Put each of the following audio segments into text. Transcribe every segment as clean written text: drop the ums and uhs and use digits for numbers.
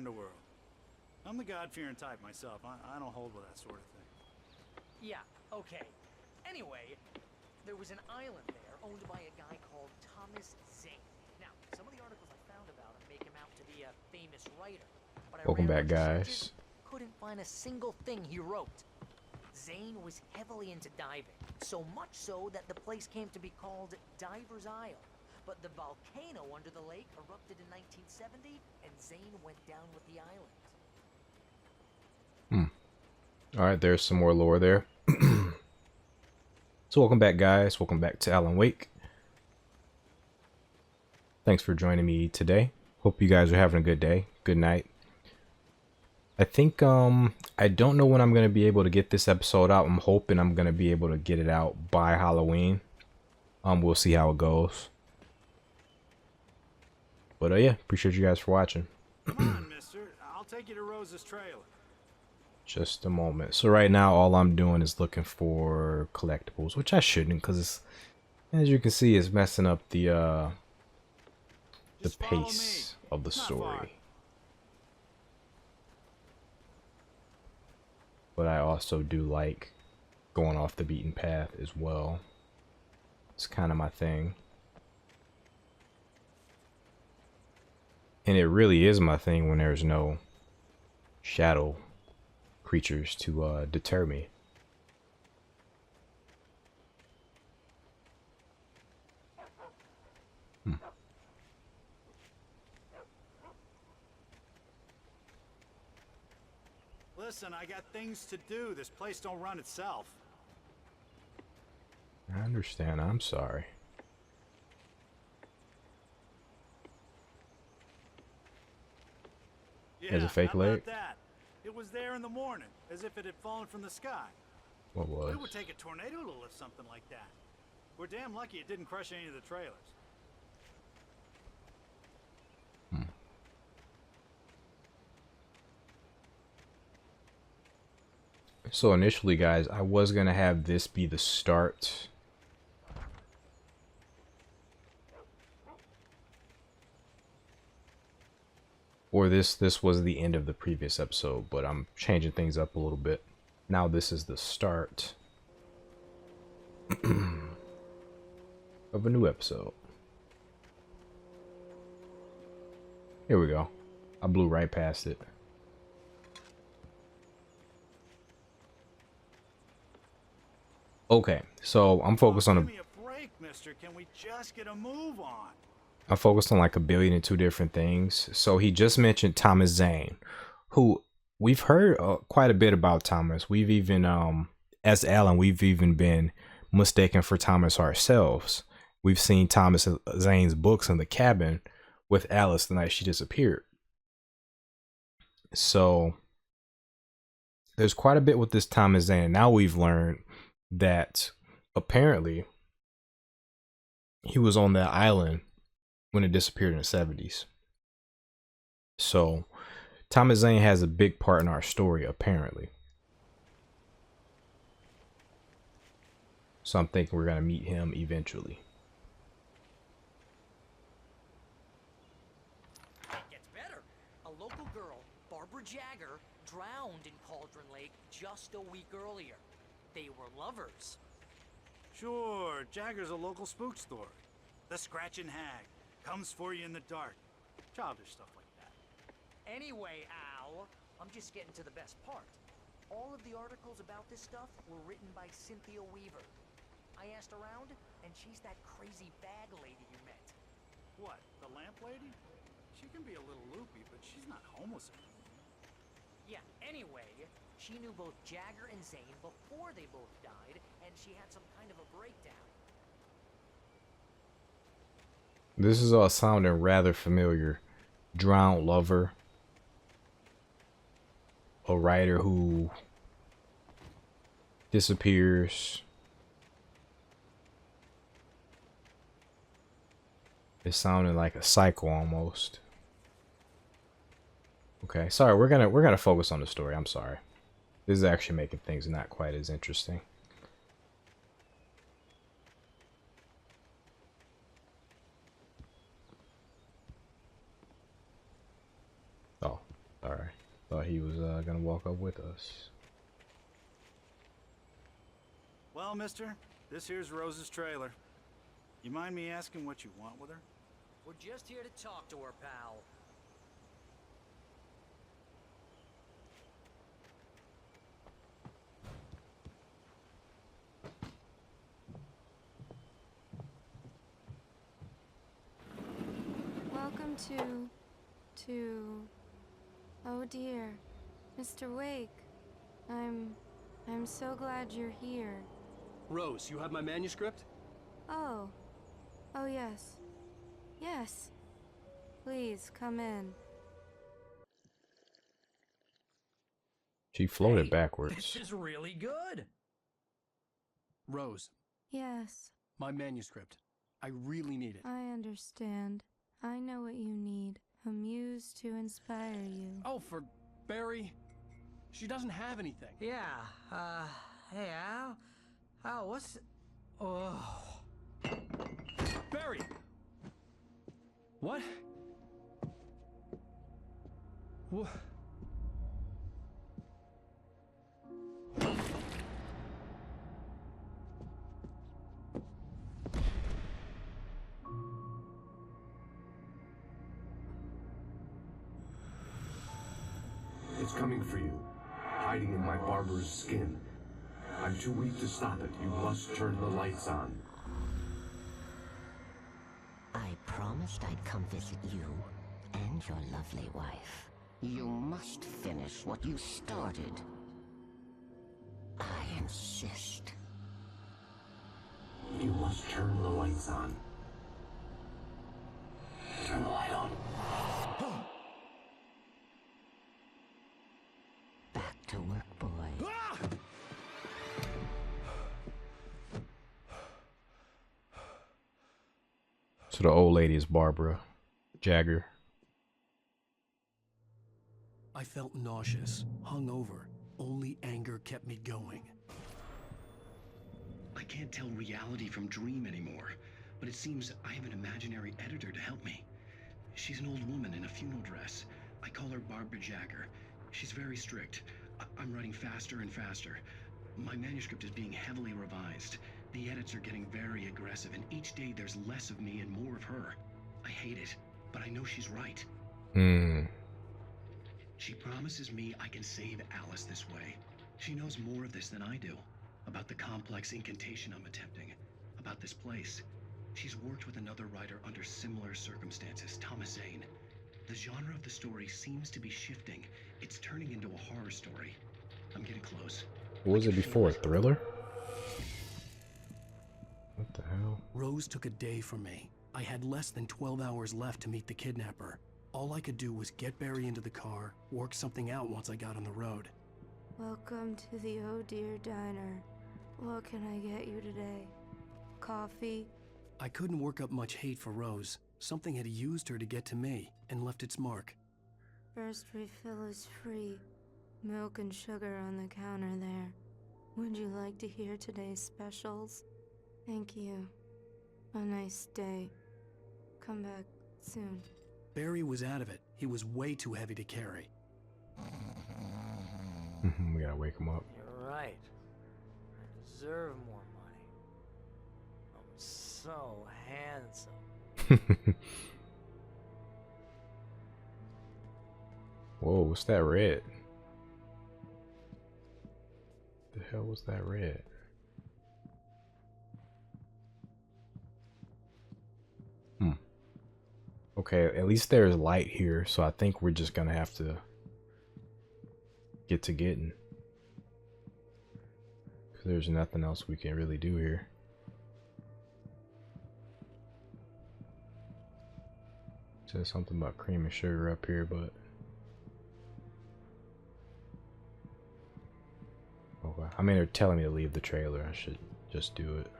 underworld. I'm the God-fearing type myself. I don't hold with that sort of thing. Yeah, okay. Anyway, there was an island there owned by a guy called Thomas Zane. Now, some of the articles I found about him make him out to be a famous writer. But I Welcome ran a back, bunch of guys. searches, couldn't find a single thing he wrote. Zane was heavily into diving, so much so that the place came to be called Diver's Isle. But the volcano under the lake erupted in 1970, and Zane went down with the island. All right, there's some more lore there. So welcome back, guys. Welcome back to Alan Wake. Thanks for joining me today. Hope you guys are having a good day. Good night. I think I don't know when I'm going to be able to get this episode out. I'm hoping I'm going to be able to get it out by Halloween. We'll see how it goes. But yeah, appreciate you guys for watching. Come on, mister. I'll take you to Rose's trailer. Just a moment. So right now all I'm doing is looking for collectibles, which I shouldn't, because as you can see, it's messing up the pace of the story. But I also do like going off the beaten path as well. It's kind of my thing. And it really is my thing when there's no shadow creatures to deter me. Listen, I got things to do. This place don't run itself. I understand. I'm sorry. Yeah, There's a fake how about leg. that? It was there in the morning, as if it had fallen from the sky. What was? It would take a tornado to lift something like that. We're damn lucky it didn't crush any of the trailers. So initially, guys, I was gonna have this be the start. Or this was the end of the previous episode, but I'm changing things up a little bit. Now this is the start of a new episode. Here we go. I blew right past it. Okay, so I'm focused on Give me a break, mister. Can we just get a move on? I focused on like 1,000,000,002 different things. So he just mentioned Thomas Zane, who we've heard quite a bit about Thomas. We've even, as Alan, we've even been mistaken for Thomas ourselves. We've seen Thomas Zane's books in the cabin with Alice the night she disappeared. So there's quite a bit with this Thomas Zane. And now we've learned that apparently he was on that island when it disappeared in the 70s. So Thomas Zane has a big part in our story, apparently. So I'm thinking we're gonna meet him eventually. It gets better. A local girl, Barbara Jagger, drowned in Cauldron Lake just a week earlier. They were lovers. Sure, Jagger's a local spook story. The Scratching Hag comes for you in the dark. Childish stuff like that. Anyway, Al, I'm just getting to the best part. All of the articles about this stuff were written by Cynthia Weaver. I asked around, and she's that crazy bag lady you met. What, the lamp lady? She can be a little loopy, but she's not homeless anymore. Yeah, anyway, she knew both Jagger and Zane before they both died, and she had some kind of a breakdown. This is all sounding rather familiar. Drowned lover. A writer who disappears. It's sounding like a cycle almost. Okay, sorry, we're gonna focus on the story. I'm sorry. This is actually making things not quite as interesting. Oh, thought he was gonna walk up with us. Well, mister, this here's Rose's trailer. You mind me asking what you want with her? We're just here to talk to her, pal. Welcome to... Oh dear, Mr. Wake. I'm so glad you're here. Rose, you have my manuscript? Oh. Oh yes. Yes. Please, come in. She floated Hey, backwards. This is really good. Rose, Yes, my manuscript. I really need it. I understand. I know what you need. A muse to inspire you. Oh, for Barry? She doesn't have anything. Yeah, hey, Al, what's... Oh... Barry! What? What? It's coming for you, hiding in my barber's skin. I'm too weak to stop it. You must turn the lights on. I promised I'd come visit you and your lovely wife. You must finish what you started. I insist. You must turn the lights on. Turn the light on. Back to work, boy. So the old lady is Barbara Jagger. I felt nauseous, hungover. Only anger kept me going. I can't tell reality from dream anymore, but it seems I have an imaginary editor to help me. She's an old woman in a funeral dress. I call her Barbara Jagger. She's very strict. I'm writing faster and faster. My manuscript is being heavily revised. The edits are getting very aggressive, and each day there's less of me and more of her. I hate it, but I know she's right. She promises me I can save Alice this way. She knows more of this than I do. About the complex incantation I'm attempting. About this place. She's worked with another writer under similar circumstances, Thomas Zane. The genre of the story seems to be shifting. It's turning into a horror story. I'm getting close. What was it before? A thriller? What the hell? Rose took a day from me. I had less than 12 hours left to meet the kidnapper. All I could do was get Barry into the car, work something out once I got on the road. Welcome to the Oh Dear Diner. What can I get you today? Coffee? I couldn't work up much hate for Rose. Something had used her to get to me and left its mark. First refill is free. Milk and sugar on the counter there. Would you like to hear today's specials? Thank you. A nice day. Come back soon. Barry was out of it. He was way too heavy to carry. We gotta wake him up. You're right. I deserve more money. I'm so handsome. Whoa, what's that red? The hell was that red? Okay, at least there's light here, so I think we're just gonna have to get to getting. Because there's nothing else we can really do here. It says something about cream and sugar up here, but okay. I mean, they're telling me to leave the trailer. I should just do it.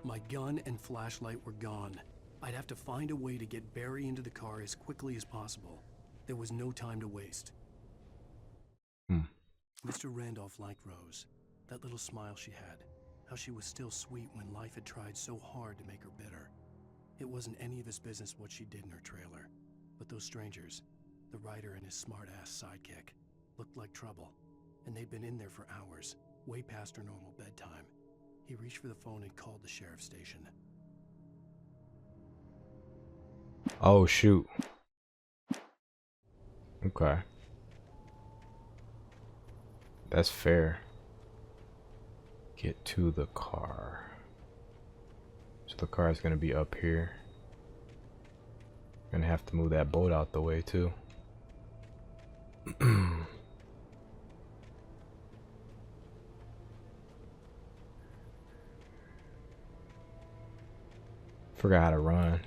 My gun and flashlight were gone. I'd have to find a way to get Barry into the car as quickly as possible. There was no time to waste. Mr. Randolph liked Rose. That little smile she had. How she was still sweet when life had tried so hard to make her bitter. It wasn't any of his business what she did in her trailer. But those strangers, the writer and his smart-ass sidekick, looked like trouble. And they'd been in there for hours, way past her normal bedtime. He reached for the phone and called the sheriff's station. Oh, shoot. Okay. That's fair. Get to the car. So the car is going to be up here. Gonna have to move that boat out the way too. Forgot how to run.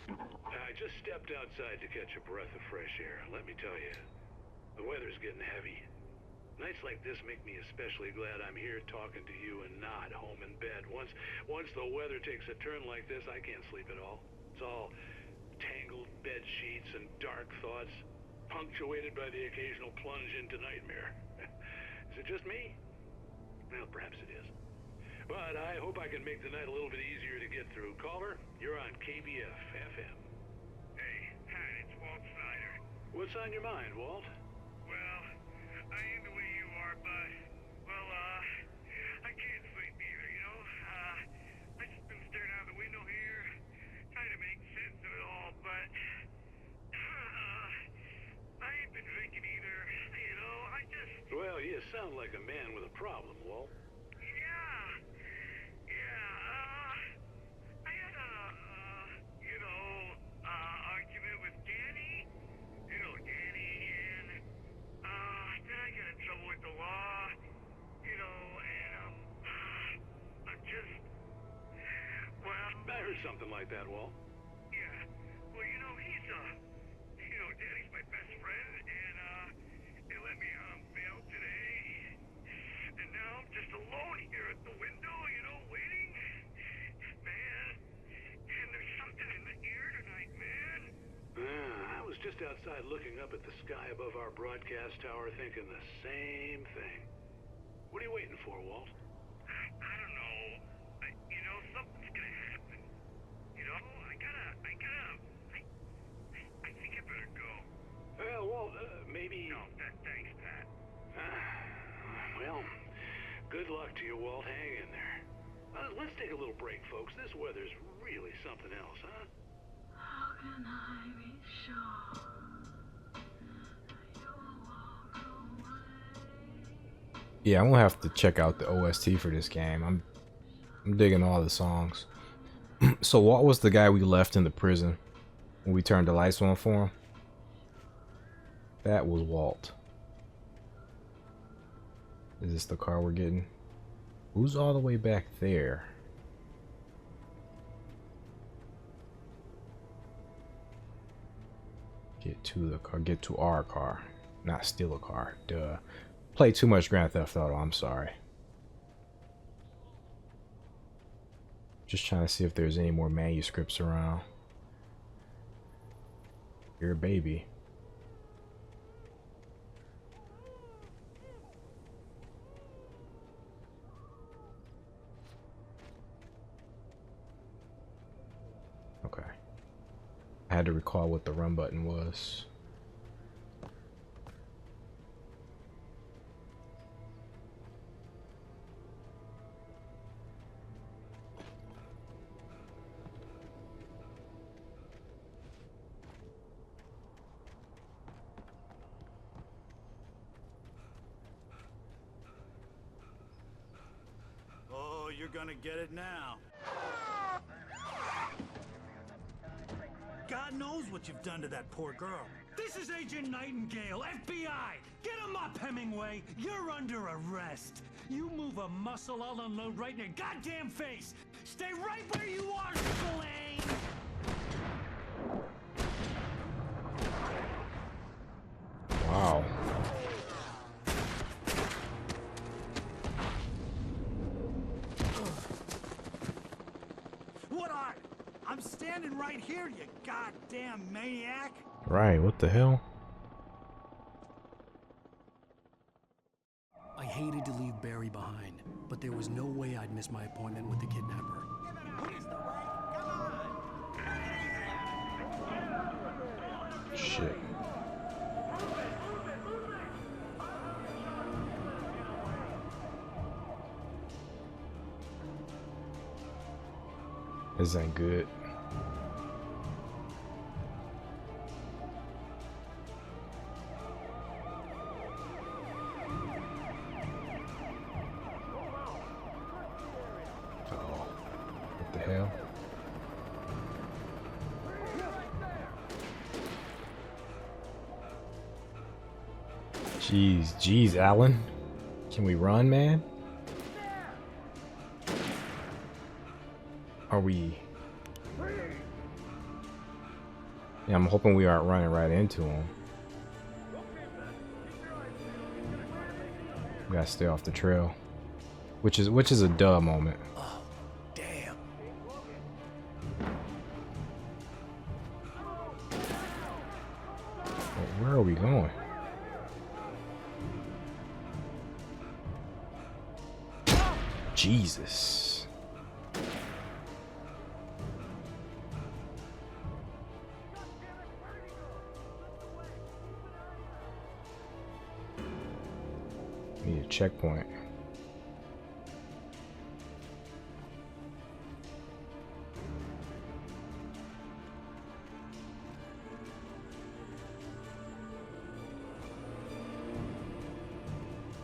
I just stepped outside to catch a breath of fresh air. Let me tell you, the weather's getting heavy. Nights like this make me especially glad I'm here talking to you and not home in bed. Once the weather takes a turn like this, I can't sleep at all. It's all tangled bed sheets and dark thoughts, punctuated by the occasional plunge into nightmare. Is it just me? Well, perhaps it is. But I hope I can make the night a little bit easier to get through. Caller, you're on KBF FM. Hey, Pat, it's Walt Snyder. What's on your mind, Walt? Well, I ain't the way you are, but, well, I can't sleep either, you know? I just been staring out the window here, trying to make sense of it all, but, I ain't been drinking either, you know? I just... Well, you sound like a man with a problem, Walt. I had a, argument with Danny, Danny, and, then I got in trouble with the law, and, I'm just, well... I heard something like that, Walt. Yeah, well, he's, Danny's my best friend, and, they let me on bail today, and now I'm just alone here at the window, waiting, man, and there's something in the air tonight, man. I was just outside looking up at the sky above our broadcast tower thinking the same thing. What are you waiting for, Walt? I don't know. Something's gonna happen. I think I better go. Well, Walt, maybe... No, thanks, Pat. Well, good luck to you, Walt. Hang in there. Let's take a little break, folks. This weather's really something else, huh? How can I be sure you'll walk away? Yeah, I'm gonna have to check out the OST for this game. I'm digging all the songs. So what was the guy we left in the prison when we turned the lights on for him? That was Walt. Is this the car we're getting? Who's all the way back there? Get to the car. Get to our car. Not steal a car. Duh. Play too much Grand Theft Auto. I'm sorry. Just trying to see if there's any more manuscripts around. You're a baby. Okay. I had to recall what the run button was. Oh, you're gonna get it now. God knows what you've done to that poor girl. This is Agent Nightingale, FBI! Get him up, Hemingway! You're under arrest! You move a muscle, I'll unload right in your goddamn face! Stay right where you are, Spillane! Wow. What are? I'm standing right here, you goddamn maniac! Right, what the hell? I hated to leave Barry behind, but there was no way I'd miss my appointment with the kidnapper. Shit. This ain't good. Uh-oh. What the hell? Jeez, Alan. Can we run, man? Are we? Yeah, I'm hoping we aren't running right into him. We gotta stay off the trail, which is a duh moment. Oh, damn. Where are we going? Jesus. Need a checkpoint.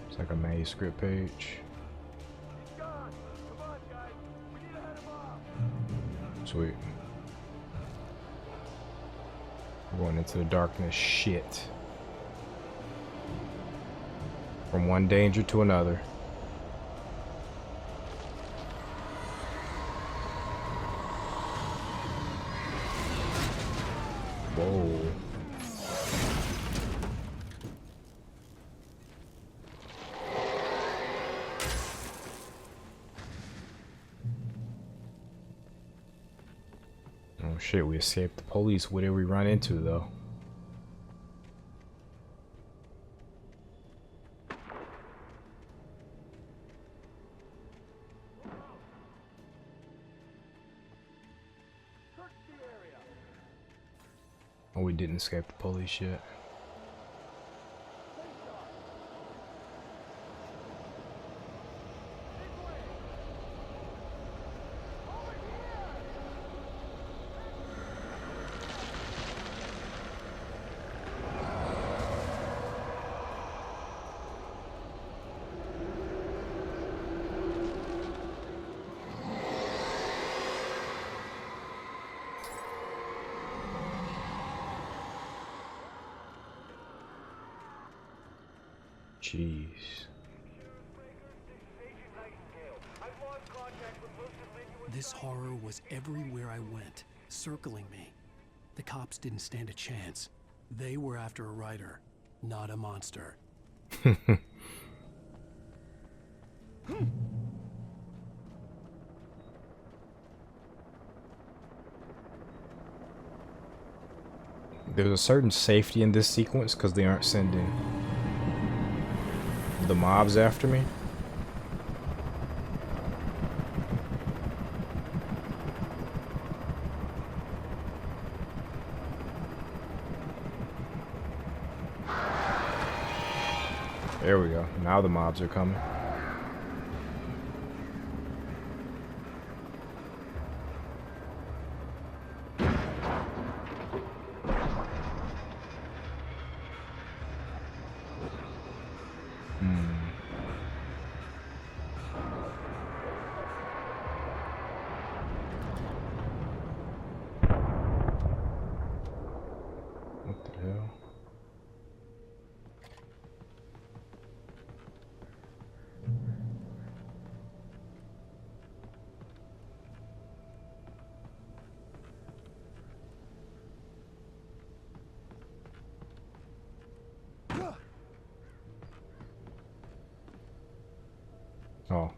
It's like a manuscript page. Sweet. We're going into the darkness. Shit. From one danger to another. Whoa. Oh shit, we escaped the police. What did we run into though? Oh, we didn't escape the police yet. Jeez. This horror was everywhere I went, circling me. The cops didn't stand a chance. They were after a writer, not a monster. There's a certain safety in this sequence because they aren't sending the mobs after me. There we go. Now the mobs are coming. What the hell? Oh.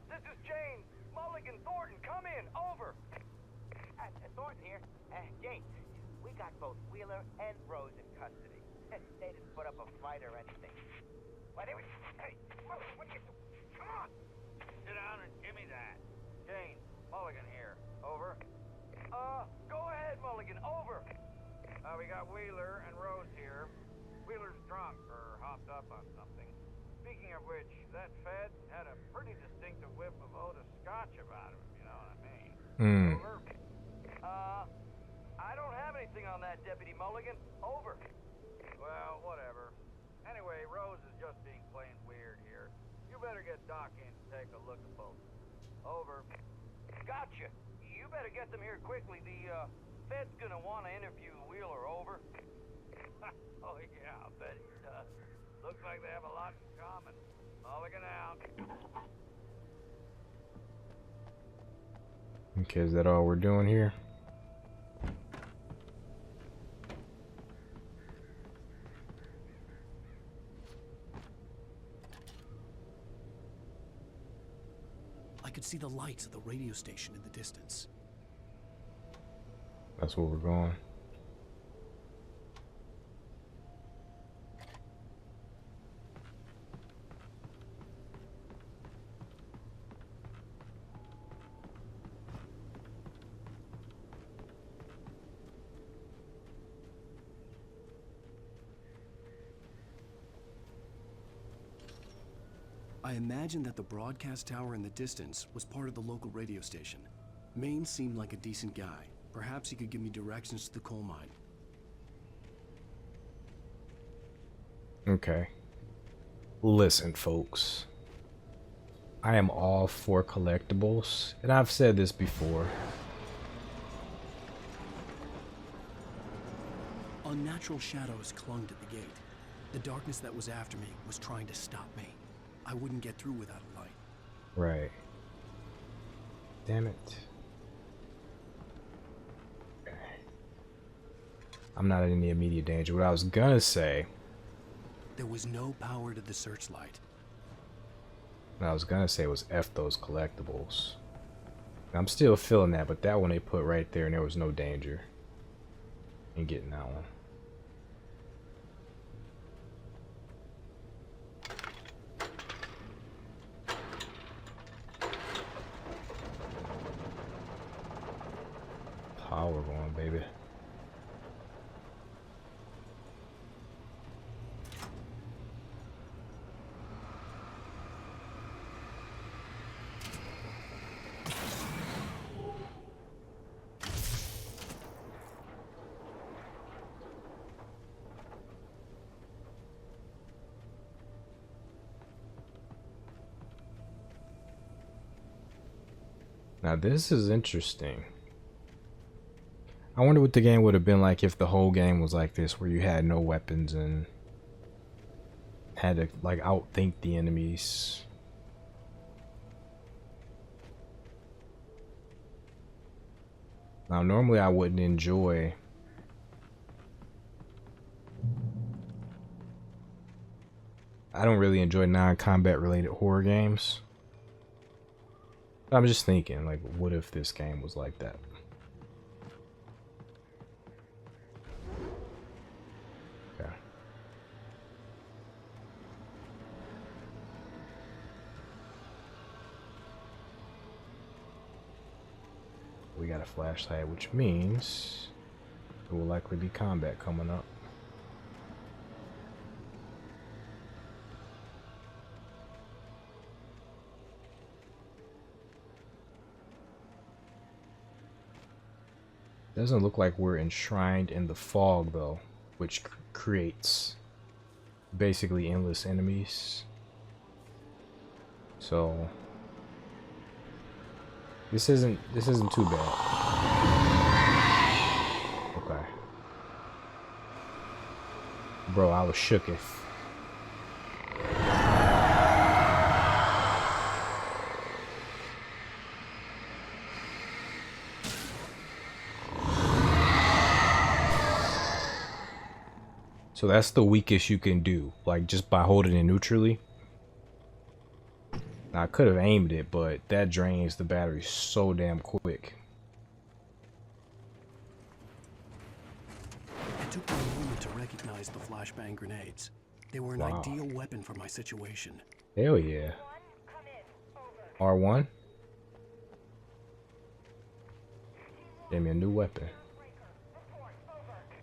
This is James. Mulligan Thornton, come in. Over. Thornton here. got both Wheeler and Rose in custody. They didn't put up a fight or anything. Why, they were... Hey, what are you... Come on! Sit down and give me that. Jane, Mulligan here. Over. Go ahead, Mulligan. Over. We got Wheeler and Rose here. Wheeler's drunk or hopped up on something. Speaking of which, that Fed had a pretty distinctive whiff of Otis Scotch about him, if you know what I mean. Over. I don't have anything on that, Deputy Mulligan. Over. Well, whatever. Anyway, Rose is just being plain weird here. You better get Doc in to take a look at both. Over. Gotcha. You better get them here quickly. The Fed's gonna want to interview Wheeler. Over. Oh yeah, I'll bet he does. Looks like they have a lot in common. Mulligan out. Okay, is that all we're doing here? I could see the lights of the radio station in the distance. That's where we're going. I imagined that the broadcast tower in the distance was part of the local radio station. Maine seemed like a decent guy. Perhaps he could give me directions to the coal mine. Okay. Listen, folks. I am all for collectibles, and I've said this before. Unnatural shadows clung to the gate. The darkness that was after me was trying to stop me. I wouldn't get through without a light. Right. Damn it. Okay. I'm not in any immediate danger. What I was gonna say... There was no power to the searchlight. What I was gonna say was F those collectibles. I'm still feeling that, but that one they put right there and there was no danger in getting that one. Power going, baby. Now this is interesting. I wonder what the game would have been like if the whole game was like this, where you had no weapons and had to like outthink the enemies. Now normally I wouldn't enjoy I don't really enjoy non-combat related horror games. I'm just thinking, like, what if this game was like that? Okay. We got a flashlight, which means there will likely be combat coming up. Doesn't look like we're enshrined in the fog though, which creates basically endless enemies. So this isn't too bad. Okay. Bro, I was shooketh. So that's the weakest you can do, like just by holding it neutrally. Now, I could have aimed it, but that drains the battery so damn quick. took me a moment to recognize the flashbang grenades. They were an ideal weapon for my situation. Hell yeah. R1? Gave me a new weapon. Okay.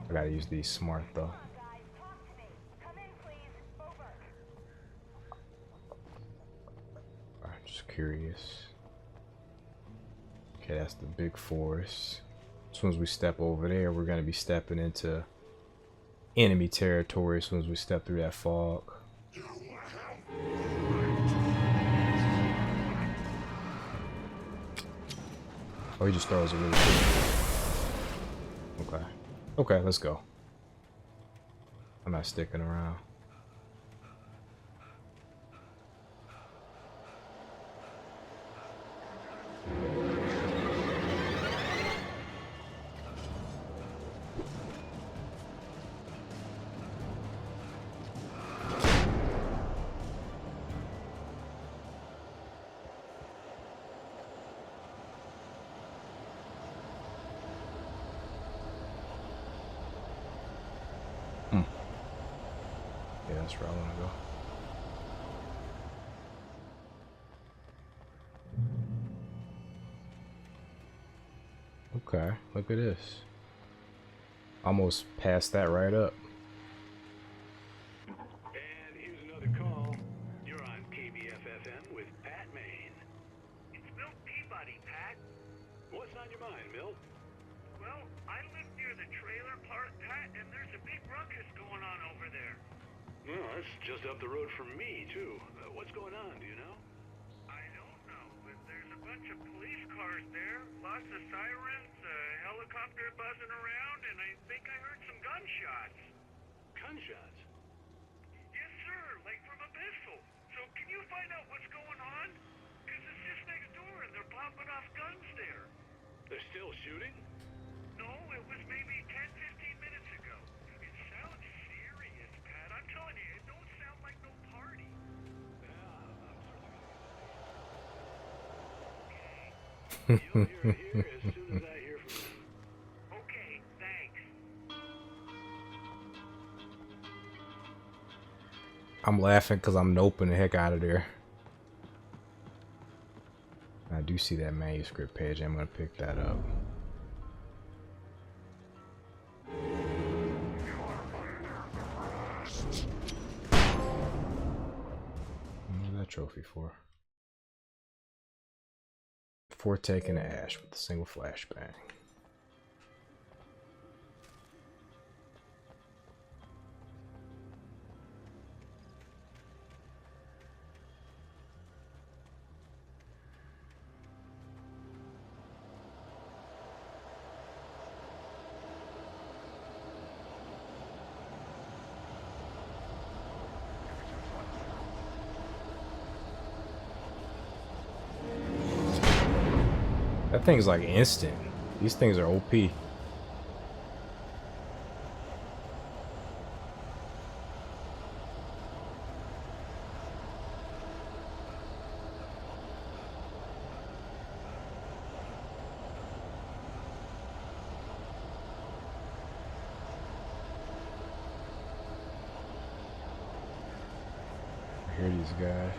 I gotta use these smart though. I'm just curious. Okay, that's the big forest. As soon as we step over there, we're gonna be stepping into enemy territory as soon as we step through that fog. Oh, he just throws it really quick. Okay. Okay, let's go. I'm not sticking around. Yeah, that's where I want to go. Okay, look at this. Almost passed that right up. And here's another call. You're on KBFFM with Pat Maine. It's Milt Peabody, Pat. What's on your mind, Milt? Well, I live near the trailer park, Pat, and there's a big ruckus going on over there. Well, that's just up the road from me, too. What's going on, do you know? I don't know, but there's a bunch of police cars there, lots of sirens, a helicopter buzzing around, and I think I heard some gunshots. Gunshots? Yes, sir, like from a pistol. So can you find out what's going on? Because it's just next door, and they're popping off guns there. They're still shooting? No, it was maybe 10-15 minutes ago. It sounds serious, Pat. I'm telling you, it don't sound like no party. You'll hear it here as soon as I hear from them. Okay, thanks. I'm laughing because I'm noping the heck out of there. I do see that manuscript page. I'm gonna pick that up. What's that trophy for? For taking the ash with a single flashbang. That thing's like instant. These things are OP. I hear these guys.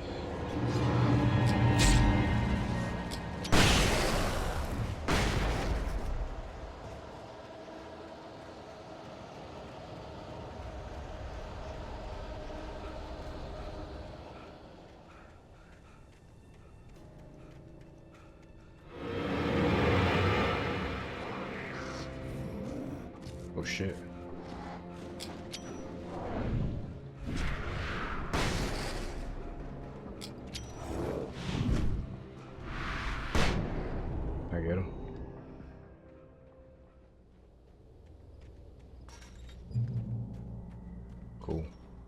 Oh shit. I get him. Cool.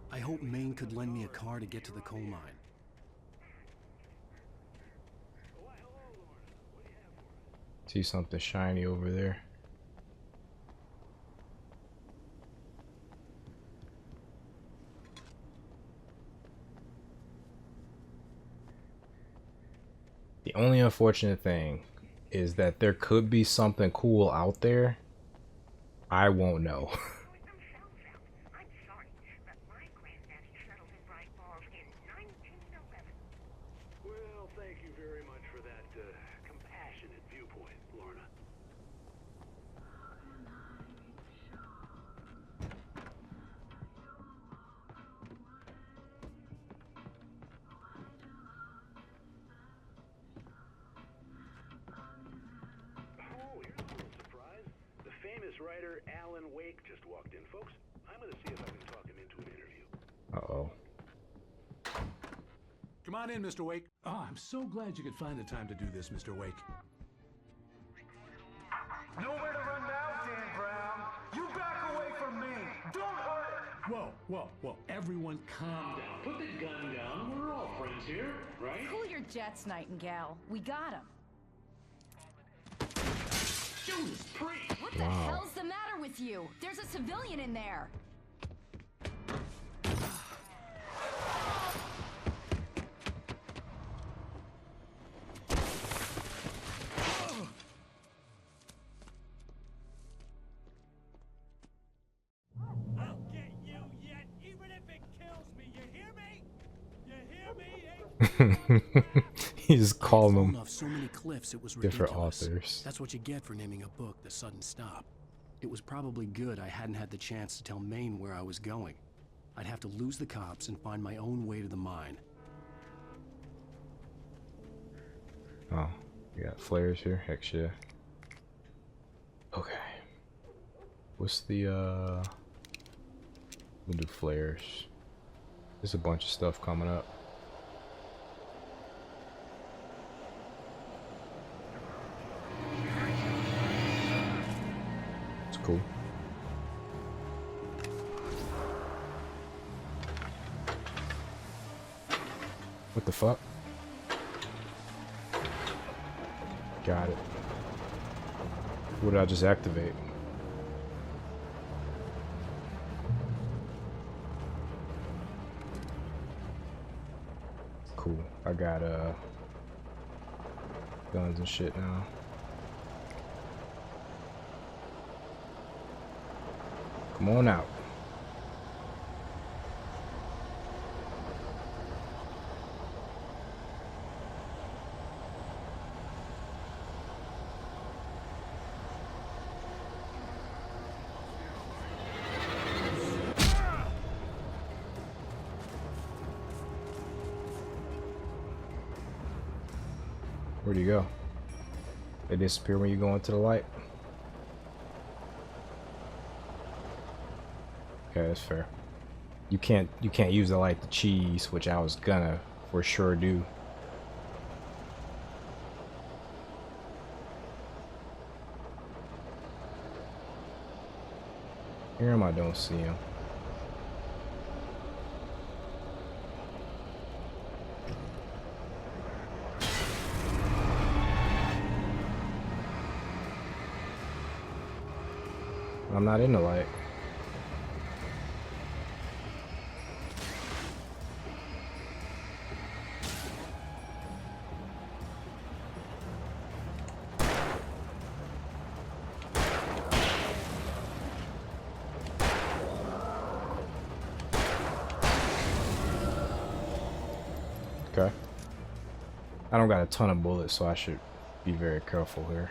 I hope Maine could lend me a car to get to the coal mine. See something shiny over there. The only unfortunate thing is that there could be something cool out there. I won't know. Well, thank you very much for that compassionate viewpoint, Lorna. Oh, here's a little surprise. The famous writer Alan Wake just walked in, folks. I'm going to see if I can talk him into an interview. Uh-oh. Come on in, Mr. Wake. Oh, I'm so glad you could find the time to do this, Mr. Wake. Nowhere to run now, Dan Brown. You back away from me. Don't hurt. Whoa, whoa, whoa. Everyone calm down. Put the gun down. We're all friends here, right? Cool your jets, Nightingale. We got him. Judas Priest! What the hell's the matter with you? There's a civilian in there. I'll get you yet, even if it kills me. You hear me? You hear me? He's calling them off so many cliffs, it was different ridiculous. authors. That's what you get for naming a book The Sudden Stop. It was probably good I hadn't had the chance to tell Maine where I was going. I'd have to lose the cops and find my own way to the mine. Oh, we got flares here. Heck yeah. Okay. What's the we'll do flares. There's a bunch of stuff coming up. It's cool. What the fuck? Got it. What did I just activate? Cool. I got guns and shit now. Come on out. Where'd you go? They disappear when you go into the light. Okay, that's fair. You can't use the light to cheese, which I was gonna for sure do. Hear him, I don't see him. I'm not in the light. Okay. I don't got a ton of bullets, so I should be very careful here.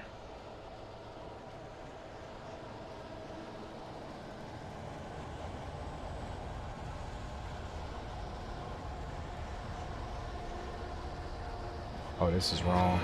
Oh, this is wrong.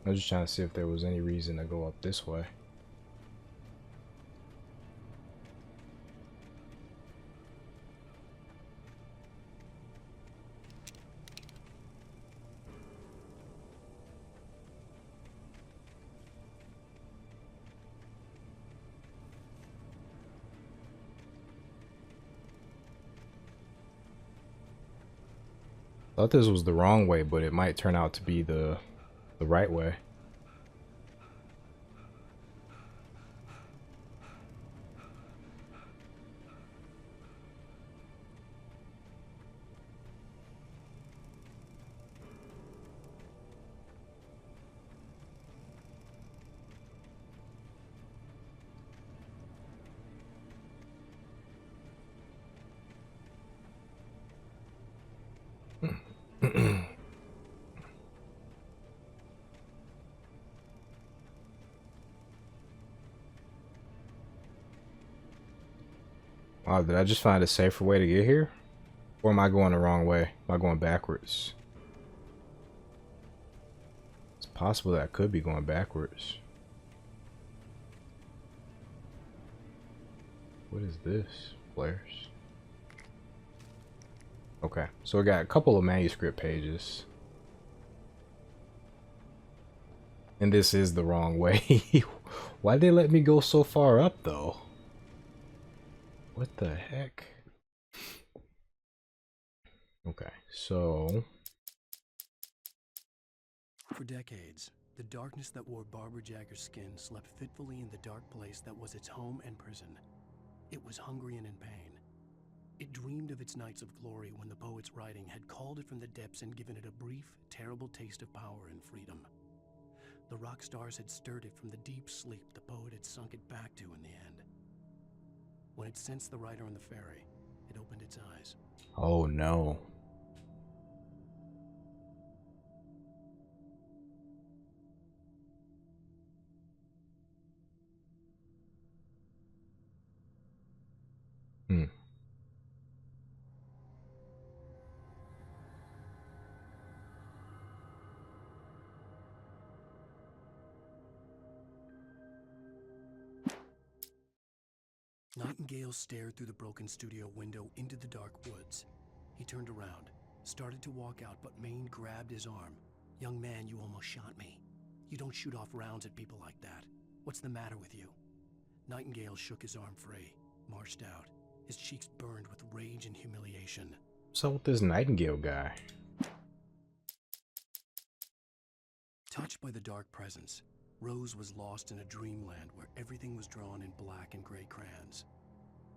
I was just trying to see if there was any reason to go up this way. Thought this was the wrong way, but it might turn out to be the right way. Wow, did I just find a safer way to get here? Or am I going the wrong way? Am I going backwards? It's possible that I could be going backwards. What is this? Flares. Okay, so we got a couple of manuscript pages. And this is the wrong way. Why'd they let me go so far up, though? What the heck? Okay, so... For decades, the darkness that wore Barbara Jagger's skin slept fitfully in the dark place that was its home and prison. It was hungry and in pain. It dreamed of its nights of glory when the poet's writing had called it from the depths and given it a brief, terrible taste of power and freedom. The rock stars had stirred it from the deep sleep the poet had sunk it back to in the end. When it sensed the writer on the ferry, it opened its eyes. Oh no. Hmm. Nightingale stared through the broken studio window into the dark woods. He turned around, started to walk out, but Maine grabbed his arm. "Young man, you almost shot me. You don't shoot off rounds at people like that. What's the matter with you?" Nightingale shook his arm free, marched out. His cheeks burned with rage and humiliation. What's up with this Nightingale guy? Touched by the dark presence, Rose was lost in a dreamland where everything was drawn in black and gray crayons.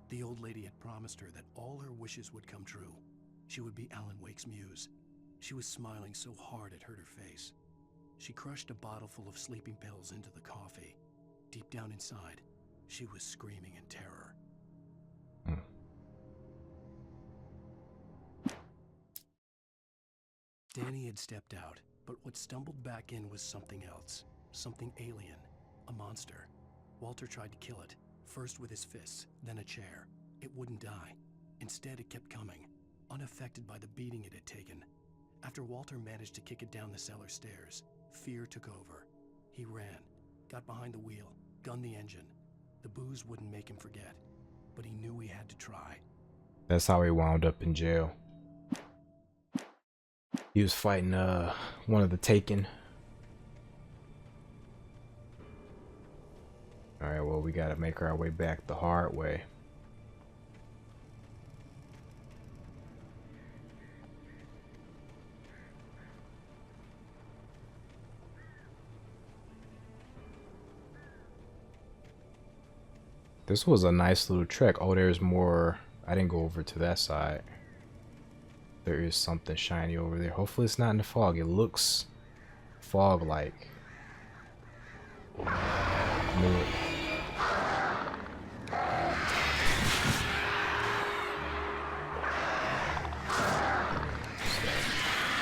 The old lady had promised her that all her wishes would come true. She would be Alan Wake's muse. She was smiling so hard it hurt her face. She crushed a bottle full of sleeping pills into the coffee. Deep down inside, she was screaming in terror. Danny had stepped out, but what stumbled back in was something else. Something alien. A monster. Walter tried to kill it, first with his fists, then a chair. It wouldn't die. Instead, it kept coming, unaffected by the beating it had taken. After Walter managed to kick it down the cellar stairs, fear took over. He ran, got behind the wheel, gunned the engine. The booze wouldn't make him forget, but he knew he had to try. That's how he wound up in jail. He was fighting one of the Taken. Alright, well, we gotta make our way back the hard way. This was a nice little trek. Oh, there's more. I didn't go over to that side. There is something shiny over there. Hopefully it's not in the fog. It looks fog-like. Knew it.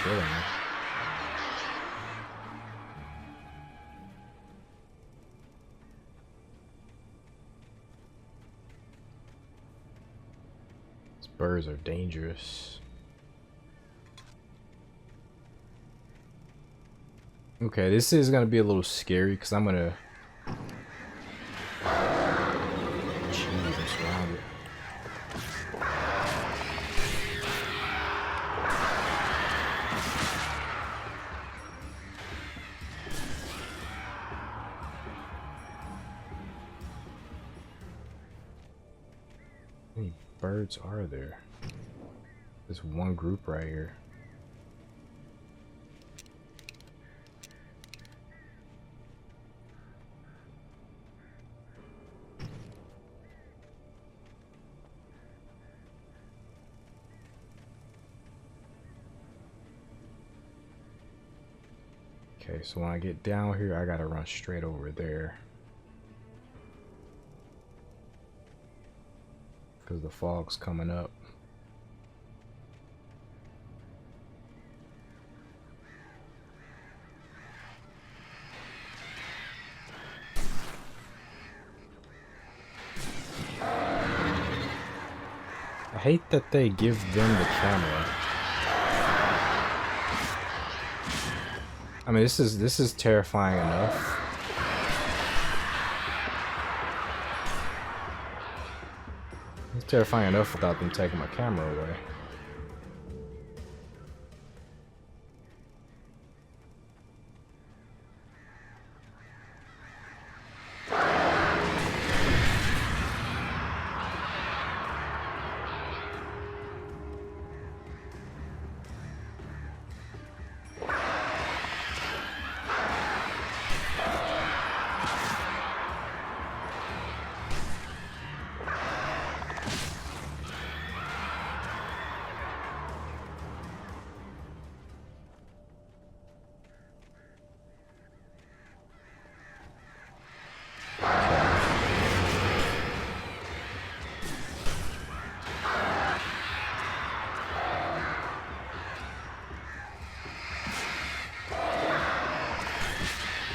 Killing me. These birds are dangerous. Okay, this is gonna be a little scary because I'm gonna. Jeez, I'm surrounded. How many birds are there? There's one group right here. Okay, so when I get down here, I gotta run straight over there. Because the fog's coming up. I hate that they give them the camera. I mean, this is terrifying enough. It's terrifying enough without them taking my camera away.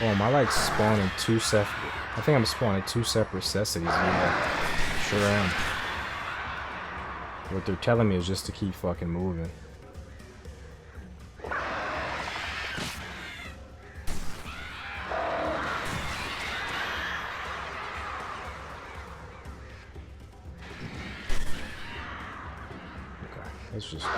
Oh, am I like spawning two separate? I think I'm spawning two separate necessities. Yeah, sure am. What they're telling me is just to keep fucking moving. Okay, let's just go.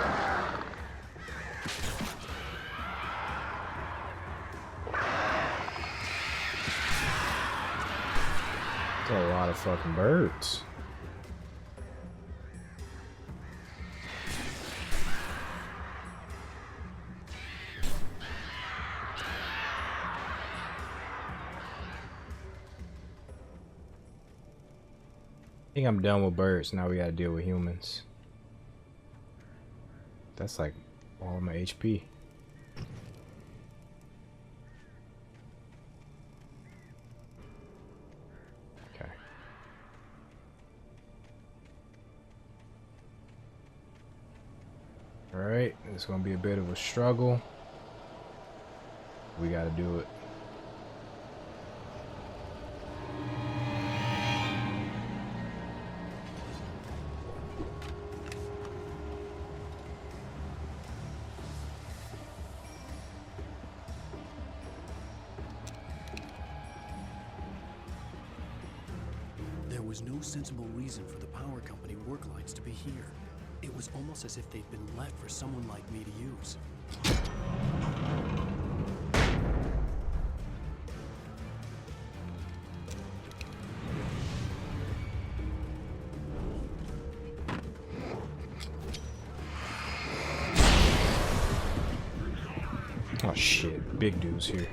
A lot of fucking birds. I think I'm done with birds. Now we gotta deal with humans. That's like all of my HP. Alright, it's gonna be a bit of a struggle. We gotta do it. There was no sensible reason for the power company work lights to be here. It was almost as if they'd been left for someone like me to use. Oh shit, big dude's here.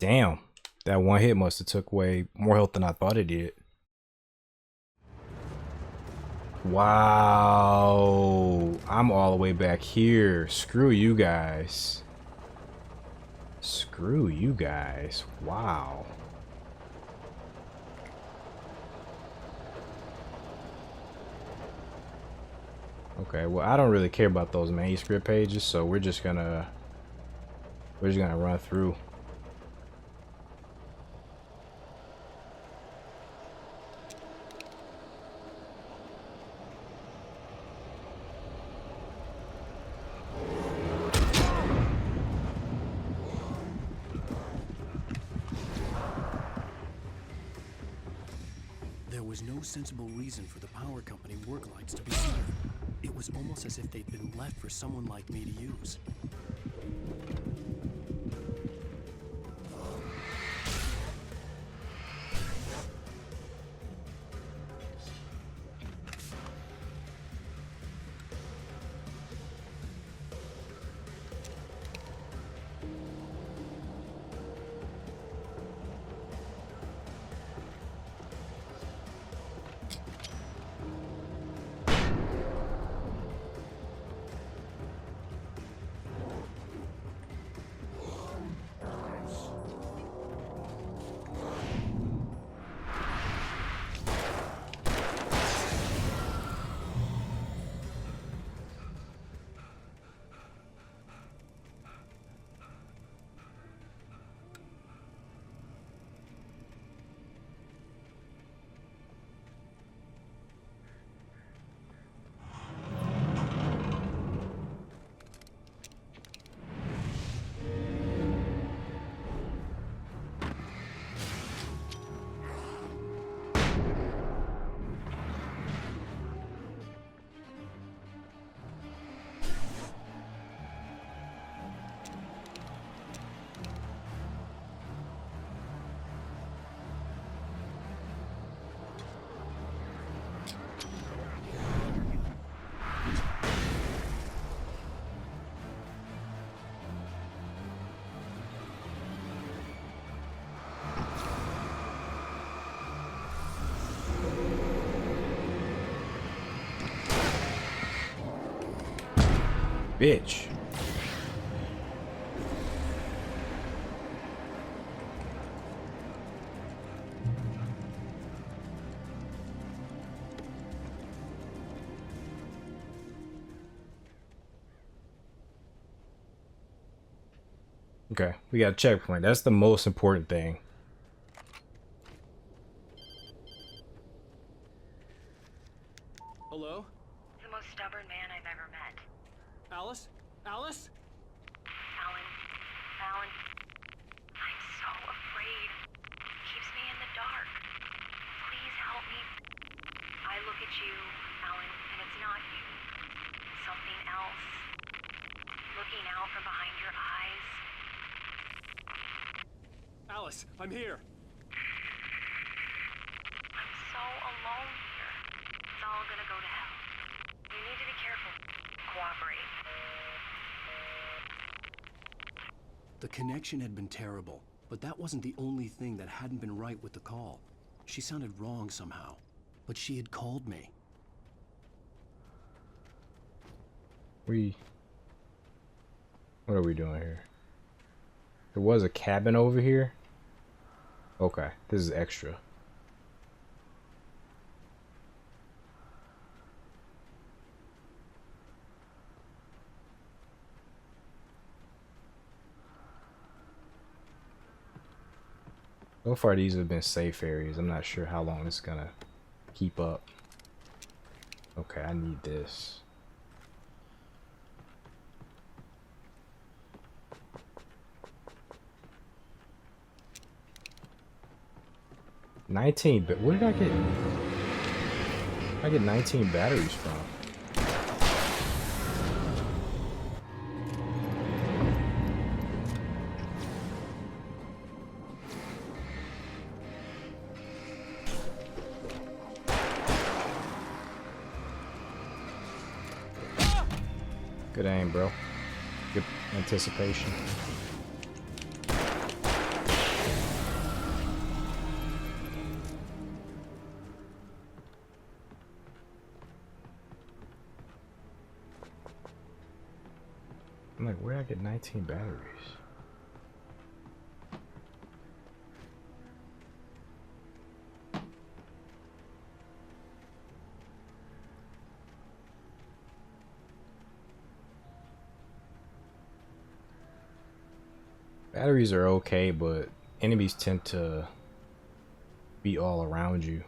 Damn, that one hit must have took away more health than I thought it did. Wow, I'm all the way back here. Screw you guys. Screw you guys. Wow. Okay, well, I don't really care about those manuscript pages, so we're just gonna run through. There was no sensible reason for the power company work lights to be here. It was almost as if they'd been left for someone like me to use. bitch. Okay, we got a checkpoint. That's the most important thing. Hello? The most stubborn man I've ever met. Alice? Alice? Alan, I'm so afraid. It keeps me in the dark. Please help me. I look at you, Alan, and it's not you. It's something else. Looking out from behind your eyes. Alice, I'm here. I'm so alone here. It's all gonna go to hell. You need to be careful. Cooperate. The connection had been terrible, but that wasn't the only thing that hadn't been right with the call. She sounded wrong somehow, but she had called me. What are we doing here? There was a cabin over here. Okay, this is extra. So far, these have been safe areas. I'm not sure how long it's gonna keep up. Okay, I need this. But where did I get? I get 19 batteries from. Good aim, bro. Good anticipation. I'm like, where did I get 19 batteries? Batteries are okay, but enemies tend to be all around you.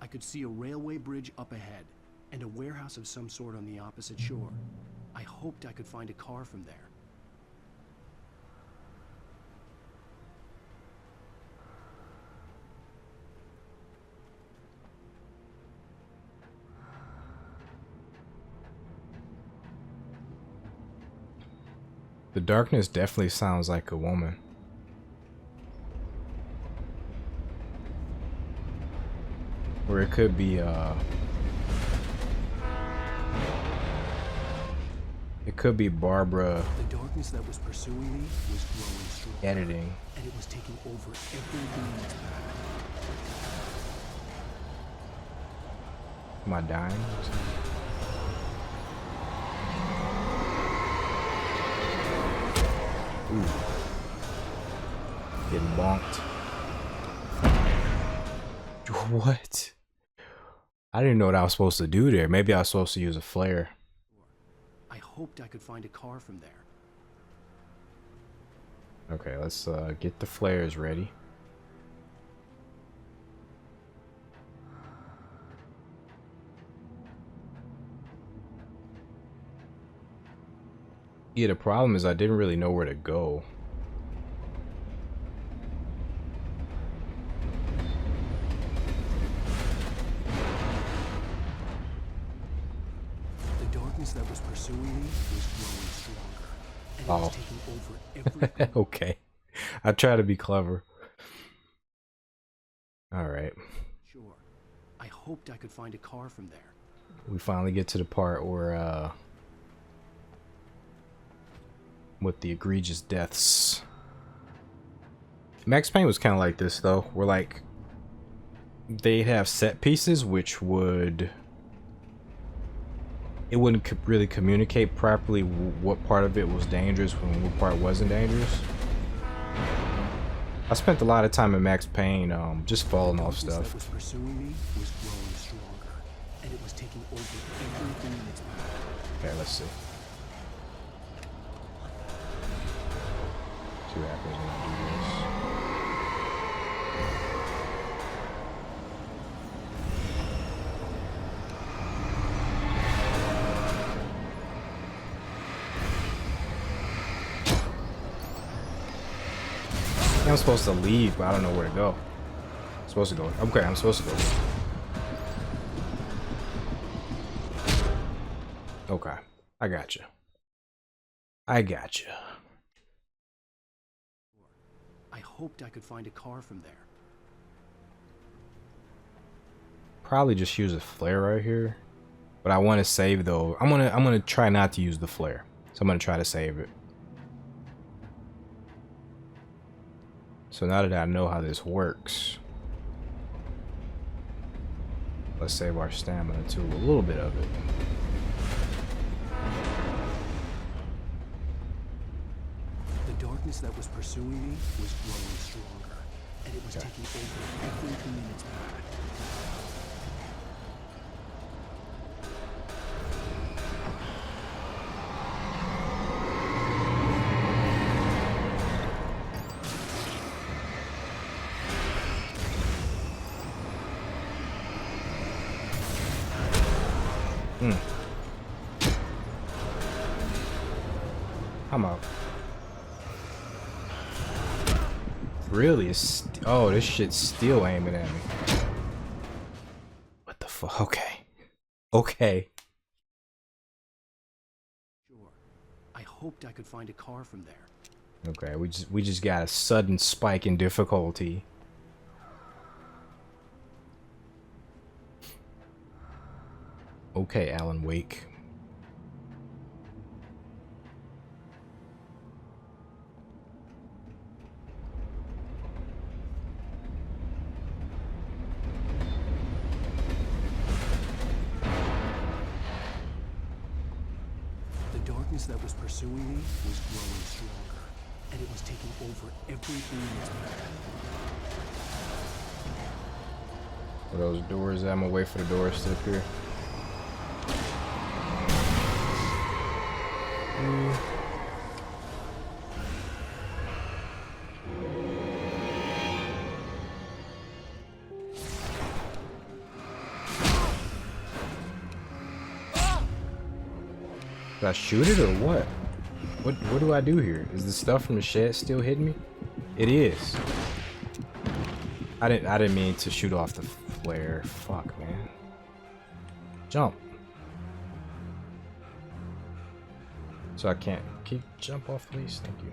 I could see a railway bridge up ahead, and a warehouse of some sort on the opposite shore. I hoped I could find a car from there. The darkness definitely sounds like a woman. Or it could be Barbara The darkness that was pursuing me was growing strong, editing. and it was taking over everything in its path. Am I dying? Ooh. Getting bonked. What? I didn't know what I was supposed to do there. Maybe I was supposed to use a flare. I hoped I could find a car from there. Okay, let's get the flares ready. Yeah, the problem is I didn't really know where to go. The darkness that was pursuing me was growing stronger, and it Oh. was taking over everything. Okay. I try to be clever. Alright. Sure. I hoped I could find a car from there. We finally get to the part where with the egregious deaths. Max Payne was kind of like this though, where like they'd have set pieces which would it wouldn't really communicate properly what part of it was dangerous and what part wasn't dangerous. I spent a lot of time in Max Payne just falling off stuff. That was pursuing me was growing stronger, and it was taking over everything in its path. Okay, let's see. See what happens when I do this. I'm supposed to leave, but I don't know where to go. I'm supposed to go. Okay, I'm supposed to go. Okay, I got you. I got you. I hoped I could find a car from there. Probably just use a flare right here, but I want to save though. I'm gonna try not to use the flare, so I'm gonna try to save it. So now that I know how this works, let's save our stamina too, a little bit of it. The darkness that was pursuing me was growing stronger, and it was taking over everything in its path. I'm out. Really? Oh, this shit's still aiming at me. What the fuck? Okay. Okay. Sure. I hoped I could find a car from there. Okay, we just got a sudden spike in difficulty. Okay, Alan Wake. The darkness that was pursuing me was growing stronger, and it was taking over everything in its path. Are those doors? I'm gonna wait for the doors to appear. Did I shoot it or what? What do I do here? Is the stuff from the shed still hitting me? It is. I didn't mean to shoot off the flare. Fuck, man. Jump. So I can't jump off, please. Thank you.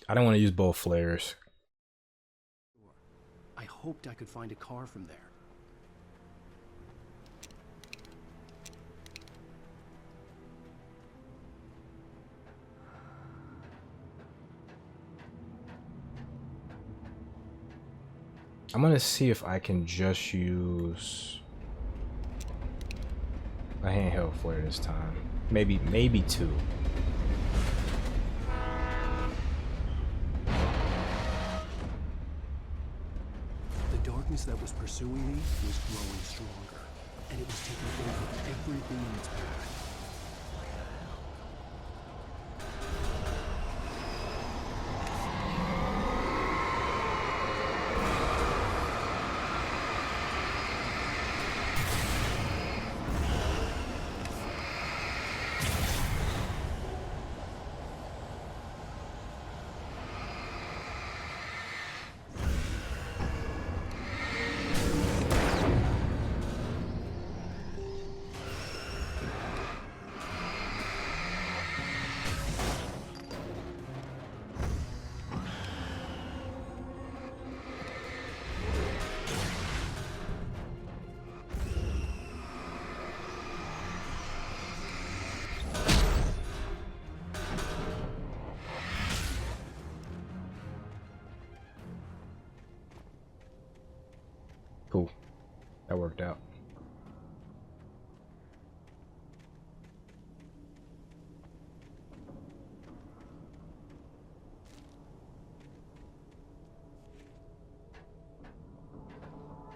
I don't want to use both flares. I hoped I could find a car from there. I'm gonna see if I can just use a handheld flare this time. Maybe two. The darkness that was pursuing me was growing stronger, and it was taking over everything in its path. Cool. That worked out.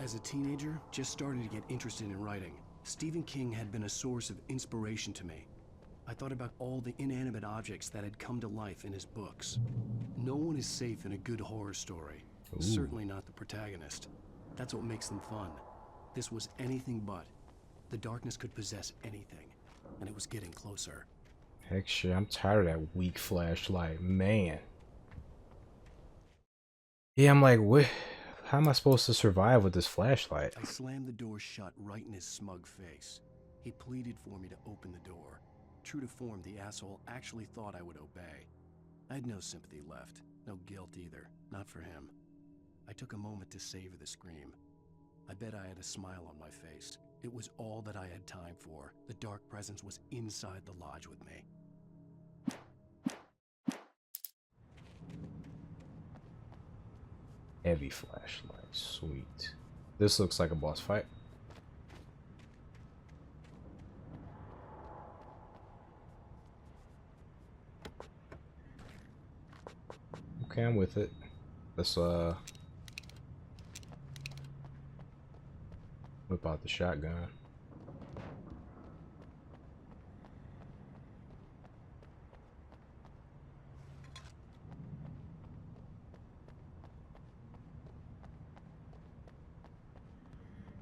As a teenager, just starting to get interested in writing, Stephen King had been a source of inspiration to me. I thought about all the inanimate objects that had come to life in his books. No one is safe in a good horror story. Ooh. Certainly not the protagonist. That's what makes them fun. This was anything but. The darkness could possess anything, and it was getting closer. Heck shit, I'm tired of that weak flashlight, man. Yeah, I'm like, what? How am I supposed to survive with this flashlight? I slammed the door shut right in his smug face. He pleaded for me to open the door. True to form, the asshole actually thought I would obey. I had no sympathy left, no guilt either, not for him. I took a moment to savor the scream. I bet I had a smile on my face. It was all that I had time for. The dark presence was inside the lodge with me. Heavy flashlight, sweet. This looks like a boss fight. Okay, I'm with it. Let's whip out the shotgun.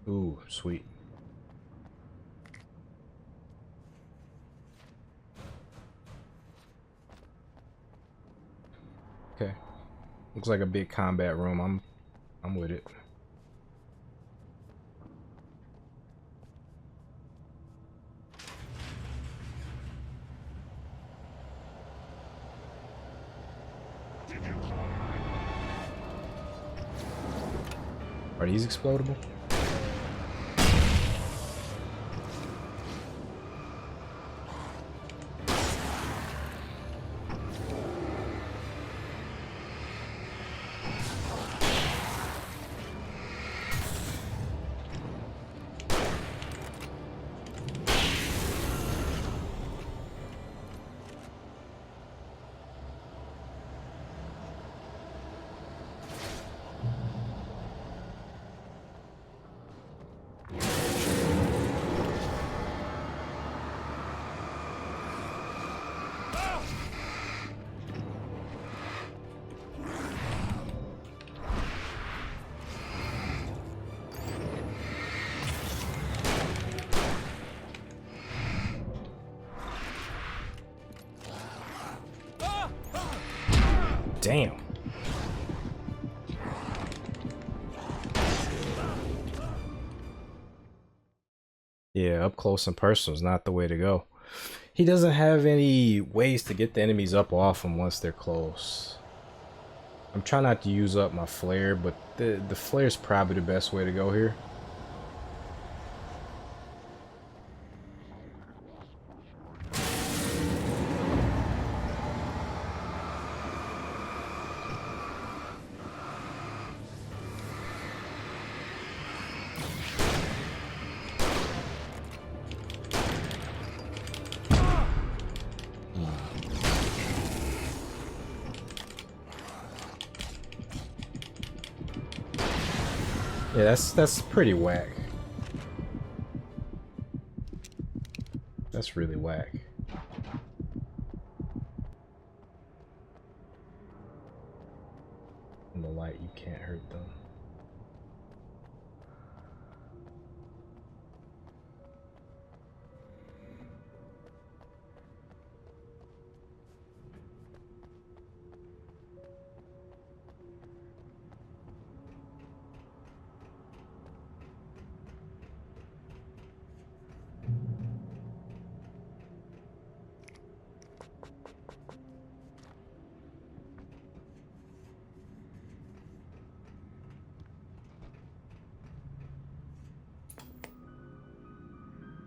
Ooh, sweet. Okay. Looks like a big combat room. I'm with it. Are these explodable? Damn. Yeah, up close and personal is not the way to go. He doesn't have any ways to get the enemies up off him once they're close. I'm trying not to use up my flare, but the flare is probably the best way to go here. Yeah, that's pretty whack. That's really whack. In the light, you can't hurt them.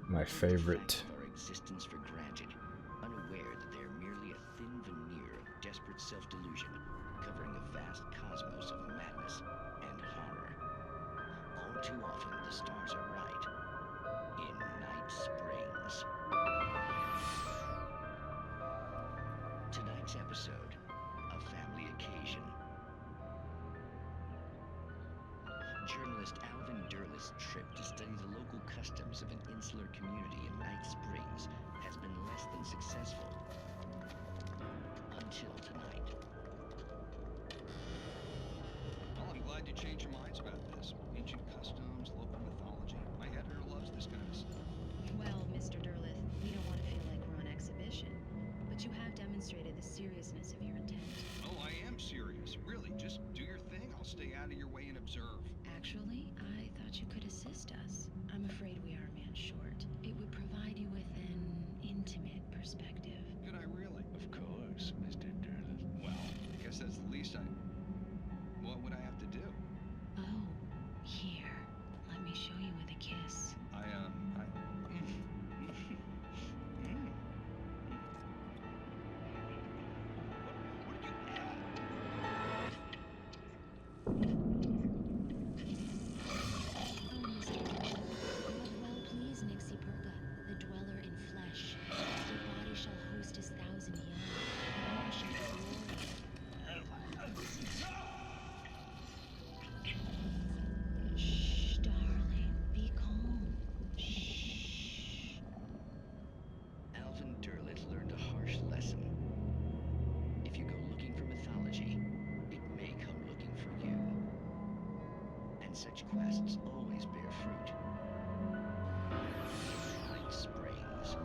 My favorite. Our existence for granted, unaware that they are merely a thin veneer of desperate self-delusion, covering a vast cosmos of madness and horror. All too often the stars are right. In Night Springs. Tonight's episode, a family occasion. Journalist Alvin Derleth's trip to study the local customs of an insular community in Night Springs has been less than successful. Until tonight. Well, I'm glad you changed your minds about this. Ancient customs, local mythology. My editor loves this kind of stuff. Well, Mr. Derleth, we don't want to feel like we're on exhibition, but you have demonstrated the seriousness of your intent. Oh, I am serious. Really, just do your thing. I'll stay out of your way and observe. Actually, I thought you could assist us. I'm afraid we are a man short. It would provide you with an intimate perspective. Could I really? Of course, Mr. Derleth. Well, I guess that's the least I... What would I have to do? Oh, here. Let me show you with a kiss. Such quests always bear fruit. Night Springs.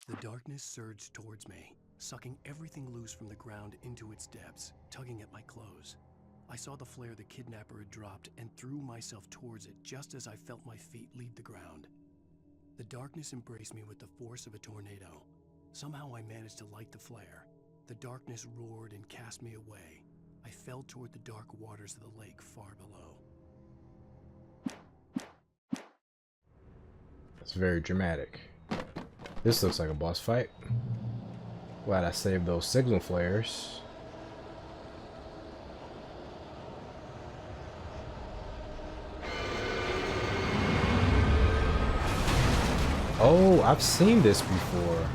The darkness surged towards me, sucking everything loose from the ground into its depths, tugging at my clothes. I saw the flare the kidnapper had dropped and threw myself towards it just as I felt my feet leave the ground. The darkness embraced me with the force of a tornado. Somehow I managed to light the flare. The darkness roared and cast me away. I fell toward the dark waters of the lake far below. That's very dramatic. This looks like a boss fight. Glad I saved those signal flares. Oh, I've seen this before.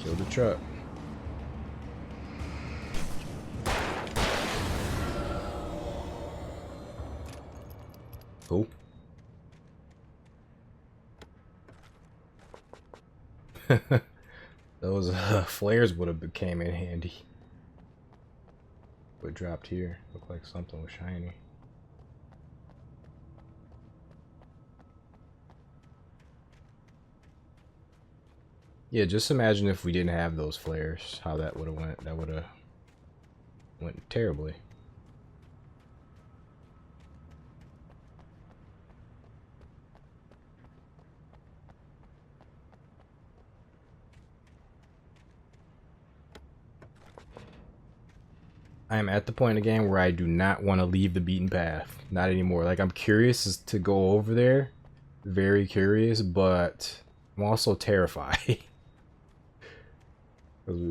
Kill the truck. Cool. Those flares would have came in handy. What dropped here? Looked like something was shiny. Yeah, just imagine if we didn't have those flares, how that would have went. That would have went terribly. I am at the point in the game where I do not want to leave the beaten path. Not anymore. Like, I'm curious as to go over there. Very curious, but I'm also terrified. Because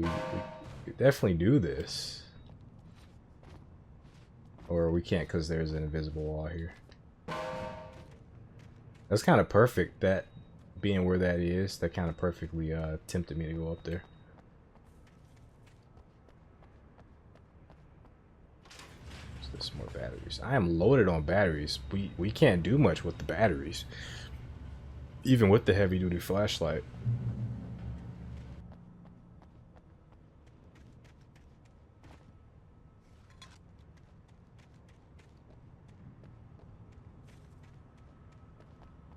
we definitely do this. Or we can't because there's an invisible wall here. That's kind of perfect, that being where that is. That kind of perfectly tempted me to go up there. What's this? More batteries. I am loaded on batteries. We can't do much with the batteries. even with the heavy duty flashlight.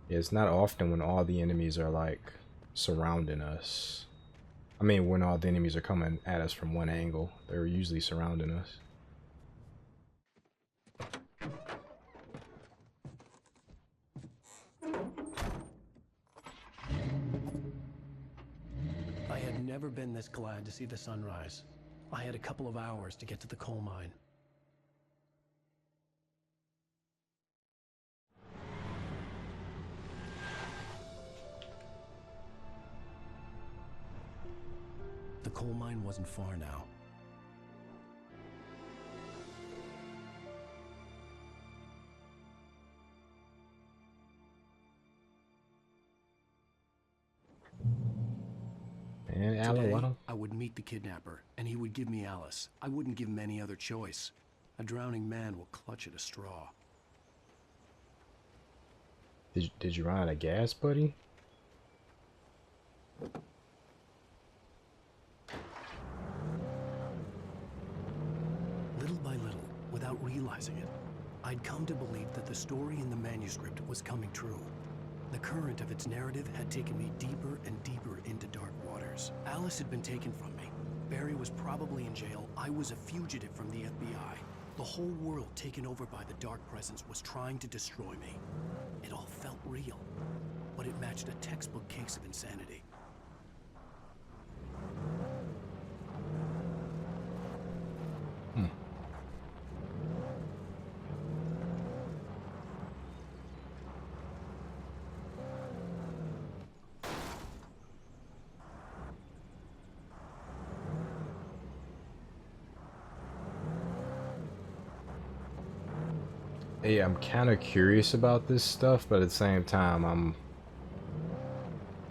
It's not often when all the enemies are like surrounding us. I mean, when all the enemies are coming at us from one angle, they're usually surrounding us. I had never been this glad to see the sunrise. I had a couple of hours to get to the coal mine. The coal mine wasn't far now. And Alan, Today, why don't... I would meet the kidnapper, and he would give me Alice. I wouldn't give him any other choice. A drowning man will clutch at a straw. Did you run out of gas, buddy? Little by little, without realizing it, I'd come to believe that the story in the manuscript was coming true. The current of its narrative had taken me deeper and deeper into dark waters. Alice had been taken from me. Barry was probably in jail. I was a fugitive from the FBI. The whole world taken over by the dark presence was trying to destroy me. It all felt real, but it matched a textbook case of insanity. Hey, I'm kind of curious about this stuff, but at the same time,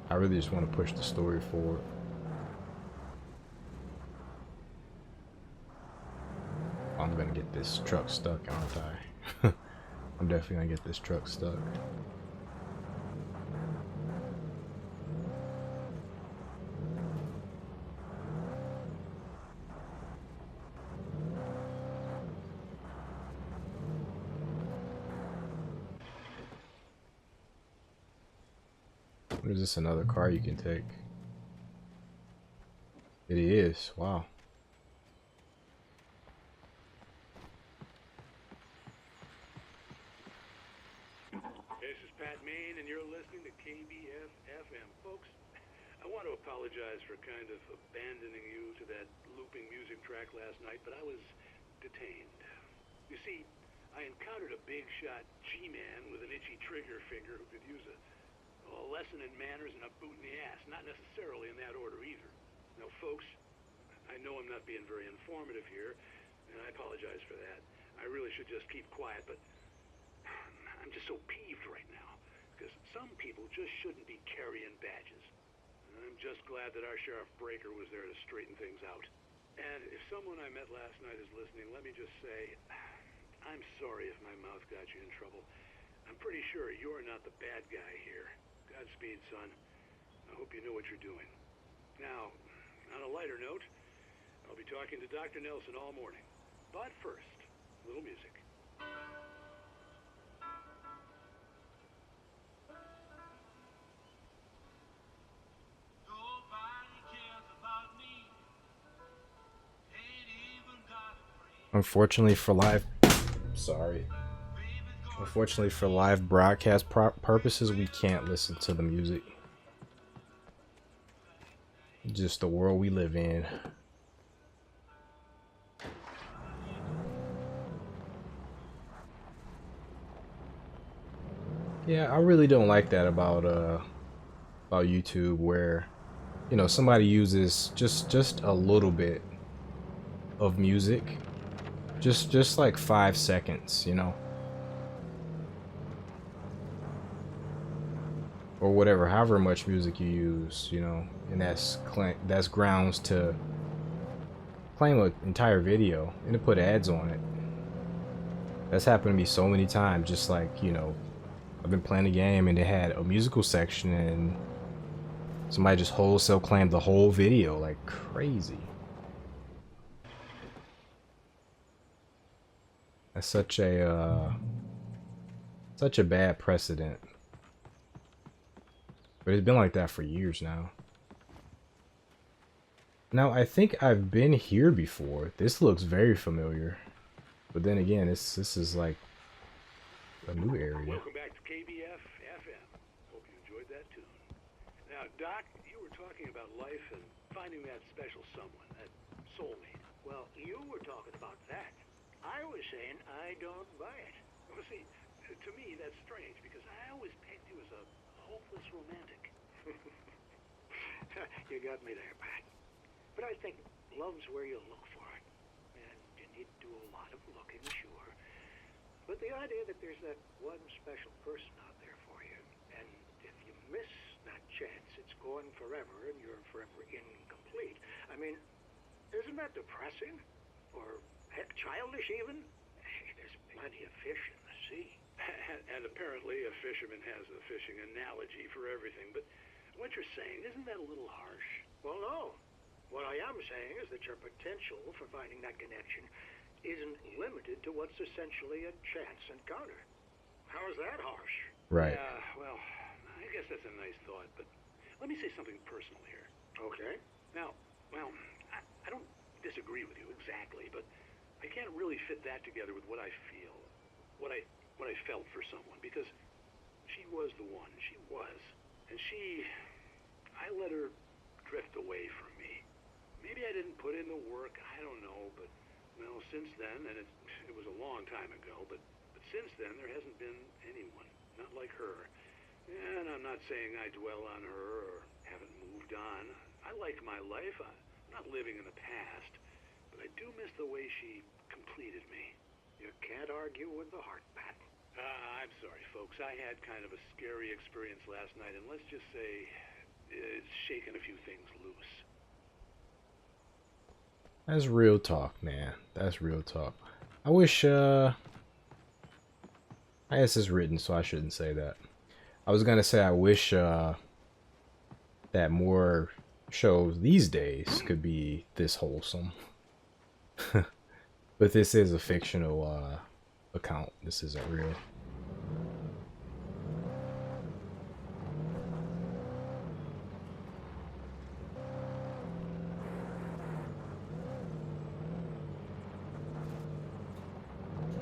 I really just want to push the story forward. I'm gonna get this truck stuck, aren't I? I'm definitely gonna get this truck stuck. Is this another car you can take? It is. Wow. This is Pat Maine, and you're listening to KBF-FM. Folks, I want to apologize for kind of abandoning you to that looping music track last night, but I was detained. You see, I encountered a big shot G-man with an itchy trigger finger who could use a lesson in manners and a boot in the ass. Not necessarily in that order either. Now, folks, I know I'm not being very informative here, and I apologize for that. I really should just keep quiet, but I'm just so peeved right now, because some people just shouldn't be carrying badges. And I'm just glad that our Sheriff Breaker was there to straighten things out. And if someone I met last night is listening, let me just say, I'm sorry if my mouth got you in trouble. I'm pretty sure you're not the bad guy here. Godspeed, son. I hope you know what you're doing. Now, on a lighter note, I'll be talking to Dr. Nelson all morning. But first, a little music. Unfortunately for live, Unfortunately for live broadcast purposes, we can't listen to the music. Just the world we live in. Yeah, I really don't like that about YouTube, where, you know, somebody uses just a little bit of music, just like 5 seconds, you know, or whatever, however much music you use, you know, and that's grounds to claim an entire video and to put ads on it. That's happened to me so many times, just like, you know, I've been playing the game and it had a musical section and somebody just wholesale claimed the whole video like crazy. That's such a bad precedent. But it's been like that for years now. Now I think I've been here before. This looks very familiar. But then again, this is like a new area. Welcome back to KBF FM. Hope you enjoyed that tune. Now, Doc, you were talking about life and finding that special someone, that soulmate. Well, you were talking about that. I was saying I don't buy it. Well, see, to me that's strange because I always pegged you as a hopeless romantic. You got me there, Pat. But I think love's where you look for it. And you need to do a lot of looking, sure. But the idea that there's that one special person out there for you, and if you miss that chance, it's gone forever and you're forever incomplete. I mean, isn't that depressing? Or heck, childish even? There's plenty of fish in the sea. And apparently a fisherman has a fishing analogy for everything. But what you're saying, isn't that a little harsh? Well, no. What I am saying is that your potential for finding that connection isn't limited to what's essentially a chance encounter. How is that harsh? Right. Yeah, well, I guess that's a nice thought, but let me say something personal here. Okay. Now, well, I don't disagree with you exactly, but I can't really fit that together with what I feel, what I felt for someone, because she was the one. She was. And I let her drift away from me. Maybe I didn't put in the work, I don't know, but, well, since then, and it was a long time ago, but since then, there hasn't been anyone, not like her. And I'm not saying I dwell on her or haven't moved on. I like my life. I'm not living in the past, but I do miss the way she completed me. You can't argue with the heart, Pat. I'm sorry, folks. I had kind of a scary experience last night, and let's just say it's shaken a few things loose. That's real talk, man. That's real talk. I wish, I guess it's written, so I shouldn't say that. I was gonna say I wish, that more shows these days could be this wholesome. But this is a fictional, account. This isn't real.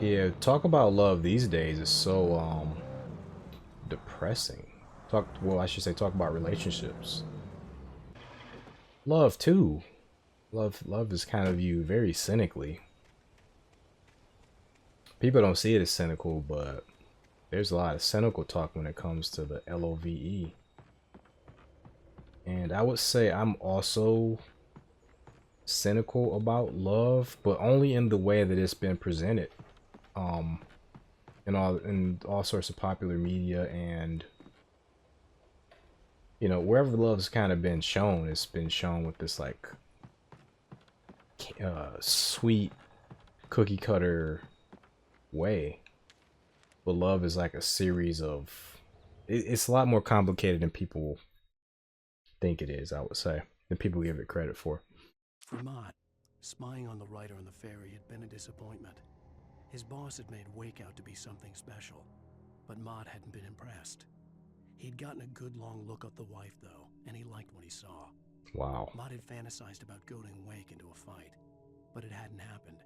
Yeah, talk about love these days is so depressing. Well, I should say talk about relationships. Love too. Love is kind of viewed very cynically. People don't see it as cynical, but there's a lot of cynical talk when it comes to the LOVE. And I would say I'm also cynical about love, but only in the way that it's been presented. In all sorts of popular media, and you know, wherever love's kind of been shown, it's been shown with this like sweet cookie cutter way. But love is like a series of it's a lot more complicated than people think it is, I would say, than people give it credit for. For Mott, spying on the writer on the ferry had been a disappointment. His boss had made Wake out to be something special, but Mott hadn't been impressed. He'd gotten a good long look at the wife, though, and he liked what he saw. Wow. Mott had fantasized about goading Wake into a fight, but it hadn't happened.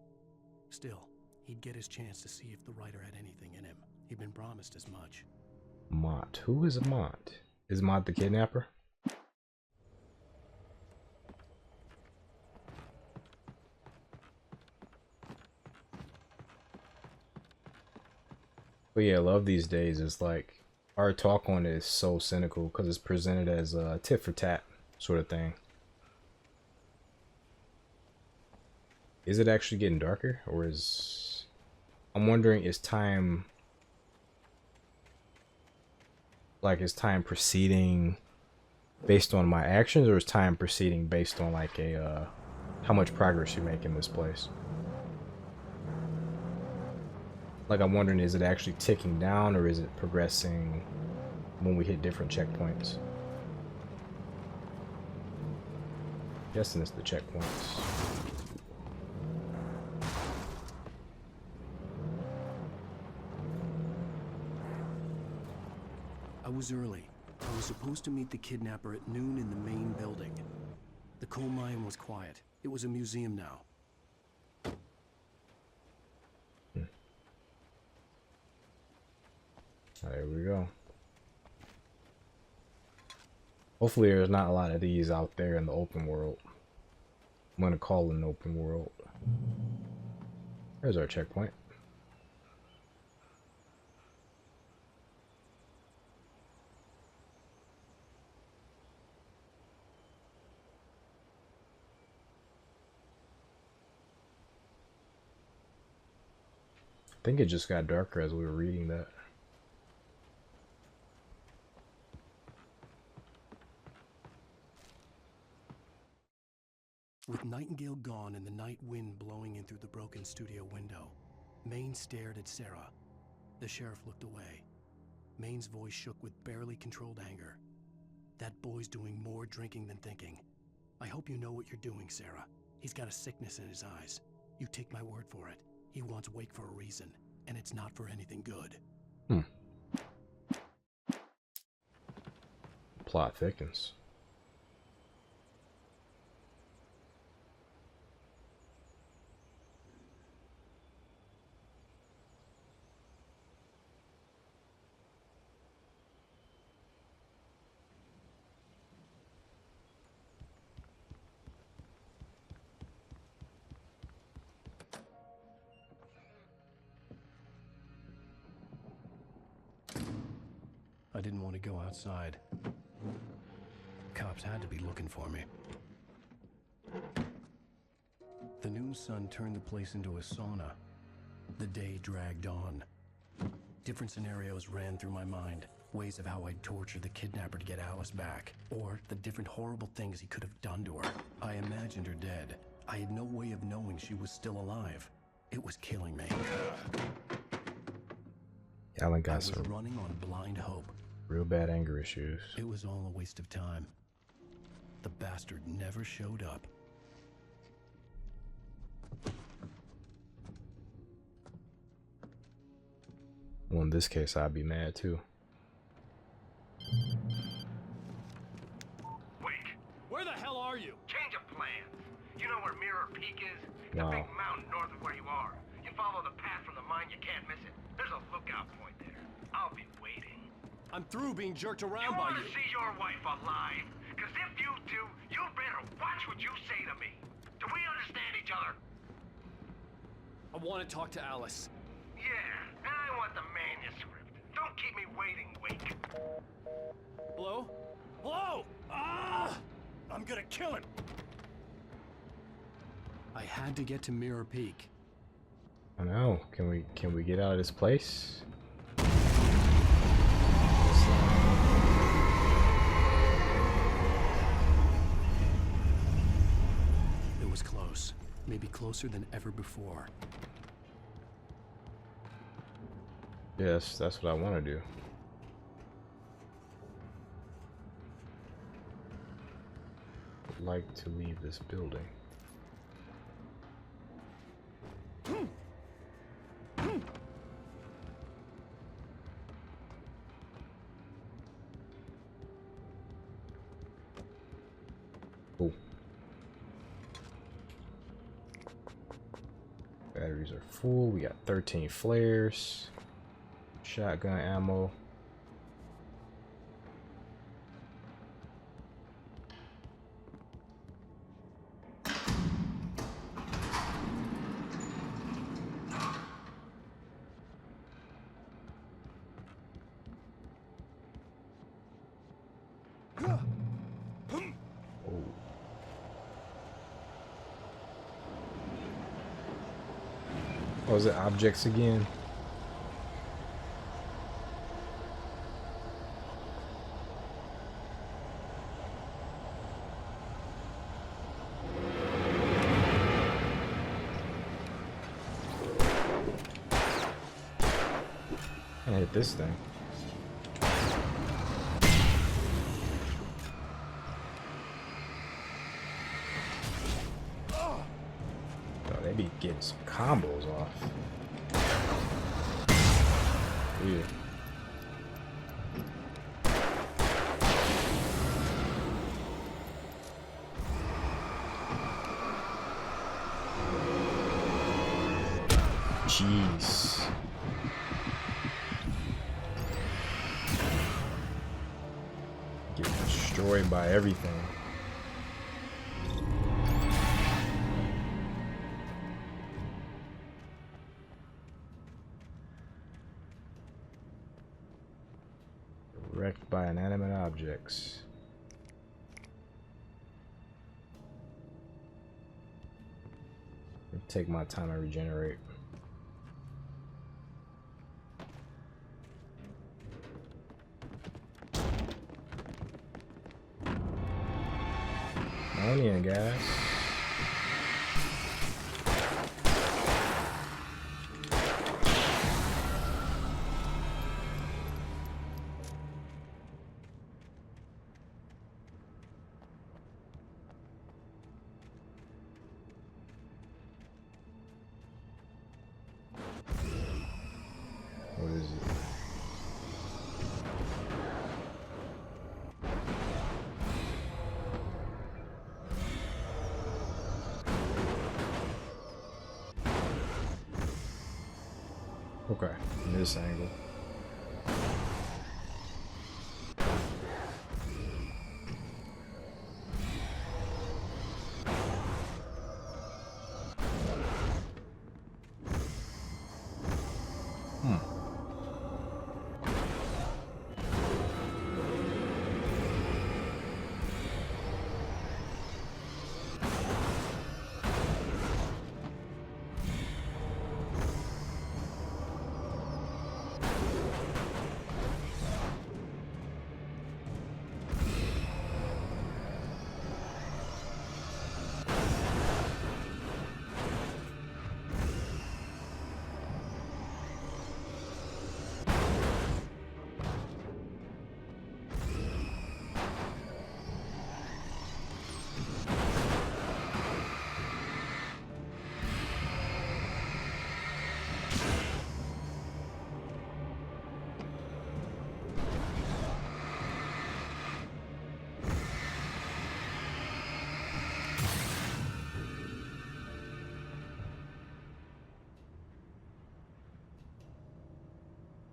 Still, he'd get his chance to see if the writer had anything in him. He'd been promised as much. Mott. Who is Mott? Is Mott the kidnapper? But yeah, love these days is like, our talk on it is so cynical because it's presented as a tit for tat sort of thing. Is it actually getting darker, or is... I'm wondering, is time... like, is time proceeding based on my actions, or is time proceeding based on like a, how much progress you make in this place? Like, I'm wondering, is it actually ticking down or is it progressing when we hit different checkpoints? Guessing it's the checkpoints. I was early. I was supposed to meet the kidnapper at noon in the main building. The coal mine was quiet. It was a museum now. There we go. Hopefully there's not a lot of these out there in the open world. I'm gonna call it an open world. There's our checkpoint. I think it just got darker as we were reading that. With Nightingale gone and the night wind blowing in through the broken studio window, Maine stared at Sarah. The sheriff looked away. Maine's voice shook with barely controlled anger. That boy's doing more drinking than thinking. I hope you know what you're doing, Sarah. He's got a sickness in his eyes. You take my word for it. He wants Wake for a reason, and it's not for anything good. Plot thickens. I didn't want to go outside. Cops had to be looking for me. The noon sun turned the place into a sauna. The day dragged on. Different scenarios ran through my mind. Ways of how I'd torture the kidnapper to get Alice back. Or the different horrible things he could have done to her. I imagined her dead. I had no way of knowing she was still alive. It was killing me. Alan got I was some running on blind hope. real bad anger issues. It was all a waste of time. The bastard never showed up. Well, in this case, I'd be mad too. Wake, where the hell are you? Change of plans. You know where Mirror Peak is? The Wow. big mountain north of where you are. You follow the path from the mine, you can't miss it. There's a lookout point there. I'll be waiting. I'm through being jerked You around by want you. to see your wife alive? Because if you do, you better watch what you say to me. Do we understand each other? I want to talk to Alice. Yeah, and I want the manuscript. Don't keep me waiting, Wake. Hello? Hello! Ah! I'm gonna kill him! I had to get to Mirror Peak. I know. Can we get out of this place? It was close. Maybe closer than ever before. Yes, that's what I want to do. I'd like to leave this building. Oh. Batteries are full. We got 13 flares. Shotgun ammo. Oh, is it objects again? I hit this thing. Oh, they be getting some combos off. Weird. Jeez. Getting destroyed by everything. Wrecked by inanimate objects. Take my time and regenerate. Onion, guys. What is it? Okay, from this angle.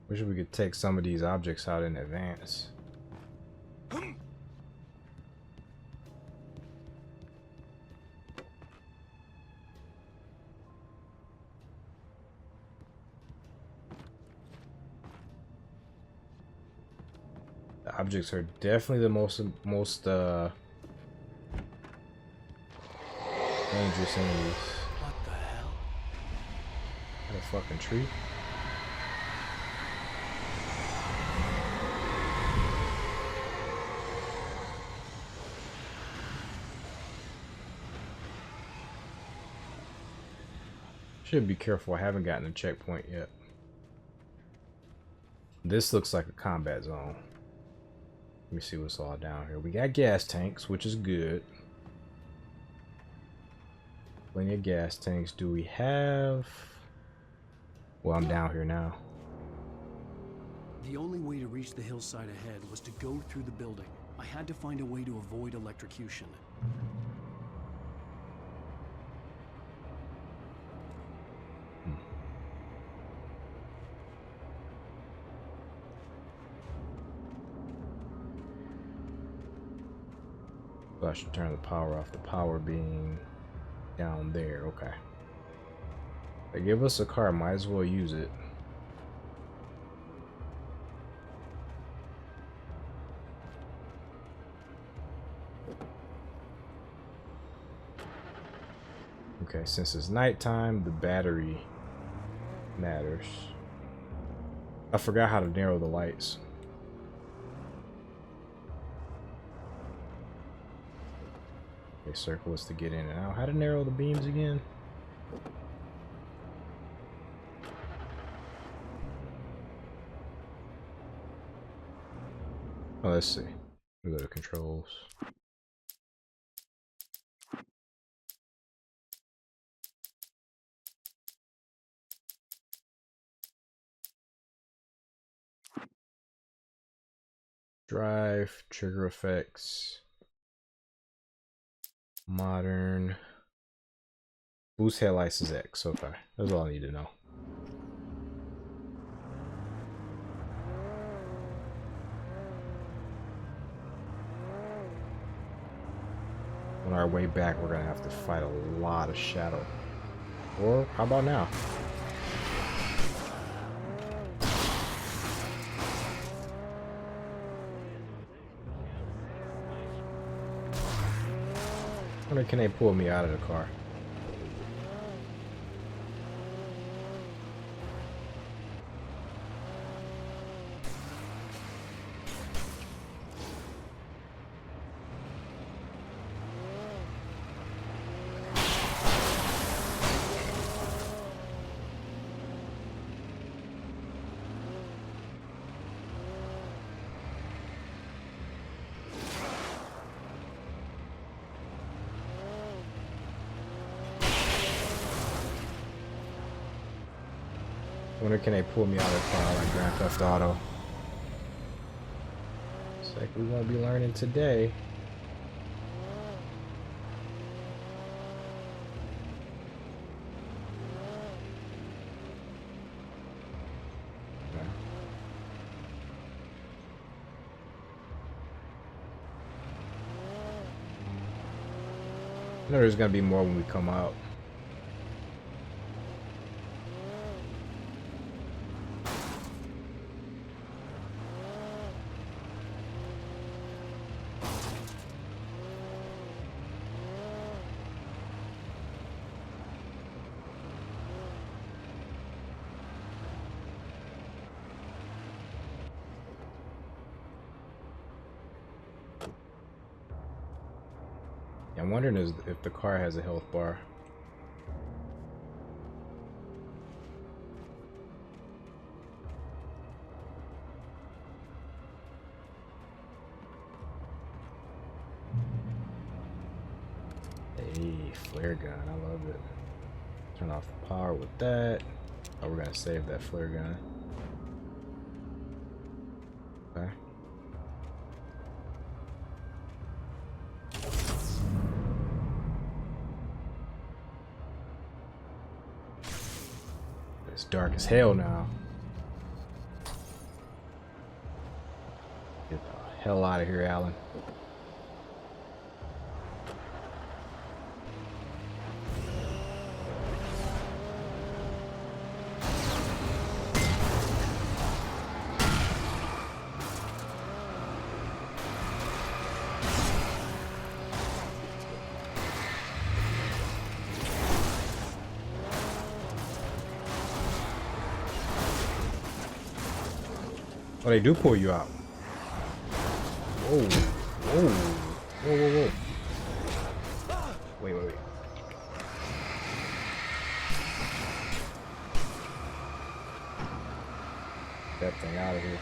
Wish we could take some of these objects out in advance. The objects are definitely the most dangerous enemies. What the hell? Got a fucking tree. Should be careful, I haven't gotten a checkpoint yet. This looks like a combat zone. Let me see what's all down here. We got gas tanks, which is good. Plenty of gas tanks. Do we have... Well, I'm down here now. The only way to reach the hillside ahead was to go through the building. I had to find a way to avoid electrocution. So I should turn the power off, the power being down there. Okay. They give us a car, might as well use it. Okay, since it's nighttime, the battery matters. I forgot how to narrow the lights. Okay, circle is to get in and out. How to narrow the beams again? Oh, let's see. We go to controls. Drive, trigger effects, modern, boost headlights is X. Okay, that's all I need to know. On our way back, we're gonna have to fight a lot of shadow. Or how about now? I wonder, can they pull me out of the car? I wonder, can they pull me out of the car like Grand Theft Auto? It's like we won't be learning today. Okay. I know there's gonna be more when we come out. I'm wondering if the car has a health bar. Hey, flare gun, I love it. Turn off the power with that. Oh, we're gonna save that flare gun. Okay. It's dark as hell now. Get the hell out of here, Alan. Oh, they do pull you out. Whoa. Whoa. Whoa, whoa, whoa. Wait, wait, wait. Get that thing out of here.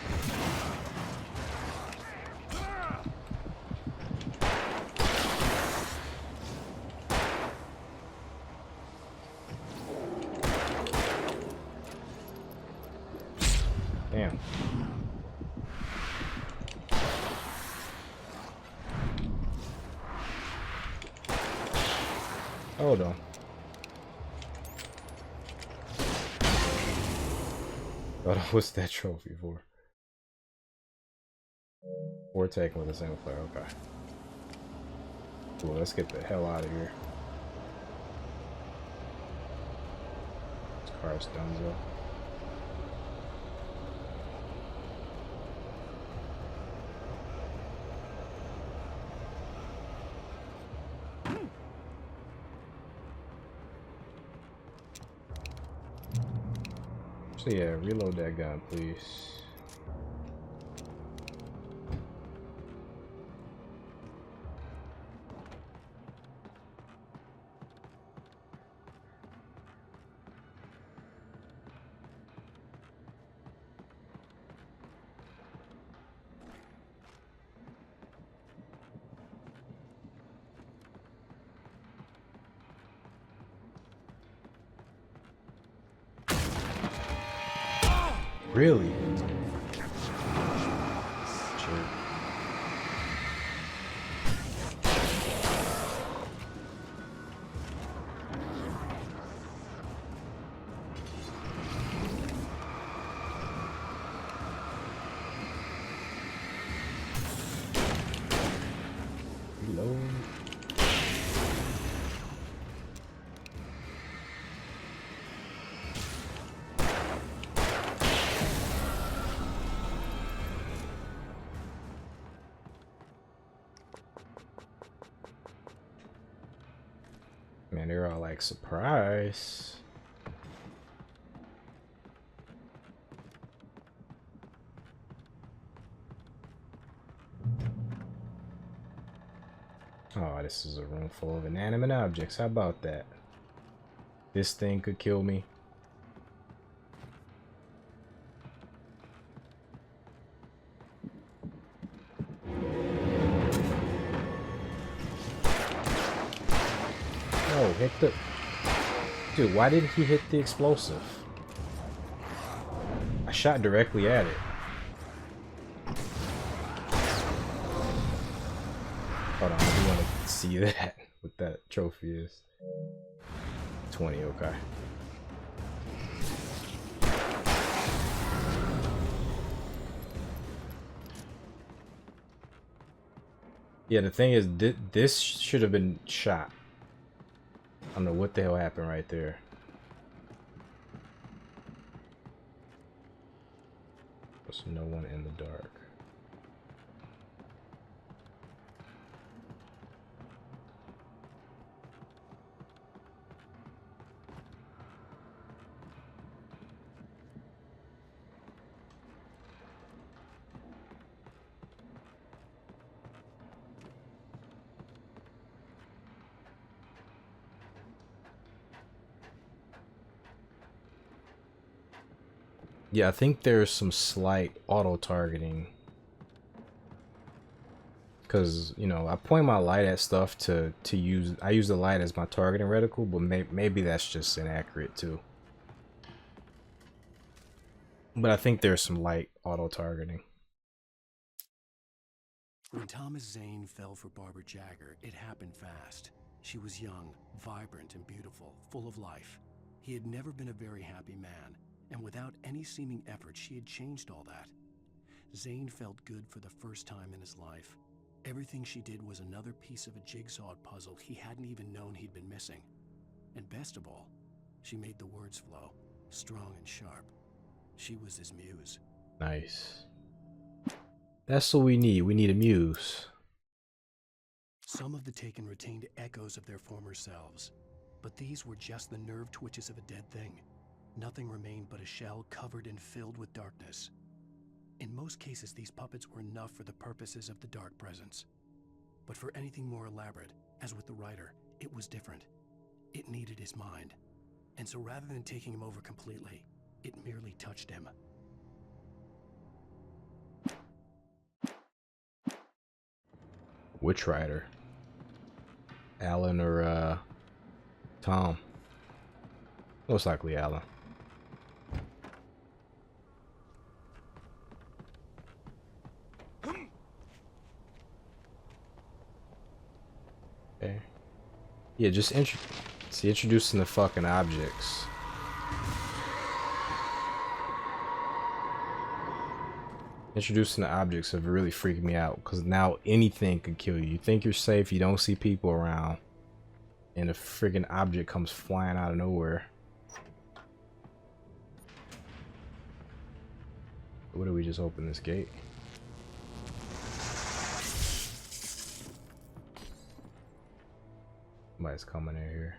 Damn. Hold on. Oh, what's that trophy for? We're taking with a single player, okay. Cool, let's get the hell out of here. This car's done, so yeah, reload that gun, please. Really? Sure. Reload. Man, they're all like, surprise. Oh, this is a room full of inanimate objects. How about that? This thing could kill me. Oh, hit the... Dude, why didn't he hit the explosive? I shot directly at it. Hold on, I do want to see that, what that trophy is. 20, okay. Yeah, the thing is, this should have been shot. I don't know what the hell happened right there. There's no one in the dark. Yeah, I think there's some slight auto-targeting. Because, you know, I point my light at stuff to use... I use the light as my targeting reticle, but maybe that's just inaccurate too. But I think there's some light auto-targeting. When Thomas Zane fell for Barbara Jagger, it happened fast. She was young, vibrant, and beautiful, full of life. He had never been a very happy man, and without any seeming effort, she had changed all that. Zane felt good for the first time in his life. Everything she did was another piece of a jigsaw puzzle he hadn't even known he'd been missing. And best of all, she made the words flow, strong and sharp. She was his muse. Nice. That's what we need. We need a muse. Some of the Taken retained echoes of their former selves, but these were just the nerve twitches of a dead thing. Nothing remained but a shell covered and filled with darkness. In most cases, these puppets were enough for the purposes of the dark presence. But for anything more elaborate, as with the writer, it was different. It needed his mind. And so rather than taking him over completely, it merely touched him. Which writer? Alan or Tom? Most likely Alan. Okay. Yeah, just introducing the fucking objects. Introducing the objects have really freaked me out, because now anything could kill you. You think you're safe, you don't see people around, and a freaking object comes flying out of nowhere. What do we just open this gate? Somebody's coming in here.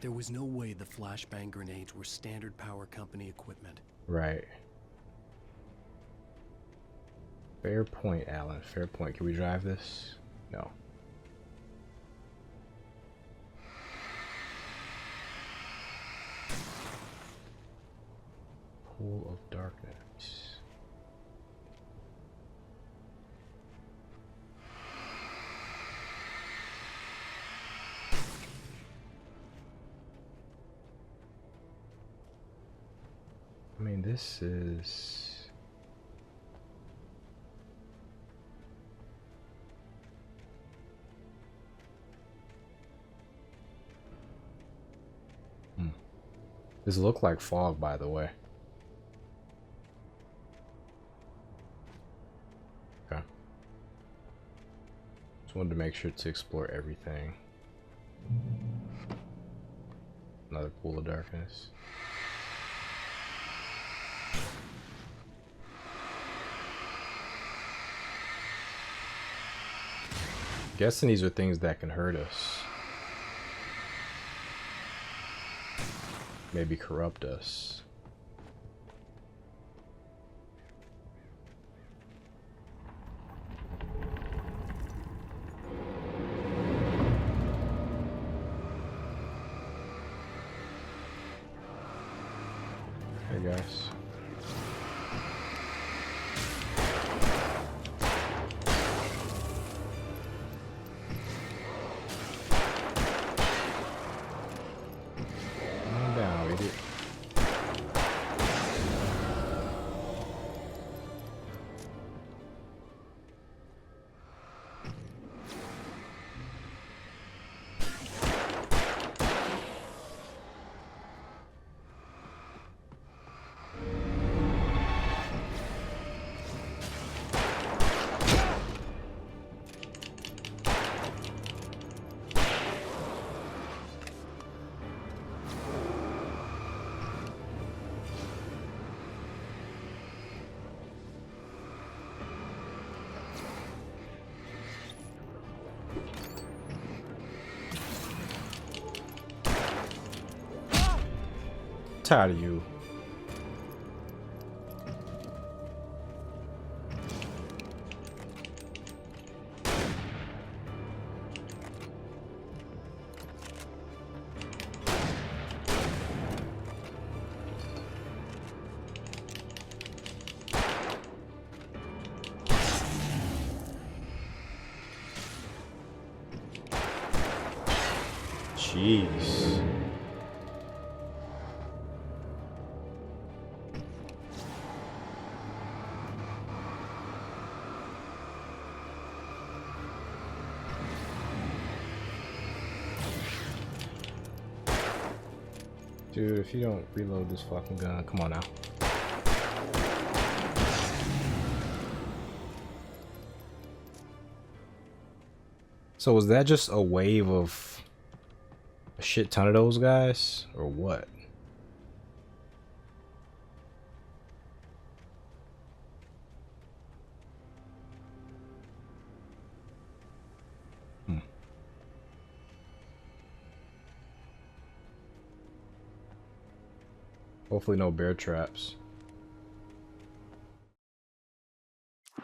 There was no way the flashbang grenades were standard power company equipment. Right. Fair point, Alan. Fair point. Can we drive this? No. Pool of darkness. this is... This look like fog, by the way. Okay. Just wanted to make sure to explore everything. Another pool of darkness. Guessing these are things that can hurt us. Maybe corrupt us. Hey guys. Tired of you. Jeez. Dude, if you don't reload this fucking gun, come on now. So was that just a wave of a shit ton of those guys, or what? Hopefully no bear traps.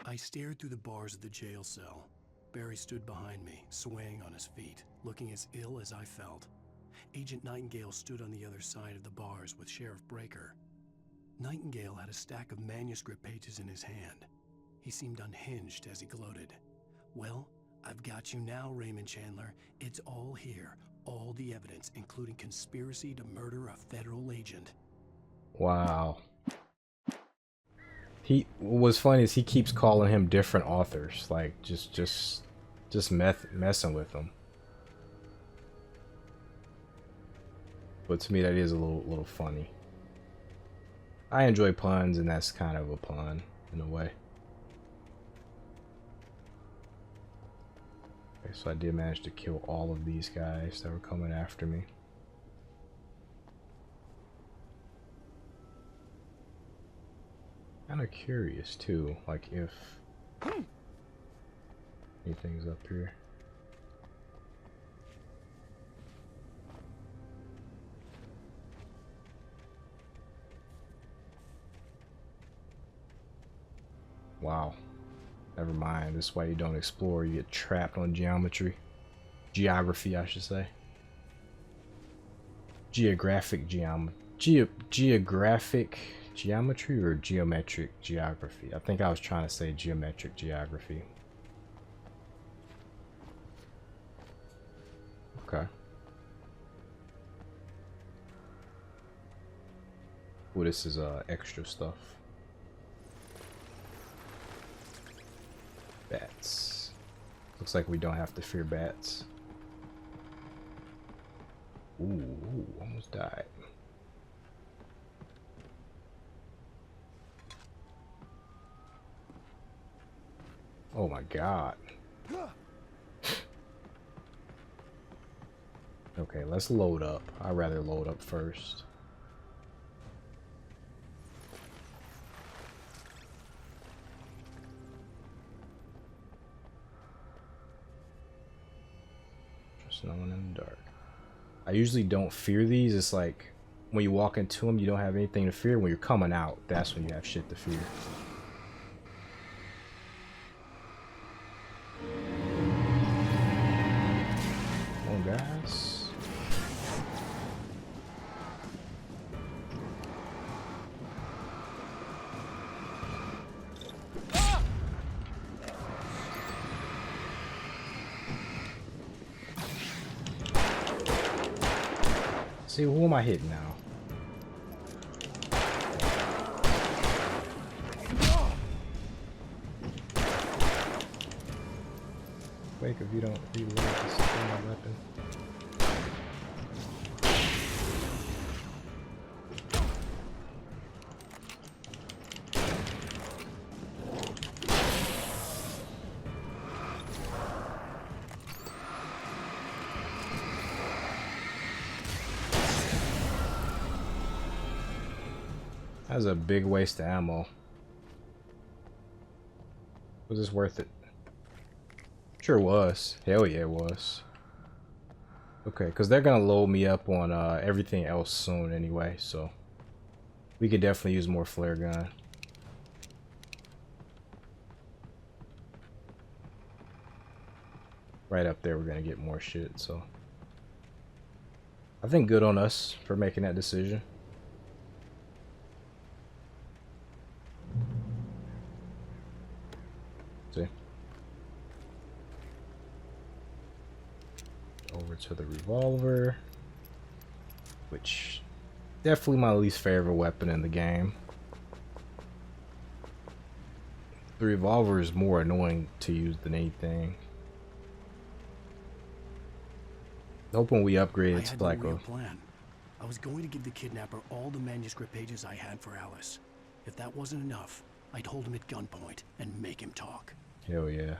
I stared through the bars of the jail cell. Barry stood behind me, swaying on his feet, looking as ill as I felt. Agent Nightingale stood on the other side of the bars with Sheriff Breaker. Nightingale had a stack of manuscript pages in his hand. He seemed unhinged as he gloated. "Well, I've got you now, Raymond Chandler. It's all here. All the evidence, including conspiracy to murder a federal agent." Wow. What's funny is he keeps calling him different authors, like just messing with him. But to me, that is a little funny. I enjoy puns, and that's kind of a pun in a way. Okay, so I did manage to kill all of these guys that were coming after me. Kind of curious too, like if anything's up here. Wow. Never mind. This is why you don't explore. You get trapped on geography, I should say. Geographic geometry or geometric geography? I think I was trying to say geometric geography. Okay. Oh, this is extra stuff. Bats. Looks like we don't have to fear bats. Ooh, almost died. Oh my god. Okay, let's load up. I'd rather load up first. Just no one in the dark. I usually don't fear these. It's like when you walk into them, you don't have anything to fear. When you're coming out, that's when you have shit to fear. Come on, guys. See, who am I hitting now? Wake if you don't reload this weapon. That was a big waste of ammo. Was this worth it? Sure was. Hell yeah, it was. Okay, because they're gonna load me up on everything else soon anyway, so we could definitely use more flare gun. Right up there, we're gonna get more shit, so I think good on us for making that decision. See? Over to the revolver, which definitely my least favorite weapon in the game. The revolver is more annoying to use than anything. Hoping we upgrade it to like a plan. I was going to give the kidnapper all the manuscript pages I had for Alice. If that wasn't enough, I'd hold him at gunpoint and make him talk. Hell yeah.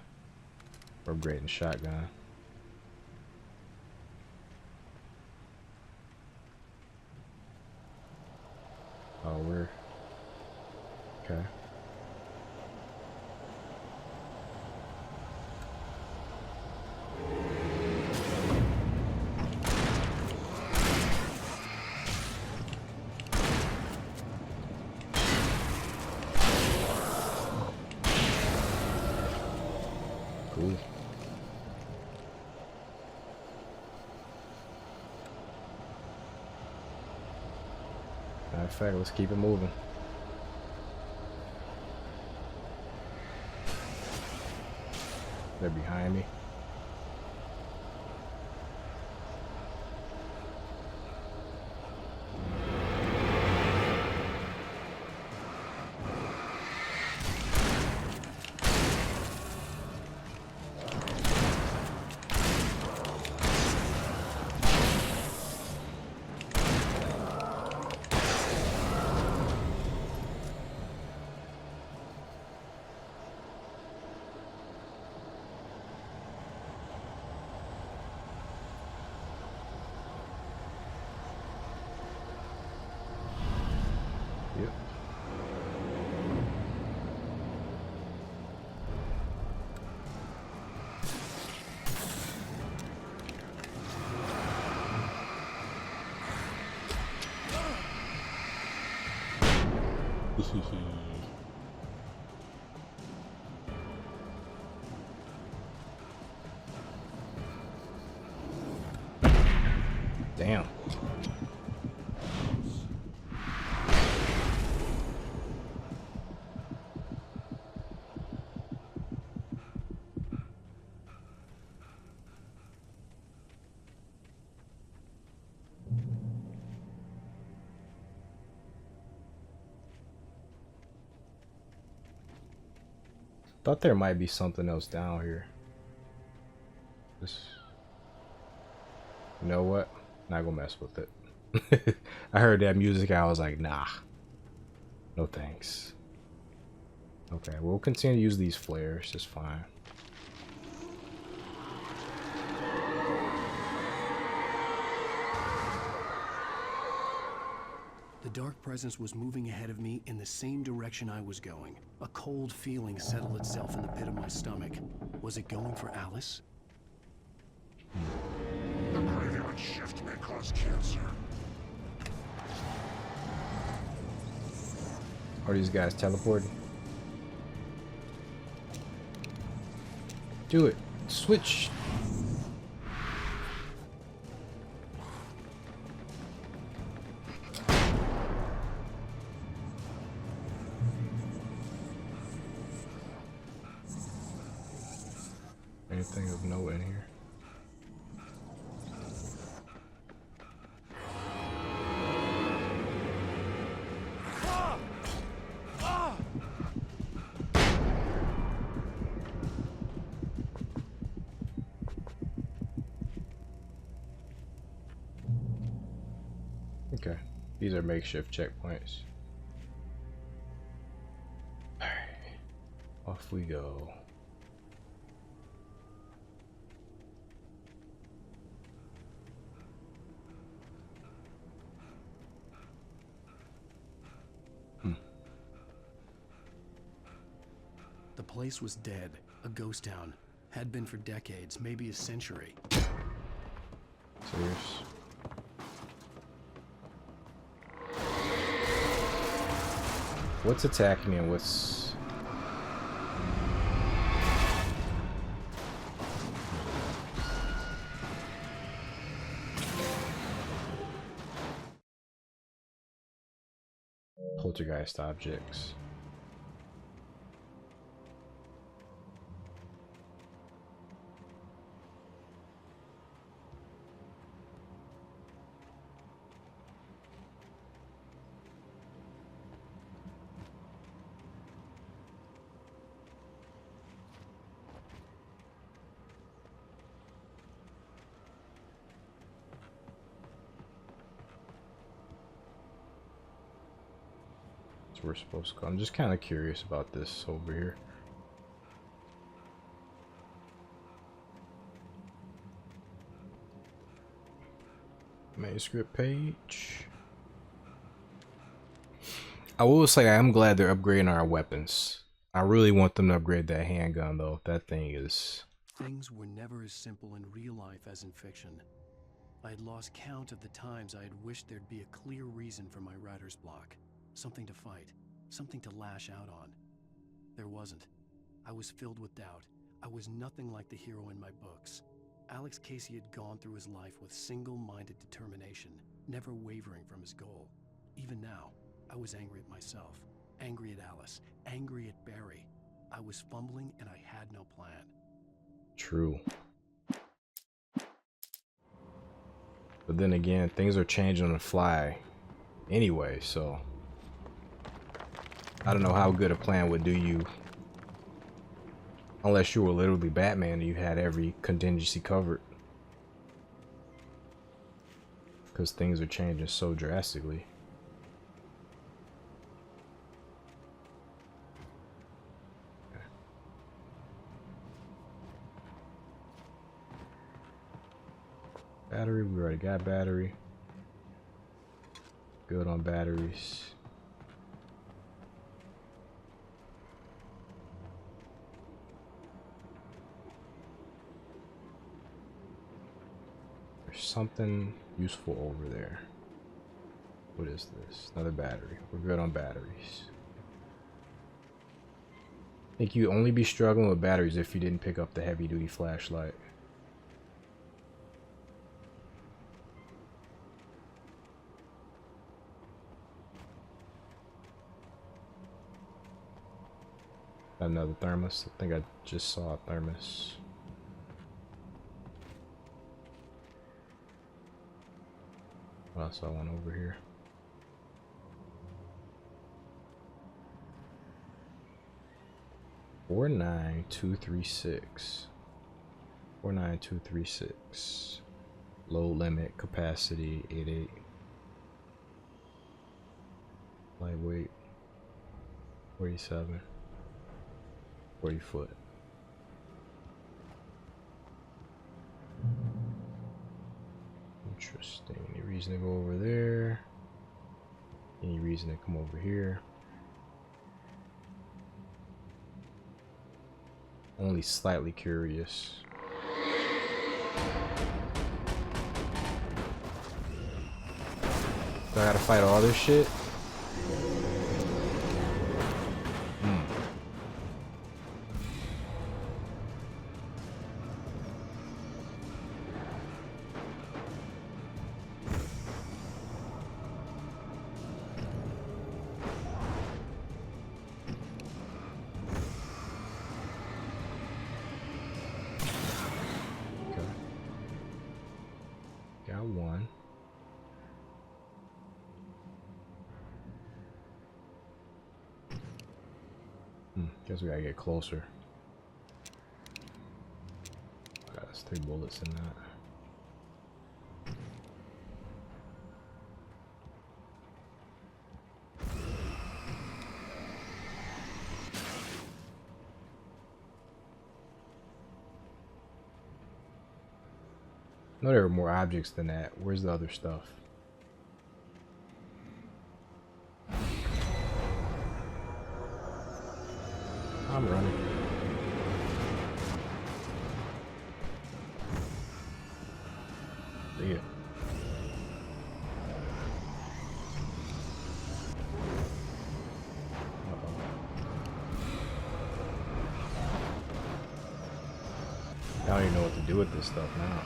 Upgrading shotgun. Oh, we're okay. Cool. Matter of fact, let's keep it moving. They're behind me. Damn. Thought there might be something else down here. Just, you know what? Not gonna mess with it. I heard that music, I was like, nah. No thanks. Okay, we'll continue to use these flares, just fine. The dark presence was moving ahead of me in the same direction I was going. A cold feeling settled itself in the pit of my stomach. Was it going for Alice? The graveyard shift may cause cancer. Are these guys teleporting? Do it. Switch. Anything of note in here? Okay, these are makeshift checkpoints. Alright, off we go. The place was dead, a ghost town. Had been for decades, maybe a century. Serious? What's attacking me and what's... poltergeist objects. We're supposed to go. I'm just kind of curious about this over here. Manuscript page. I will say I am glad they're upgrading our weapons. I really want them to upgrade that handgun though. That thing is... Things were never as simple in real life as in fiction. I had lost count of the times I had wished there'd be a clear reason for my writer's block. Something to fight. Something to lash out on. There wasn't. I was filled with doubt. I was nothing like the hero in my books. Alex Casey had gone through his life with single-minded determination, never wavering from his goal. Even now, I was angry at myself, angry at Alice, angry at Barry. I was fumbling and I had no plan. True. But then again, things are changing on the fly anyway, so... I don't know how good a plan would do you. Unless you were literally Batman and you had every contingency covered. Because things are changing so drastically. Okay. Battery, we already got battery. Good on batteries. Something useful over there. What is this? Another battery. We're good on batteries. I think you'd only be struggling with batteries if you didn't pick up the heavy duty flashlight. Another thermos. I think I just saw a thermos. I saw one over here. 49236. 49236. Load limit, capacity 88. Lightweight 47. 40 foot. Interesting. Any reason to go over there? Any reason to come over here? Only slightly curious. Do I gotta fight all this shit? Got one. Guess we gotta get closer. There's 3 bullets in that. I know there were more objects than that. Where's the other stuff? I'm running. See ya. I don't even know what to do with this stuff now.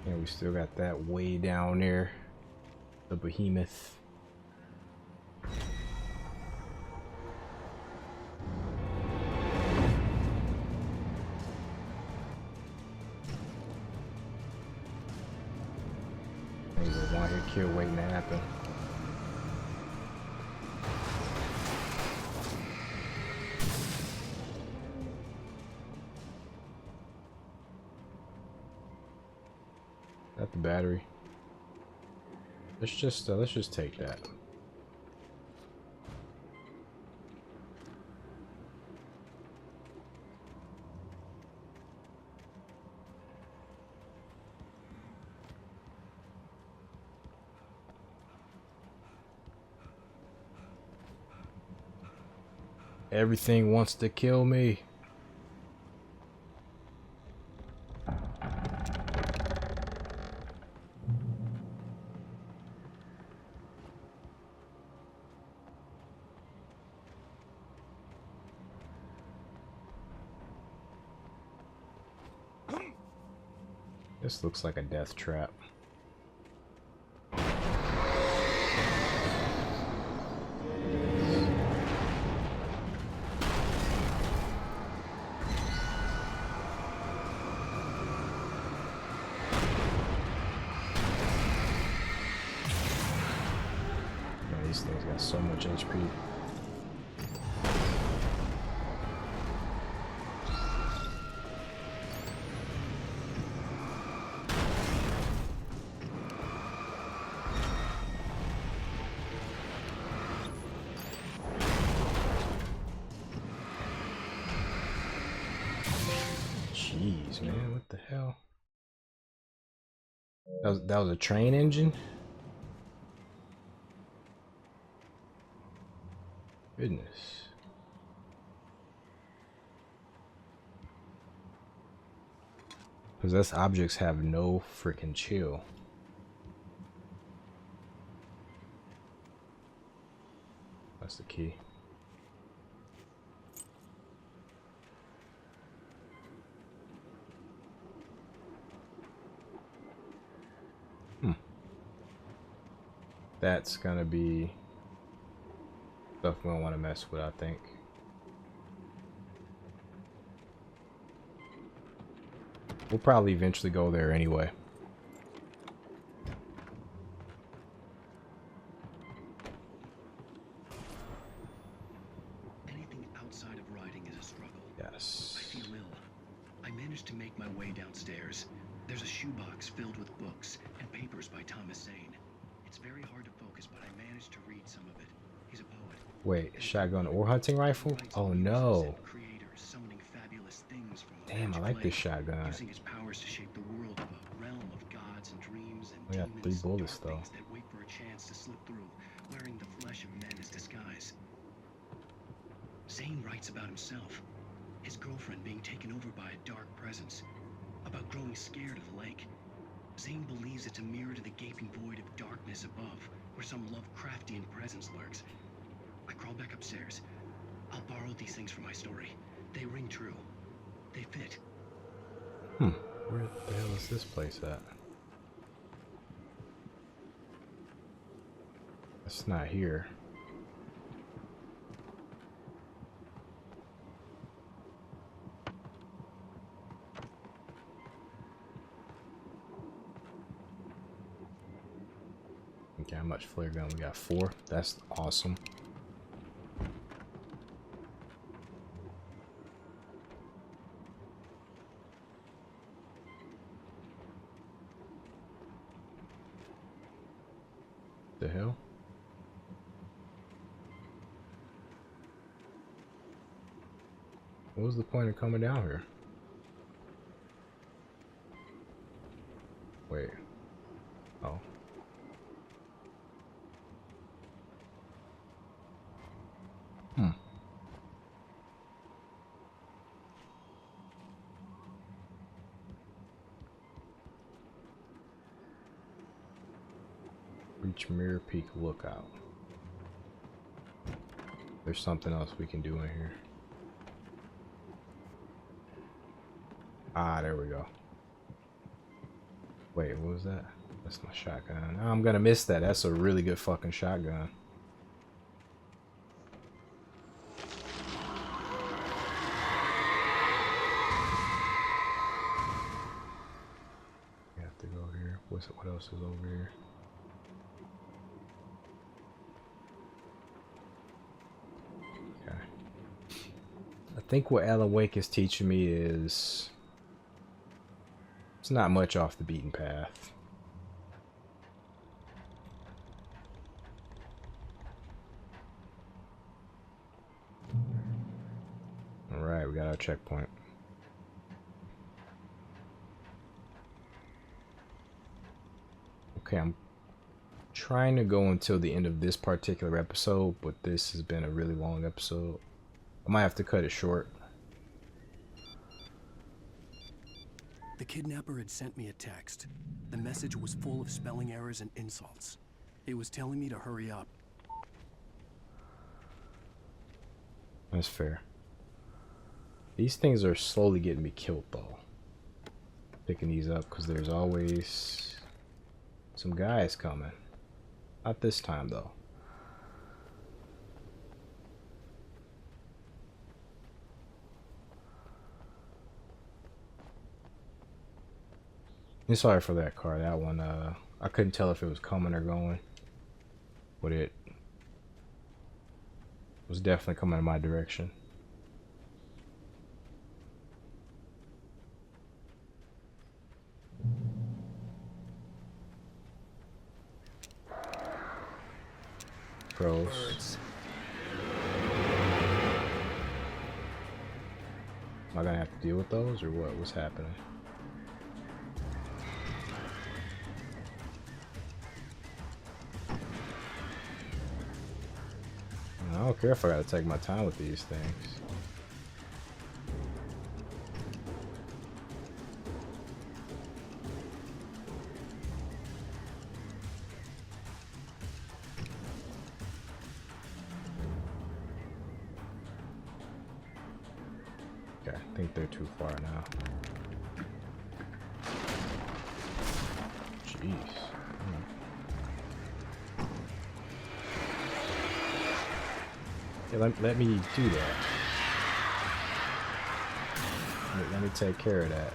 Yeah, we still got that way down there. The behemoth. Maybe a one-hit kill waiting to happen. Got the battery. Let's just take that. Everything wants to kill me. This looks like a death trap. Man, these things got so much HP. Jeez, man, what the hell? That was a train engine? Goodness. Possessed objects have no freaking chill. That's the key. That's gonna be stuff we don't want to mess with, I think. We'll probably eventually go there anyway. Anything outside of writing is a struggle. Yes. I feel ill. I managed to make my way downstairs. There's a shoebox filled with books and papers by Thomas Zane. It's very hard to focus, but I managed to read some of it. He's a poet. Wait, shotgun or hunting rifle? Oh no. Damn, I like this shotgun. Using his powers to shape the world of a realm of gods and dreams and We got 3 bullets though. that wait for a chance to slip through, wearing the flesh of men as disguise. Zane writes about himself, his girlfriend being taken over by a dark presence, about growing scared of the lake. Zane believes it's a mirror to the gaping void of darkness above, where some Lovecraftian presence lurks. I crawl back upstairs. I'll borrow these things for my story. They ring true. They fit. Where the hell is this place at? It's not here. Okay, how much flare gun? We got 4. That's awesome. The hell? What was the point of coming down here? Wait. Oh. Reach Mirror Peak Lookout. There's something else we can do in here. Ah, there we go. Wait, what was that? That's my shotgun. I'm gonna miss that. That's a really good fucking shotgun. We have to go here. What else is over here? I think what Alan Wake is teaching me is it's not much off the beaten path. Alright, we got our checkpoint. Okay, I'm trying to go until the end of this particular episode, but this has been a really long episode. I might have to cut it short. The kidnapper had sent me a text. The message was full of spelling errors and insults. It was telling me to hurry up. That's fair. These things are slowly getting me killed though. Picking these up because there's always some guys coming. Not this time though. I'm sorry for that car. That one, I couldn't tell if it was coming or going, but it was definitely coming in my direction. Pros. Am I gonna have to deal with those or what? What's happening? I don't care if I gotta take my time with these things. I think they're too far now. Jeez. Yeah, let me do that. Let me take care of that.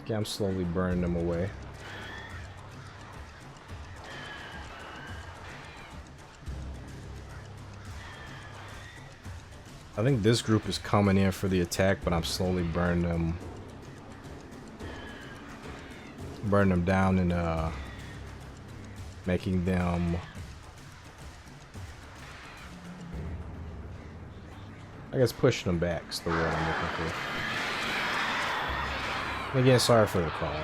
Okay, I'm slowly burning them away. I think this group is coming in for the attack, but I'm slowly burning them down and making them, I guess, pushing them back is the word I'm looking for. And again, sorry for the call.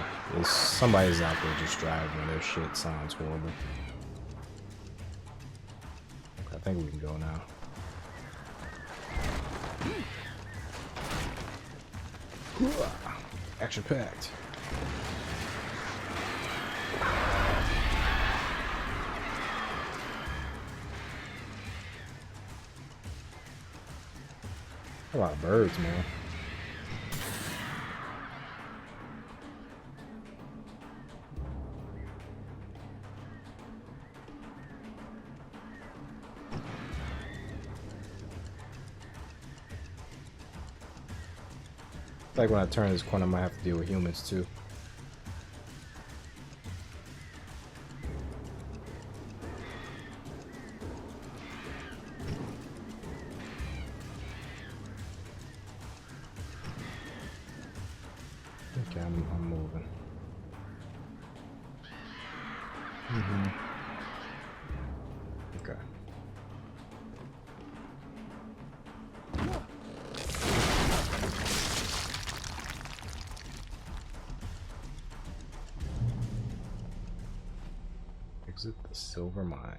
Somebody's out there just driving and their shit sounds horrible. I think we can go now. Action packed. A lot of birds, man. Like when I turn this corner, I might have to deal with humans too. Okay, I'm moving. Okay. Exit the silver mine.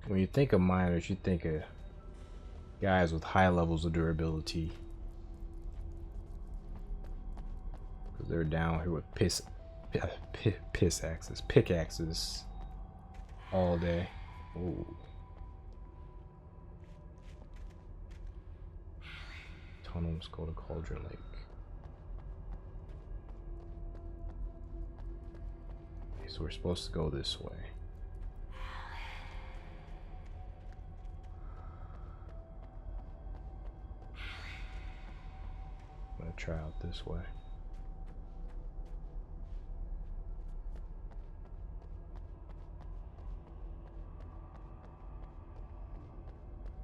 When you think of miners, you think of guys with high levels of durability. Because they're down here with pickaxes all day. Ooh. Tunnels go to Cauldron Lake. Okay, so we're supposed to go this way. I'm gonna try out this way.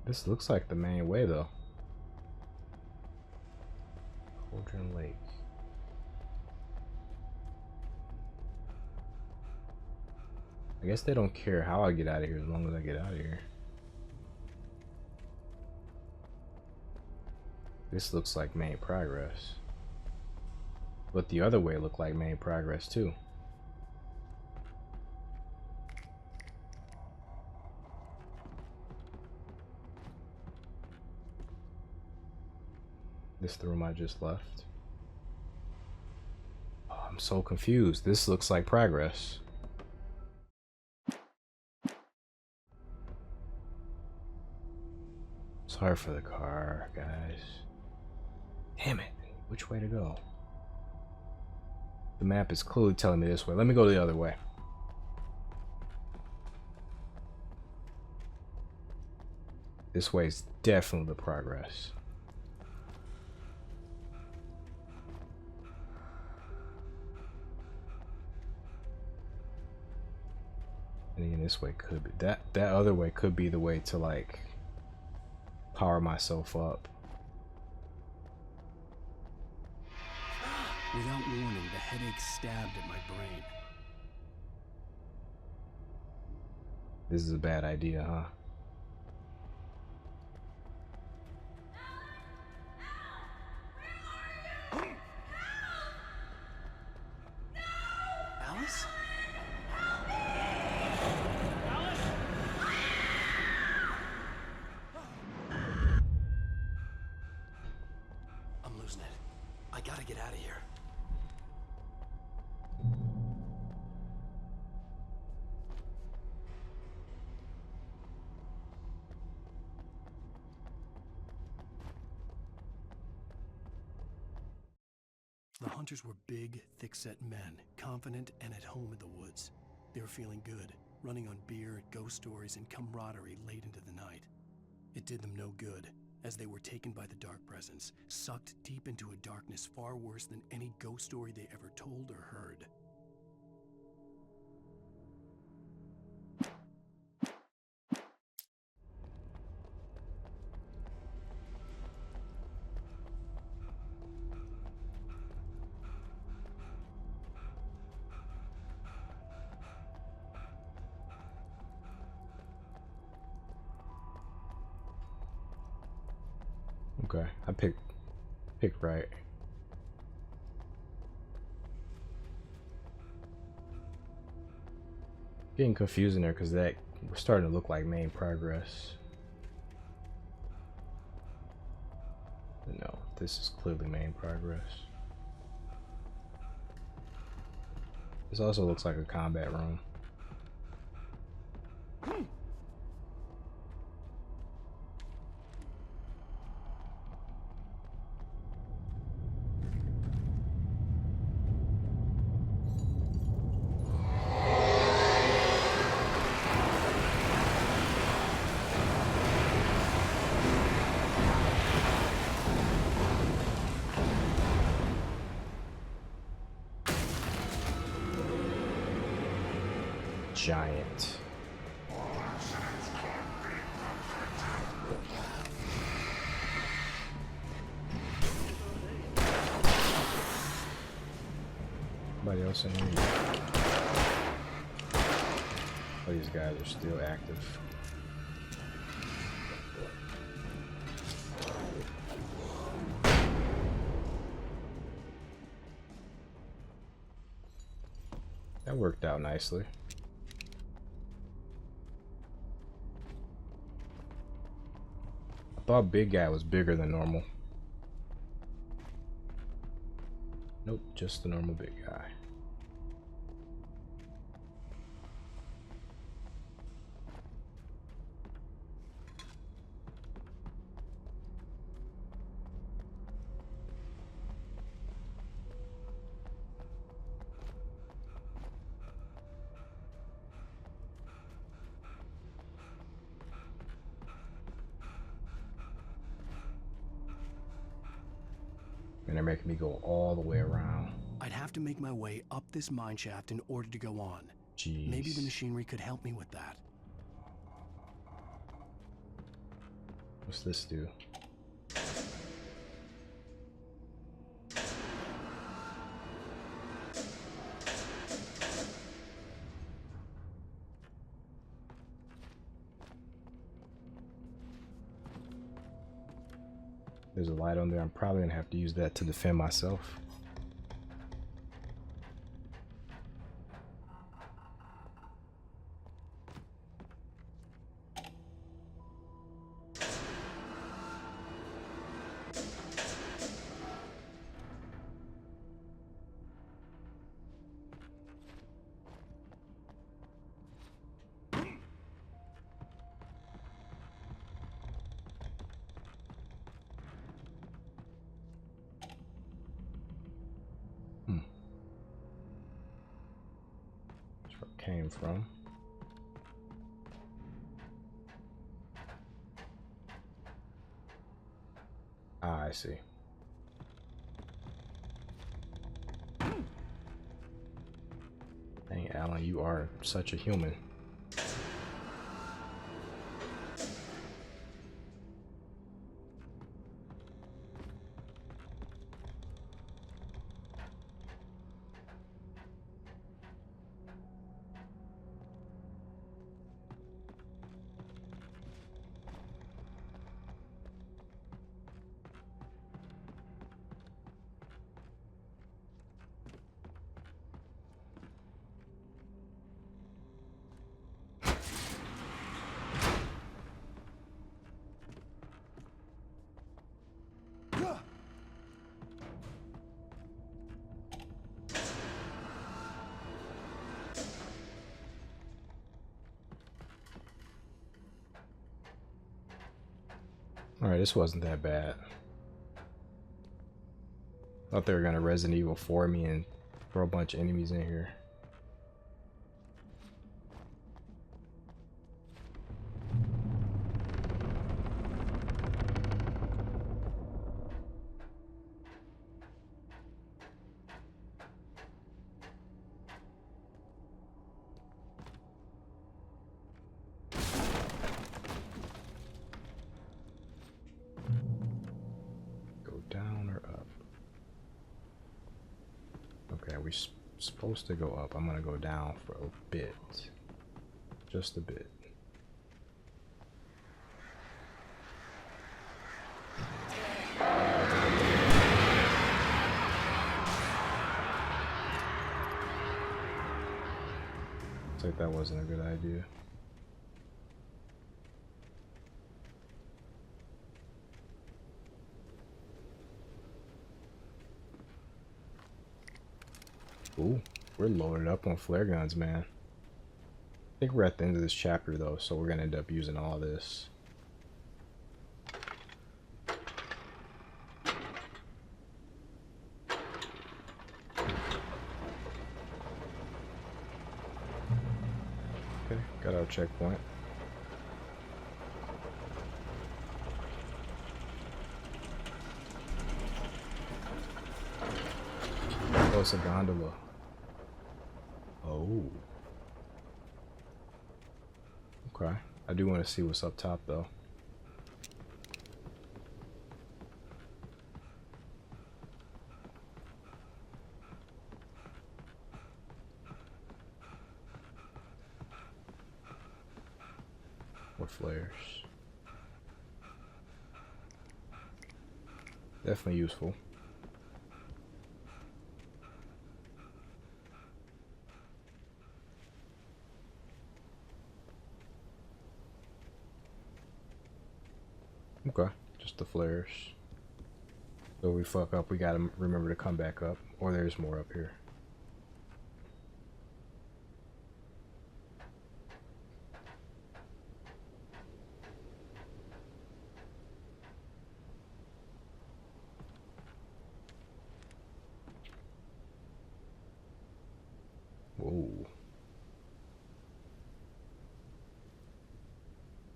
This looks like the main way though. Cauldron Lake. I guess they don't care how I get out of here as long as I get out of here. This looks like main progress. But the other way looked like main progress too. This is the room I just left. Oh, I'm so confused. This looks like progress. Sorry for the car, guys. Damn it. Which way to go? The map is clearly telling me this way. Let me go the other way. This way is definitely the progress. And again, this way could be that other way could be the way to like power myself up. Without warning, the headache stabbed at my brain. This is a bad idea, huh? Alice? I'm losing it. I gotta get out of here. The hunters were big, thick-set men, confident and at home in the woods. They were feeling good, running on beer, ghost stories, and camaraderie late into the night. It did them no good, as they were taken by the dark presence, sucked deep into a darkness far worse than any ghost story they ever told or heard. Okay, I picked right. Getting confusing there because that was starting to look like main progress. No, this is clearly main progress. This also looks like a combat room. Giant. Anybody else in here? Oh, these guys are still active. That worked out nicely. I thought big guy was bigger than normal. Nope, just the normal big guy. And they're making me go all the way around. I'd have to make my way up this mine shaft in order to go on. Jeez. Maybe the machinery could help me with that. What's this do? There's a light on there. I'm probably gonna have to use that to defend myself. Came from. Ah, I see. Dang, Alan, you are such a human. Alright, this wasn't that bad. Thought they were gonna Resident Evil 4 me and throw a bunch of enemies in here. Down or up? Okay, we're supposed to go up. I'm gonna go down for a bit. Just a bit. Looks like that wasn't a good idea. Ooh, we're loaded up on flare guns, man. I think we're at the end of this chapter though, so we're gonna end up using all this. Okay, got our checkpoint. Oh, it's a gondola. Oh. Okay. I do want to see what's up top though. More flares. Definitely useful. Okay, just the flares. So if we fuck up, we gotta remember to come back up. Or there's more up here. Whoa.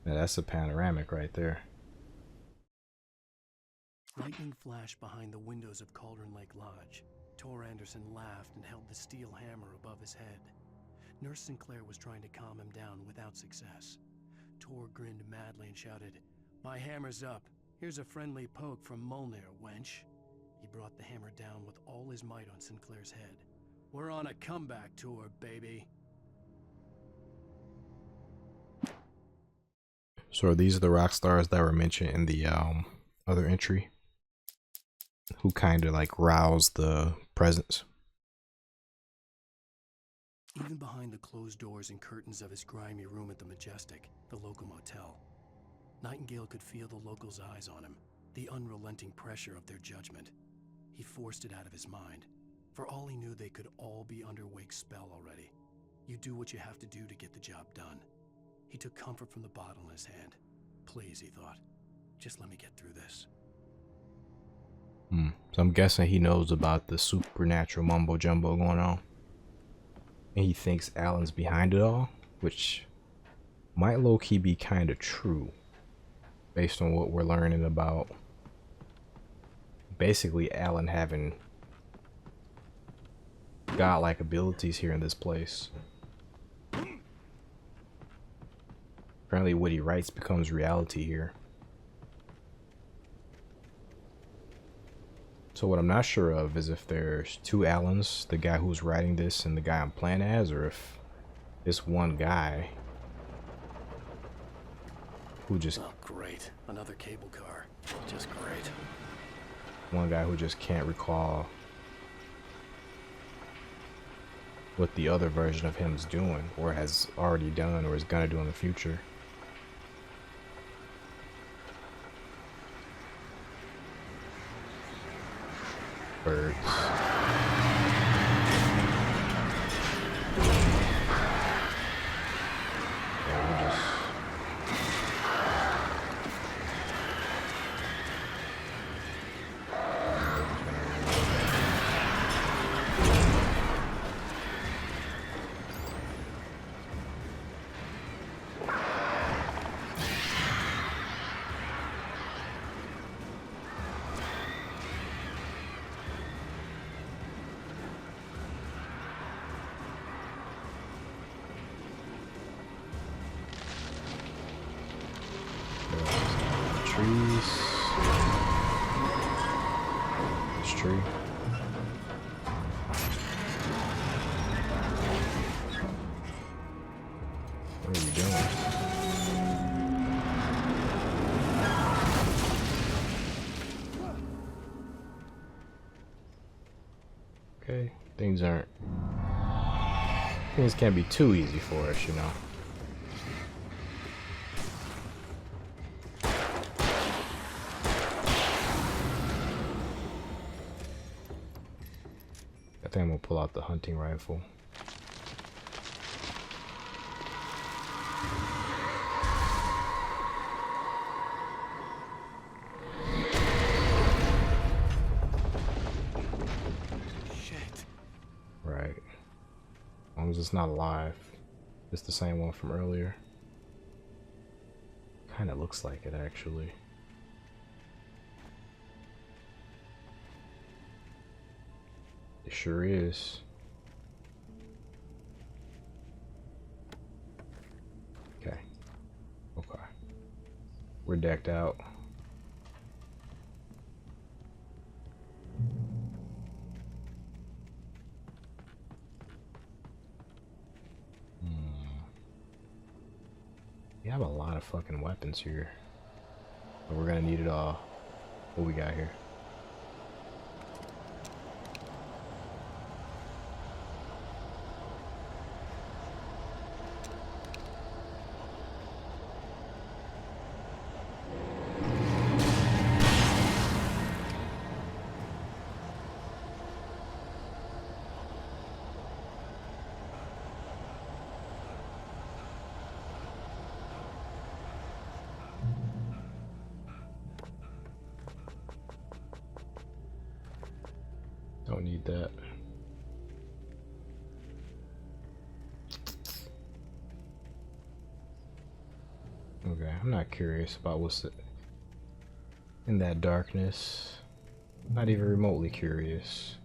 Now that's a panoramic right there. Lightning flashed behind the windows of Cauldron Lake Lodge. Tor Anderson laughed and held the steel hammer above his head. Nurse Sinclair was trying to calm him down without success. Tor grinned madly and shouted, "My hammer's up. Here's a friendly poke from Molnir, wench." He brought the hammer down with all his might on Sinclair's head. "We're on a comeback tour, baby." So are these the rock stars that were mentioned in the other entry? Who kind of like roused the presence? Even behind the closed doors and curtains of his grimy room at the Majestic, the local motel, Nightingale could feel the locals' eyes on him, the unrelenting pressure of their judgment. He forced it out of his mind. For all he knew, they could all be under Wake's spell already. You do what you have to do to get the job done. He took comfort from the bottle in his hand. Please, he thought, just let me get through this. So I'm guessing he knows about the supernatural mumbo jumbo going on. And he thinks Alan's behind it all, which might low-key be kind of true based on what we're learning about basically Alan having godlike abilities here in this place. Apparently what he writes becomes reality here. So what I'm not sure of is if there's two Allens, the guy who's writing this and the guy I'm playing as, or if this one guy who just... Oh, great. Another cable car. Just great. One guy who just can't recall what the other version of him is doing, or has already done, or is gonna do in the future. Birds. trees. This tree. What are you doing? Okay, things can't be too easy for us, you know. I think I'm gonna pull out the hunting rifle. Shit. Right. As long as it's not alive. It's the same one from earlier. Kinda looks like it actually. It sure is. Okay. Okay. We're decked out. We have a lot of fucking weapons here. But we're gonna need it all. What we got here? Don't need that. Okay, I'm not curious about what's in that darkness. Not even remotely curious.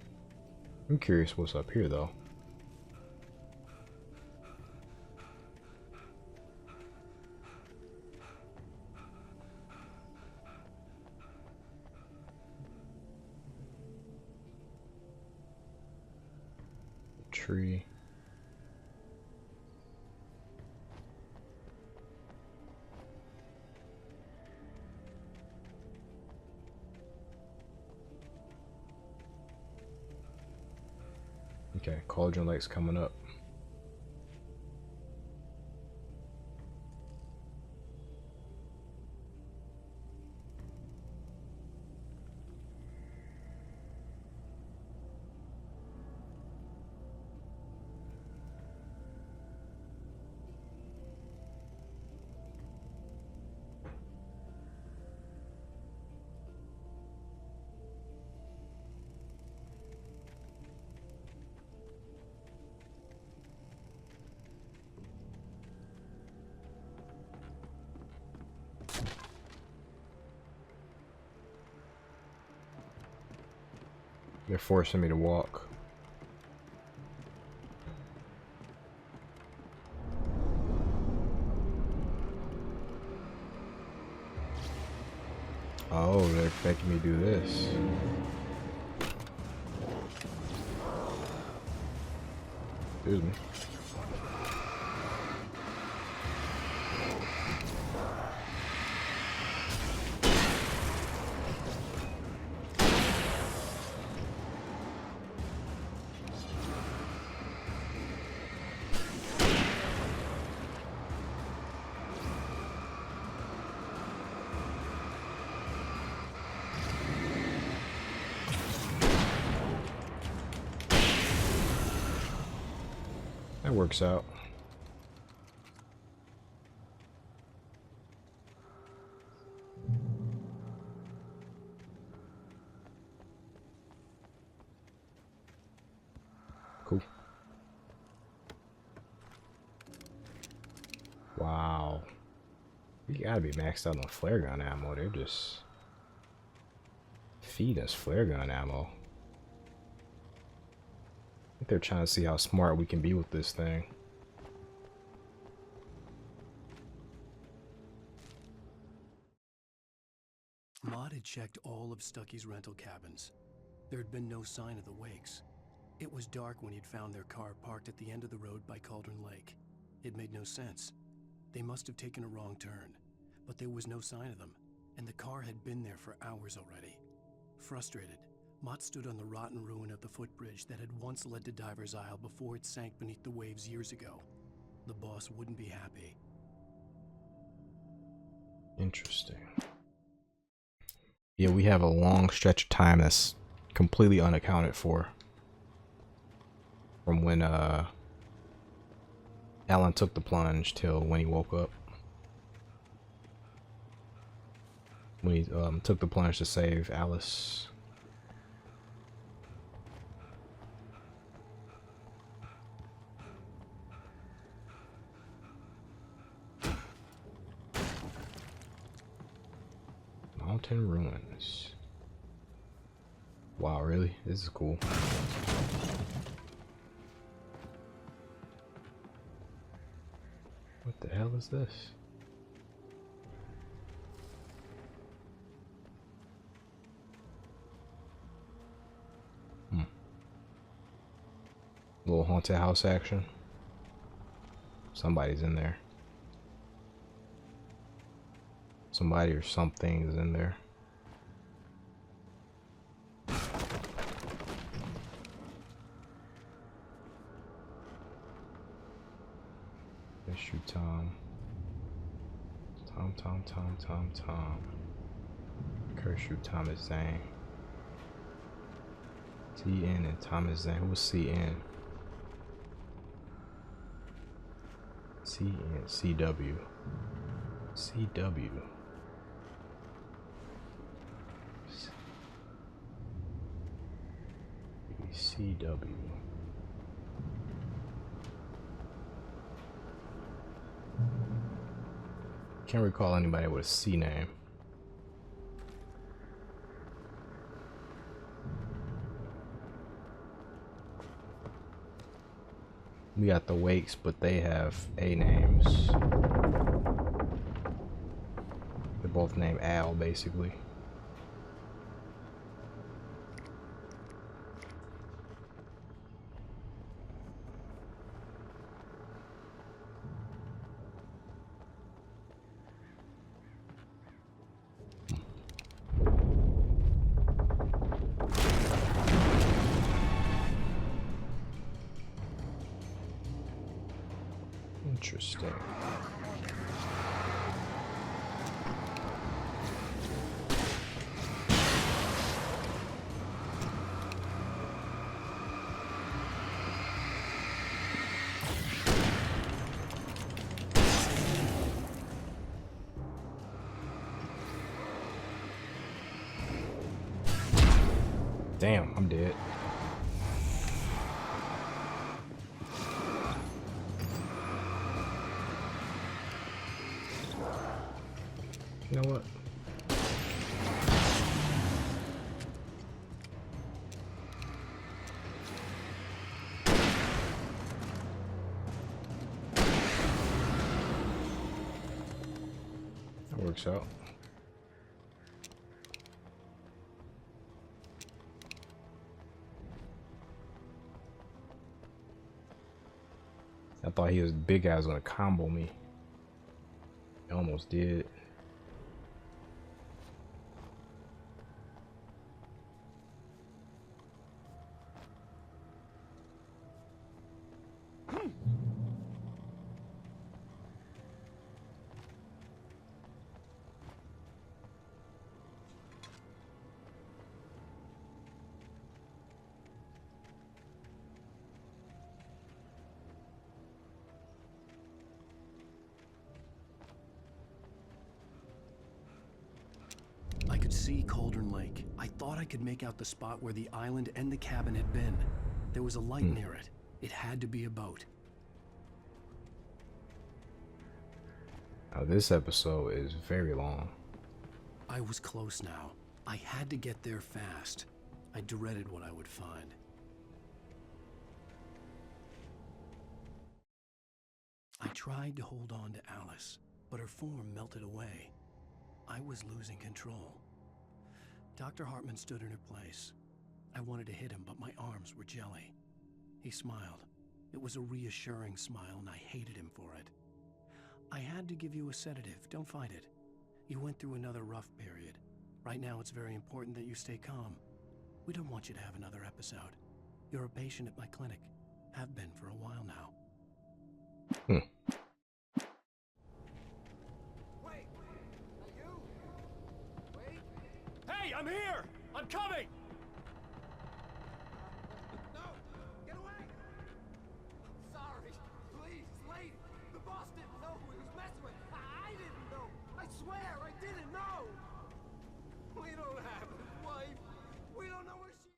I'm curious what's up here though. Tree. Okay, Cauldron Lake's coming up. They're forcing me to walk. Oh, they're making me do this. Excuse me. That works out. Cool. Wow. We gotta be maxed out on flare gun ammo. They're just feed us flare gun ammo. I think they're trying to see how smart we can be with this thing. Maud had checked all of Stucky's rental cabins. There had been no sign of the Wakes. It was dark when he'd found their car parked at the end of the road by Cauldron Lake. It made no sense. They must have taken a wrong turn, but there was no sign of them, and the car had been there for hours already. Frustrated, Mott stood on the rotten ruin of the footbridge that had once led to Diver's Isle before it sank beneath the waves years ago. The boss wouldn't be happy. Interesting. Yeah, we have a long stretch of time that's completely unaccounted for. From when Alan took the plunge till when he woke up. When he took the plunge to save Alice. Mountain ruins. Wow, really? This is cool. What the hell is this? Little haunted house action. Somebody's in there. Somebody or something is in there. Issue Tom. Tom. Curse you, Thomas Zane. TN and Thomas Zane. Who was CN? CN. CW. CW. CW. Can't recall anybody with a C name. We got the Wakes, but they have A names. They're both named Al, basically. Interesting. Damn, I'm dead. You know what? That works out. I thought he was big guy was gonna combo me. He almost did. I could see Cauldron Lake. I thought I could make out the spot where the island and the cabin had been. There was a light near it. It had to be a boat. Now this episode is very long. I was close now. I had to get there fast. I dreaded what I would find. I tried to hold on to Alice, but her form melted away. I was losing control. Dr. Hartman stood in her place. I wanted to hit him, but my arms were jelly. He smiled. It was a reassuring smile, and I hated him for it. I had to give you a sedative. Don't fight it. You went through another rough period. Right now, it's very important that you stay calm. We don't want you to have another episode. You're a patient at my clinic. Have been for a while now. Wait! You? Wait! Hey, I'm here! I'm coming! No! Get away! Sorry. Please, lady. The boss didn't know who he was messing with. I didn't know. I swear, I didn't know. We don't have his wife. We don't know where she...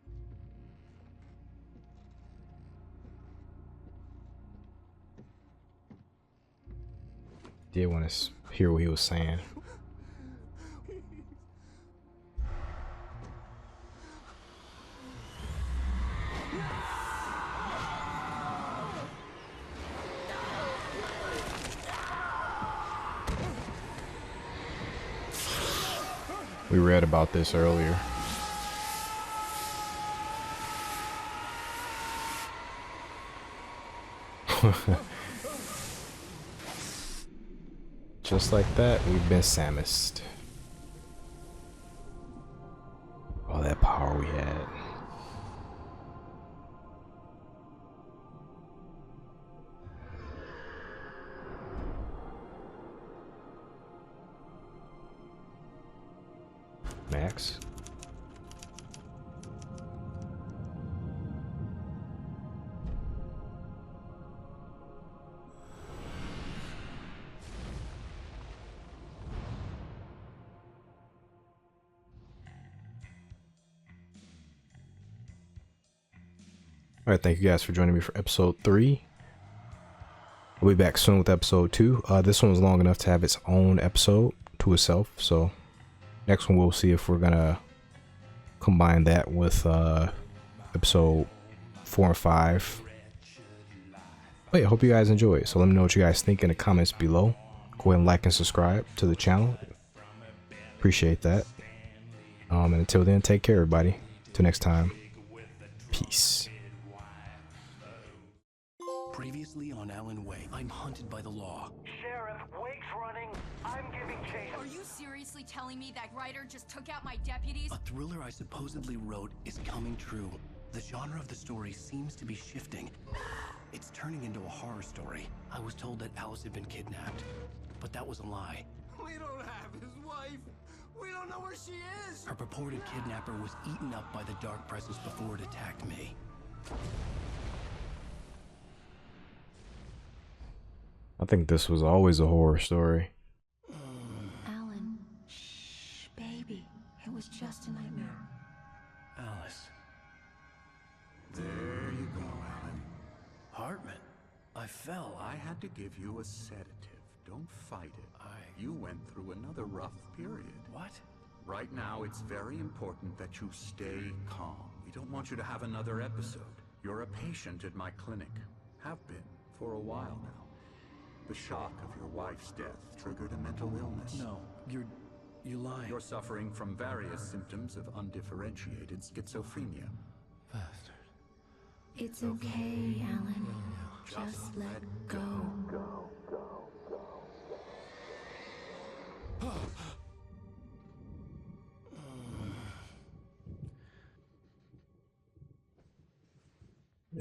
Did want to hear what he was saying. We read about this earlier. Just like that, we've been Samused. All that power we had. Max. Alright, thank you guys for joining me for episode 3. I'll be back soon with episode 2. This one was long enough to have its own episode to itself, so next one we'll see if we're gonna combine that with episode 4 and 5. But yeah, I hope you guys enjoy it. So let me know what you guys think in the comments below. Go ahead and like and subscribe to the channel. Appreciate that. And until then, take care, everybody. Till next time, peace. Previously on Alan Wake, I'm hunted by the law. Sheriff, Wake's running. I'm giving chase. Are you seriously telling me that writer just took out my deputies? A thriller I supposedly wrote is coming true. The genre of the story seems to be shifting. It's turning into a horror story. I was told that Alice had been kidnapped, but that was a lie. We don't have his wife. We don't know where she is. Her purported kidnapper was eaten up by the dark presence before it attacked me. I think this was always a horror story. Alan, shh, baby. It was just a nightmare. Alice. There you go, Alan. Hartman. I fell. I had to give you a sedative. Don't fight it. You went through another rough period. What? Right now, it's very important that you stay calm. We don't want you to have another episode. You're a patient at my clinic. Have been for a while now. The shock of your wife's death triggered a mental illness. No, you lied. You're suffering from various symptoms of undifferentiated schizophrenia. Bastard. It's okay, Alan. Just let go.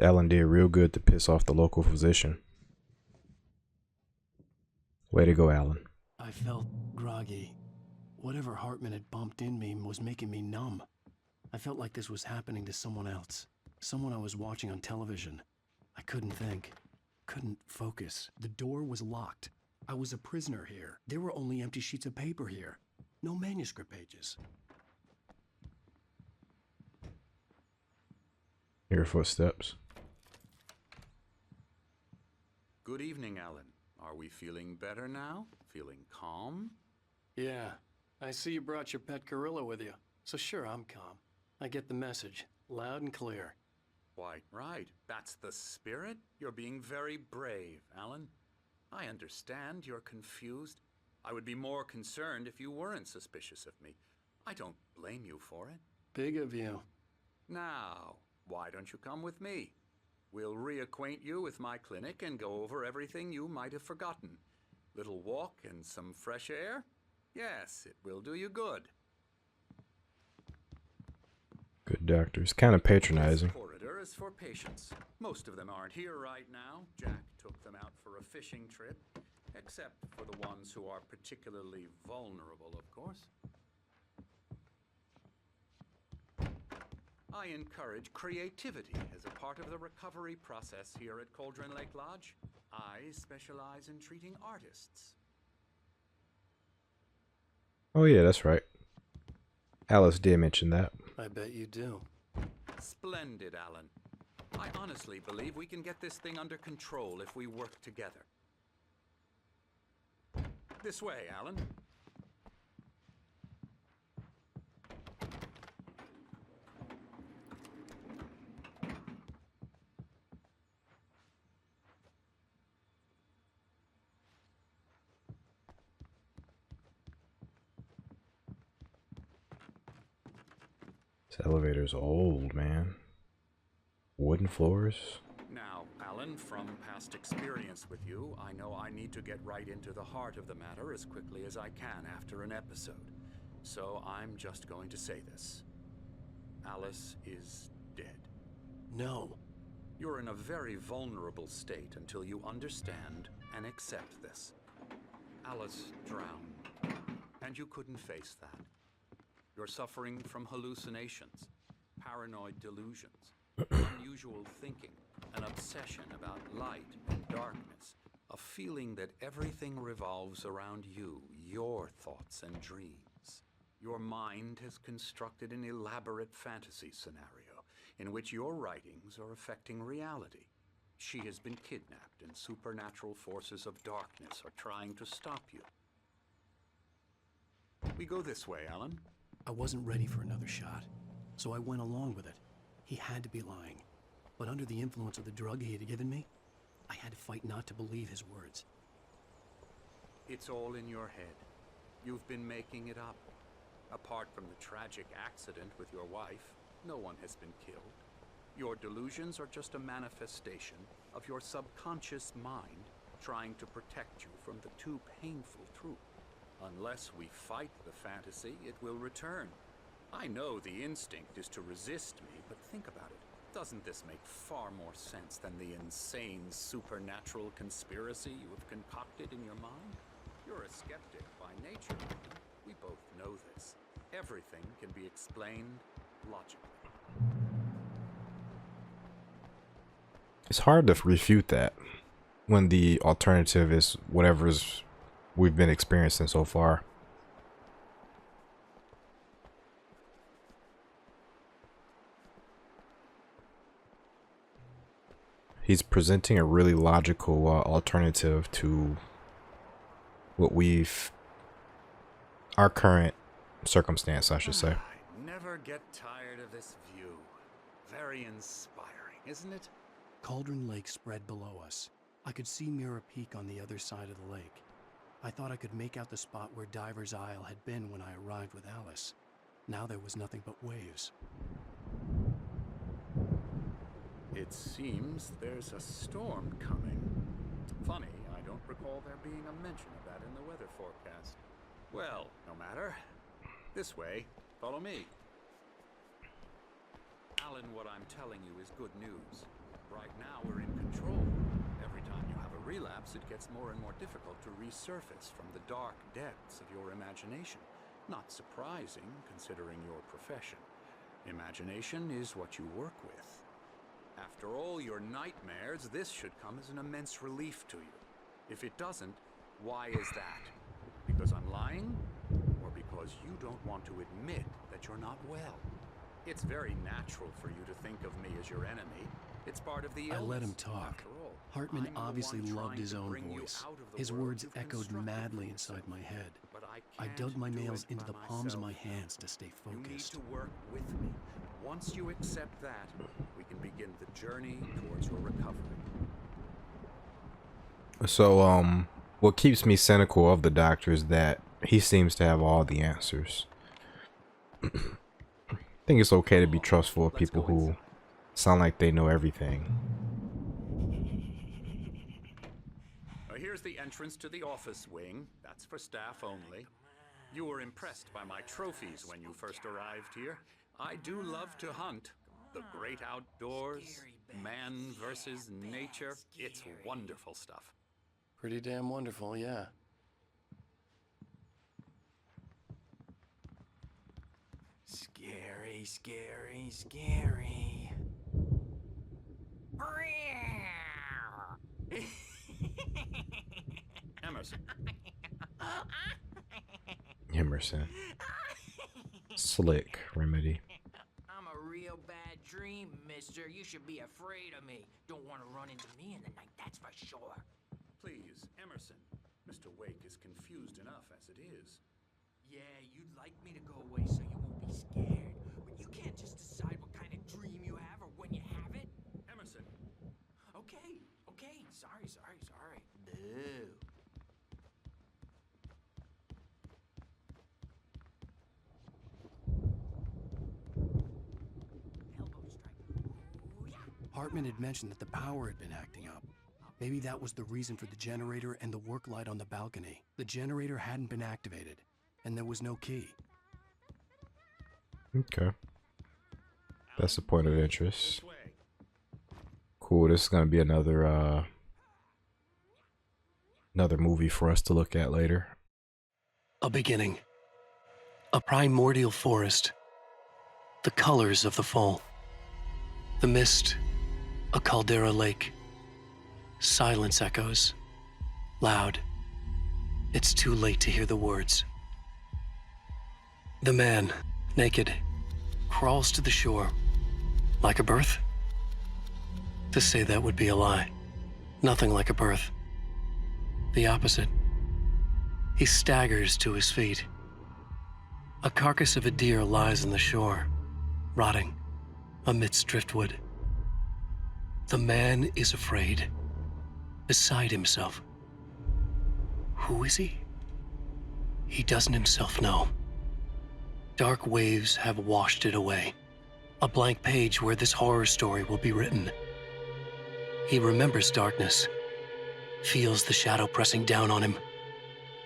Alan did real good to piss off the local physician. Way to go, Alan. I felt groggy. Whatever Hartman had bumped in me was making me numb. I felt like this was happening to someone else. Someone I was watching on television. I couldn't think. Couldn't focus. The door was locked. I was a prisoner here. There were only empty sheets of paper here. No manuscript pages. Hear footsteps. Good evening, Alan. Are we feeling better now? Feeling calm? Yeah. I see you brought your pet gorilla with you. So sure, I'm calm. I get the message. Loud and clear. Quite right. That's the spirit. You're being very brave, Alan. I understand you're confused. I would be more concerned if you weren't suspicious of me. I don't blame you for it. Big of you. Now, why don't you come with me? We'll reacquaint you with my clinic and go over everything you might have forgotten. Little walk and some fresh air? Yes, it will do you good. Good doctors. Kind of patronizing. This corridor is for patients. Most of them aren't here right now. Jack took them out for a fishing trip. Except for the ones who are particularly vulnerable, of course. I encourage creativity as a part of the recovery process here at Cauldron Lake Lodge. I specialize in treating artists. Oh yeah, that's right. Alice did mention that. I bet you do. Splendid, Alan. I honestly believe we can get this thing under control if we work together. This way, Alan. This elevator's old, man. Wooden floors. Now, Alan, from past experience with you, I know I need to get right into the heart of the matter as quickly as I can after an episode. So I'm just going to say this. Alice is dead. No. You're in a very vulnerable state until you understand and accept this. Alice drowned, and you couldn't face that. You're suffering from hallucinations, paranoid delusions, unusual thinking, an obsession about light and darkness, a feeling that everything revolves around you, your thoughts and dreams. Your mind has constructed an elaborate fantasy scenario in which your writings are affecting reality. She has been kidnapped and supernatural forces of darkness are trying to stop you. We go this way, Alan. I wasn't ready for another shot, so I went along with it. He had to be lying. But under the influence of the drug he had given me, I had to fight not to believe his words. It's all in your head. You've been making it up. Apart from the tragic accident with your wife, no one has been killed. Your delusions are just a manifestation of your subconscious mind trying to protect you from the too painful truth. Unless we fight the fantasy, it will return. I know the instinct is to resist me, but think about it. Doesn't this make far more sense than the insane supernatural conspiracy you have concocted in your mind? You're a skeptic by nature. We both know this. Everything can be explained logically. It's hard to refute that when the alternative is whatever's we've been experiencing so far. He's presenting a really logical alternative to what our current circumstance, I should say. I never get tired of this view. Very inspiring, isn't it? Cauldron Lake spread below us. I could see Mirror Peak on the other side of the lake. I thought I could make out the spot where Diver's Isle had been when I arrived with Alice. Now there was nothing but waves. It seems there's a storm coming. Funny, I don't recall there being a mention of that in the weather forecast. Well, no matter. This way. Follow me. Alan, what I'm telling you is good news. Right now we're in control. Every time you have a relapse, it gets more and more difficult to resurface from the dark depths of your imagination. Not surprising, considering your profession. Imagination is what you work with. After all your nightmares, this should come as an immense relief to you. If it doesn't, why is that? Because I'm lying? Or because you don't want to admit that you're not well? It's very natural for you to think of me as your enemy. It's part of the illness. I let him talk. Hartman obviously loved his own voice. His words echoed madly inside my head. I dug my nails into the palms of my hands to stay focused. You need to work with me. Once you accept that, we can begin the journey towards your recovery. So, what keeps me cynical of the doctor is that he seems to have all the answers. I think it's okay to be trustful of people who sound like they know everything. Here's the entrance to the office wing. That's for staff only. You were impressed by my trophies when you first arrived here. I do love to hunt. The great outdoors, man versus nature. It's wonderful stuff. Pretty damn wonderful, yeah. Scary, scary, scary. Emerson. Emerson. Slick remedy. I'm a real bad dream, mister. You should be afraid of me. Don't want to run into me in the night, that's for sure. Please, Emerson. Mr. Wake is confused enough as it is. Yeah, you'd like me to go away so you won't be scared. But you can't just decide what kind of dream you have or when you have it. Emerson. Okay. Sorry. Boo. Hartman had mentioned that the power had been acting up. Maybe that was the reason for the generator and the work light on the balcony. The generator hadn't been activated, and there was no key. Okay. That's a point of interest. Cool, this is gonna be another movie for us to look at later. A beginning. A primordial forest. The colors of the fall. The mist. A caldera lake. Silence echoes. Loud. It's too late to hear the words. The man, naked, crawls to the shore. Like a birth? To say that would be a lie. Nothing like a birth. The opposite. He staggers to his feet. A carcass of a deer lies on the shore, rotting amidst driftwood. The man is afraid, beside himself. Who is he? He doesn't himself know. Dark waves have washed it away. A blank page where this horror story will be written. He remembers darkness, feels the shadow pressing down on him,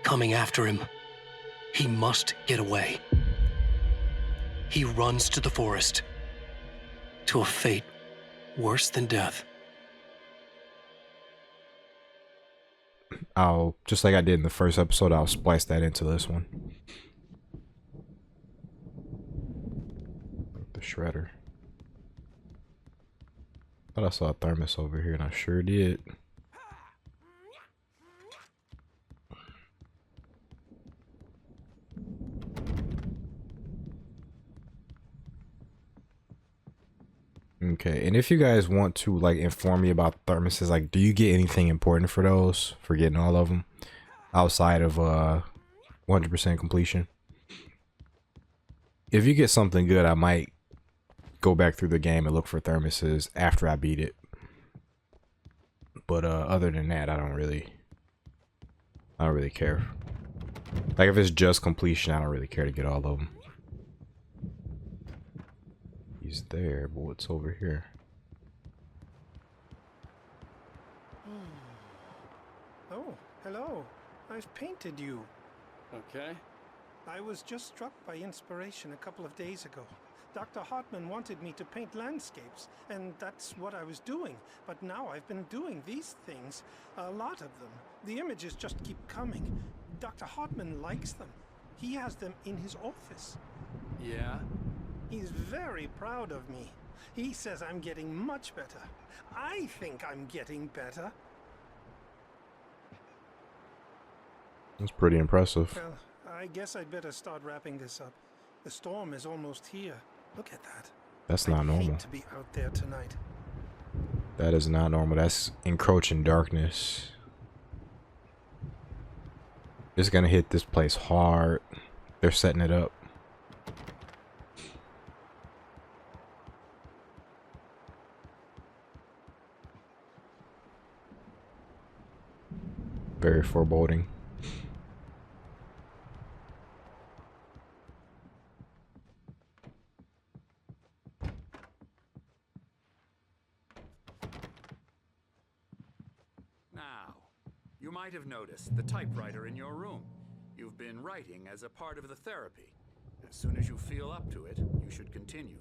coming after him. He must get away. He runs to the forest, to a fate worse than death. I'll, just like I did in the first episode, I'll splice that into this one. The shredder. Thought I saw a thermos over here, and I sure did. Okay, and if you guys want to like inform me about thermoses, like do you get anything important for those, for getting all of them outside of 100% completion? If you get something good, I might go back through the game and look for thermoses after I beat it. But other than that, I don't really care. Like if it's just completion, I don't really care to get all of them. He's there, but what's over here? Oh, hello. I've painted you. Okay. I was just struck by inspiration a couple of days ago. Dr. Hartman wanted me to paint landscapes, and that's what I was doing. But now I've been doing these things, a lot of them. The images just keep coming. Dr. Hartman likes them. He has them in his office. Yeah? He's very proud of me. He says I'm getting much better. I think I'm getting better. That's pretty impressive. Well, I guess I'd better start wrapping this up. The storm is almost here. Look at that. That's not normal. Hate to be out there tonight. That is not normal. That's encroaching darkness. It's gonna hit this place hard. They're setting it up. Very foreboding. might have noticed the typewriter in your room. You've been writing as a part of the therapy. As soon as you feel up to it, you should continue.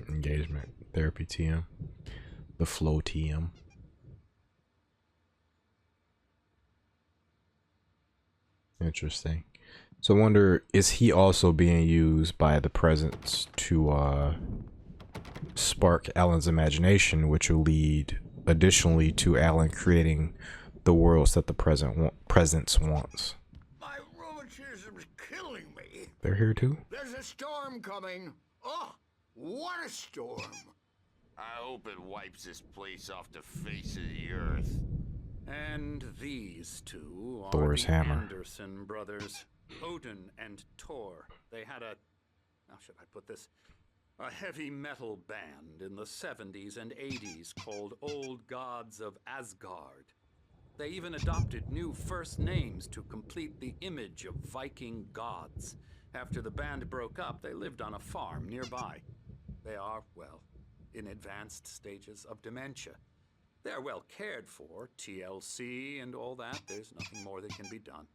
Engagement therapy TM, the flow TM. Interesting. So I wonder, is he also being used by the presence to spark Alan's imagination, which will lead additionally to Alan creating the worlds that the presence wants? My rheumatism's killing me. They're here too? There's a storm coming. Oh, what a storm. I hope it wipes this place off the face of the earth. And these two are Thor's the hammer. Anderson brothers, Odin and Thor. They had a, how should I put this? A heavy metal band in the 70s and 80s called Old Gods of Asgard. They even adopted new first names to complete the image of Viking gods. After the band broke up, they lived on a farm nearby. They are, well, in advanced stages of dementia. They're well cared for, TLC and all that. There's nothing more that can be done.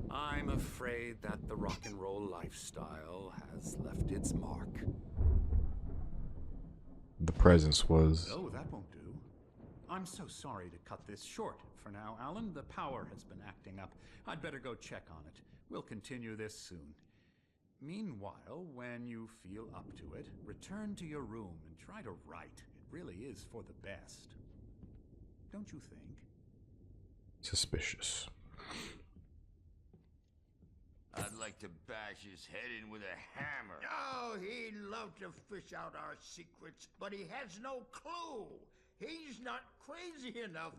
I'm afraid that the rock and roll lifestyle has left its mark. The presence was... Oh, that won't do. I'm so sorry to cut this short for now, Alan. The power has been acting up. I'd better go check on it. We'll continue this soon. Meanwhile, when you feel up to it, return to your room and try to write. It really is for the best. Don't you think? Suspicious. I'd like to bash his head in with a hammer. Oh, he'd love to fish out our secrets, but he has no clue. He's not crazy enough.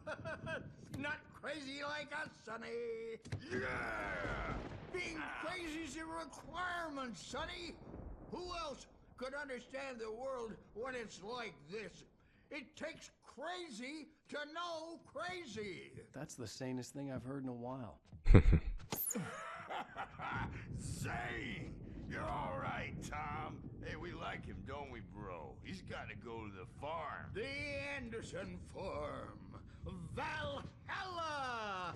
Not crazy like us, Sonny. Yeah! Being crazy's a requirement, Sonny. Who else could understand the world when it's like this? It takes crazy to know crazy. That's the sanest thing I've heard in a while. Zane! You're all right, Tom. Hey, we like him, don't we, bro? He's got to go to the farm. The Anderson Farm. Valhalla!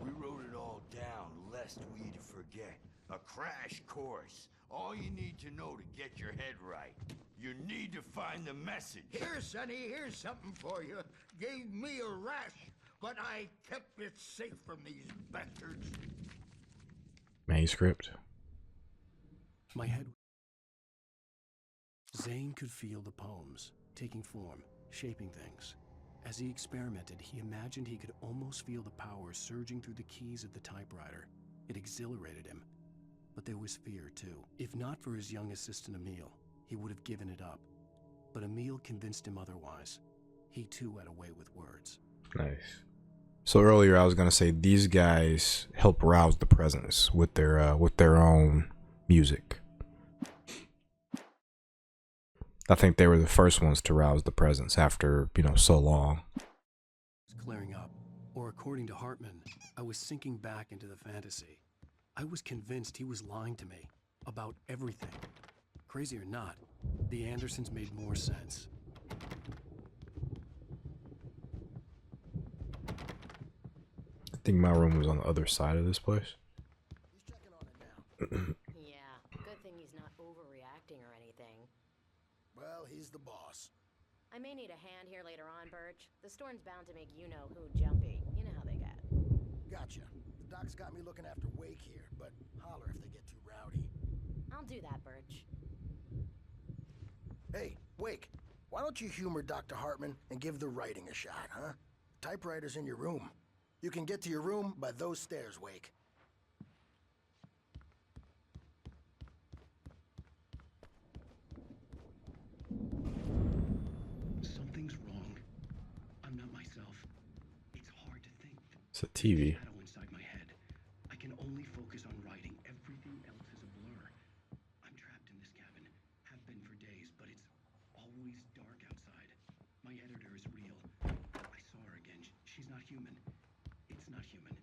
We wrote it all down, lest we forget. A crash course. All you need to know to get your head right. You need to find the message. Here, Sonny, here's something for you. Gave me a rash, but I kept it safe from these bastards. Manuscript. My head... Zane could feel the poems, taking form, shaping things. As he experimented, he imagined he could almost feel the power surging through the keys of the typewriter. It exhilarated him. But there was fear, too. If not for his young assistant Emil, he would have given it up. But Emil convinced him otherwise. He, too, had a way with words. Nice. So earlier I was gonna say these guys help rouse the presence with their own music. I think they were the first ones to rouse the presence after, you know, so long. It's clearing up. Or according to Hartman, I was sinking back into the fantasy. I was convinced he was lying to me about everything. Crazy or not, the Andersons made more sense. I think my room was on the other side of this place. Yeah, good thing he's not overreacting or anything. Well, he's the boss. I may need a hand here later on, Birch. The storm's bound to make you-know-who jumpy. You know how they get. Gotcha. The doc's got me looking after Wake here, but holler if they get too rowdy. I'll do that, Birch. Hey, Wake, why don't you humor Dr. Hartman and give the writing a shot, huh? Typewriter's in your room. You can get to your room by those stairs, Wake. Something's wrong. I'm not myself. It's hard to think. It's a TV. Shadow inside my head. I can only focus on writing. Everything else is a blur. I'm trapped in this cabin. Have been for days, but it's always dark human. It's not human.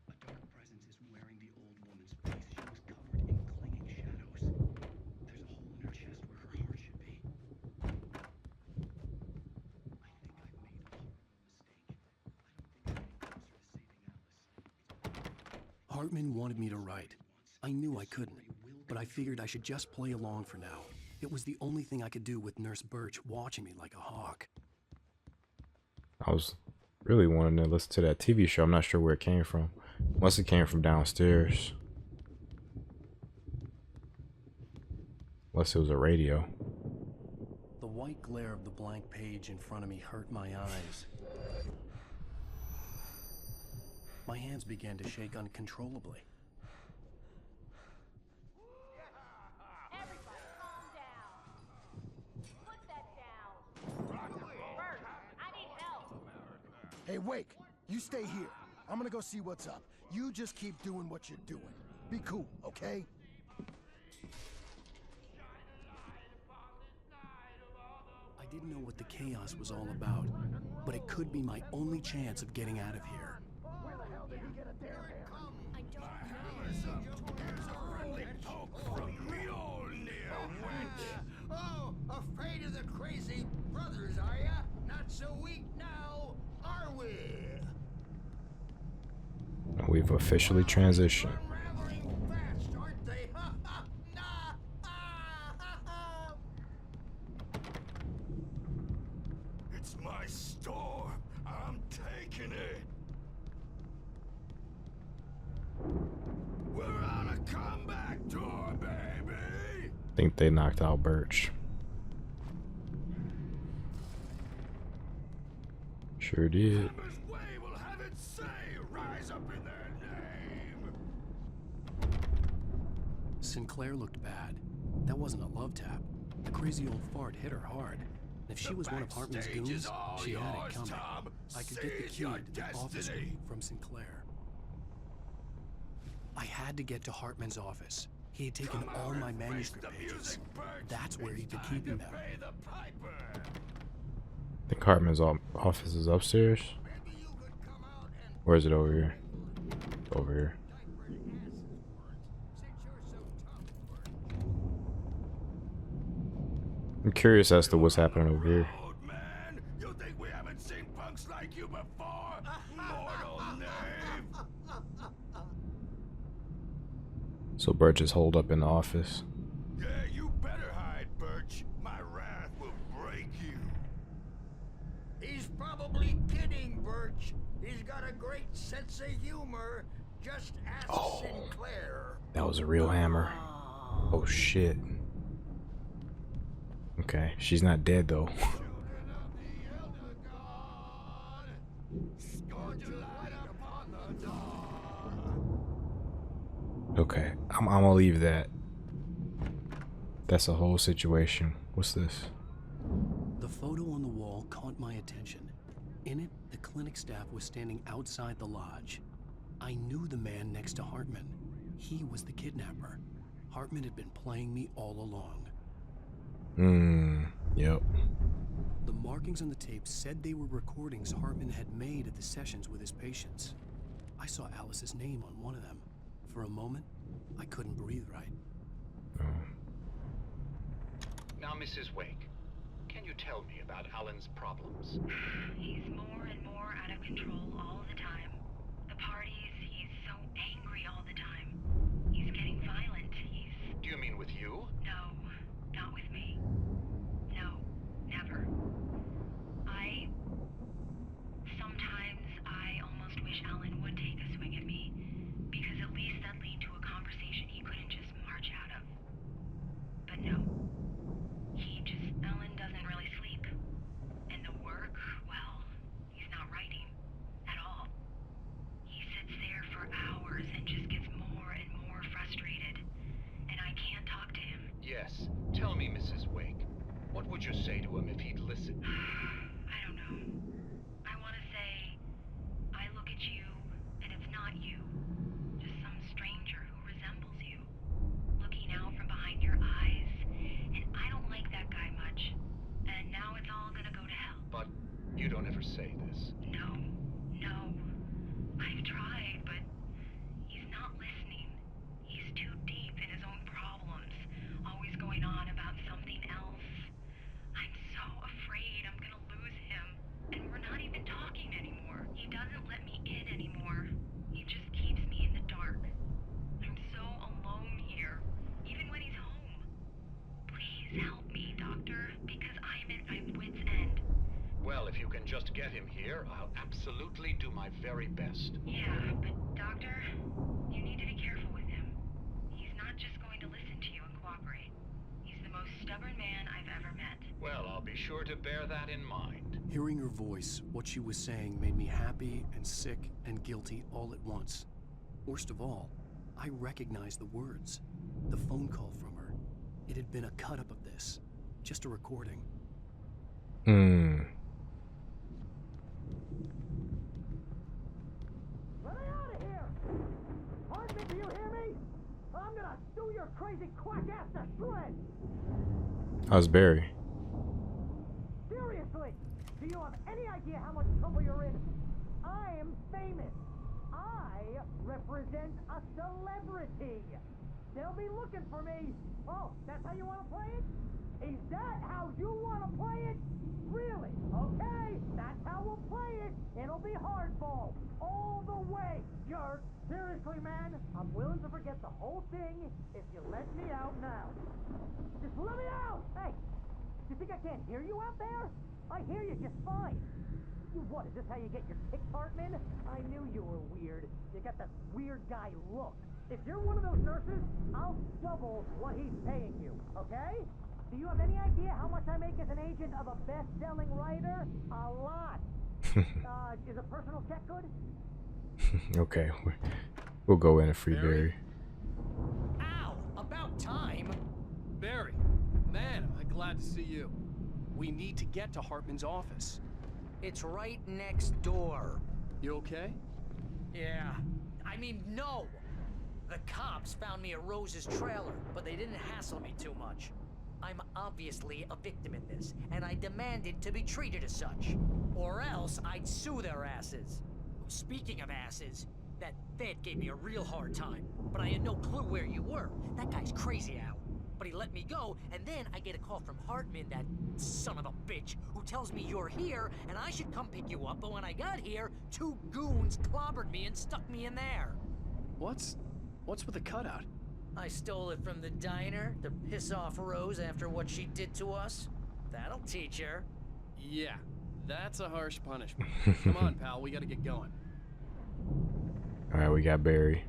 A dark presence is wearing the old woman's face. She was covered in clinging shadows. There's a hole in her chest where her heart should be. I think I've made a horrible mistake. I don't think I'm any closer to saving Alice. Hartman wanted me to write. I knew I couldn't, but I figured I should just play along for now. It was the only thing I could do with Nurse Birch watching me like a hawk. I was really wanting to listen to that TV show. I'm not sure where it came from. Must have came from downstairs. Unless it was a radio. The white glare of the blank page in front of me hurt my eyes. My hands began to shake uncontrollably. Everybody, calm down. Put that down. Bert, I need help. Hey, Wake, you stay here. I'm gonna go see what's up. You just keep doing what you're doing. Be cool, okay? I didn't know what the chaos was all about, but it could be my only chance of getting out of here. Where the hell did he get a damn hand? I don't Oh, afraid of the crazy brothers, are ya? Not so weak now, are we? We've officially transitioned. Unraveling fast, aren't they? It's my store. I'm taking it. We're on a comeback tour, baby. I think they knocked out Birch. Sure did. Will have it say, rise up in their name. Sinclair looked bad. That wasn't a love tap. The crazy old fart hit her hard. And if she was one of Hartman's goons, she had it coming. I could get the key to the office from Sinclair. I had to get to Hartman's office. He had taken all my manuscript pages. That's where he'd been keeping them. I think Hartman's office is upstairs. Or is it over here? Over here. I'm curious as to what's happening over here. You think we haven't seen punks like you before? Mortal knave. So Birch is holed up in the office. Yeah, you better hide, Birch. My wrath will break you. He's probably kidding, Birch. He's got a great sense of humor. Just ask Sinclair. That was a real hammer. Oh shit. Okay, she's not dead though. Okay, I'm gonna leave that. That's a whole situation. What's this? The photo on the wall caught my attention. In it, the clinic staff was standing outside the lodge. I knew the man next to Hartman. He was the kidnapper. Hartman had been playing me all along. Yep. The markings on the tape said they were recordings Hartman had made at the sessions with his patients. I saw Alice's name on one of them. For a moment, I couldn't breathe right. Now, Mrs. Wake, can you tell me about Alan's problems? He's more and more out of control all the time. The parties, he's so angry all the time. He's getting violent. Do you mean with you? No, not with me. No, never. Sometimes I almost wish Alan would take a swing at me, because at least that'd lead to a conversation he couldn't just march out of. But no. Alan doesn't really sleep. And the work, well, he's not writing at all. He sits there for hours and just gets more and more frustrated. And I can't talk to him. Yes. Tell me, Mrs. Wake, what would you say to him if he'd listen? I don't know. I want to say, I look at you, and it's not you. Just some stranger who resembles you. Looking out from behind your eyes, and I don't like that guy much. And now it's all gonna go to hell. But you don't ever say this. No. I'll absolutely do my very best. Yeah, but Doctor, you need to be careful with him. He's not just going to listen to you and cooperate. He's the most stubborn man I've ever met. Well, I'll be sure to bear that in mind. Hearing her voice, what she was saying made me happy and sick and guilty all at once. Worst of all, I recognized the words. The phone call from her. It had been a cut-up of this. Just a recording. Let me out of here! Hartman, do you hear me? I'm gonna sue your crazy quack ass to shreds! How's Barry? Seriously, do you have any idea how much trouble you're in? I'm famous. I represent a celebrity. They'll be looking for me. Oh, that's how you want to play it? Is that how you want to play it? Really? Okay, that's how we'll play it. It'll be hardball all the way, jerk. Seriously, man, I'm willing to forget the whole thing if you let me out now. Just let me out! Hey, you think I can't hear you out there? I hear you just fine. What, is this how you get your kicks, Hartman? I knew you were weird. You got that weird guy look. If you're one of those nurses, I'll double what he's paying you, okay? Do you have any idea how much I make as an agent of a best-selling writer? A lot. Is a personal check good? Okay, we'll go in and free Barry. Ow! About time! Barry, man, am I glad to see you. We need to get to Hartman's office. It's right next door. You okay? Yeah. I mean, no! The cops found me at Rose's trailer, but they didn't hassle me too much. I'm obviously a victim in this, and I demanded to be treated as such. Or else I'd sue their asses. Speaking of asses, that Fed gave me a real hard time, but I had no clue where you were. That guy's crazy, Al. But he let me go, and then I get a call from Hartman, that son of a bitch, who tells me you're here, and I should come pick you up, but when I got here, 2 goons clobbered me and stuck me in there. What's with the cutout? I stole it from the diner to piss off Rose after what she did to us. That'll teach her. Yeah, that's a harsh punishment. Come on, pal, we gotta get going. Alright, we got Barry.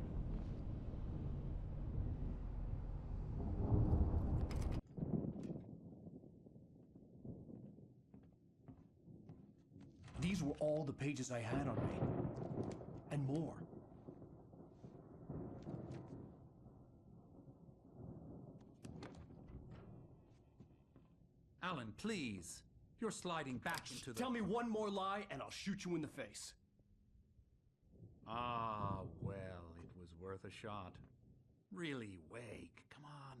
These were all the pages I had on me. And more. Alan, please. You're sliding back into the... Tell me one more lie and I'll shoot you in the face. Ah, well, it was worth a shot. Really, Wake, come on.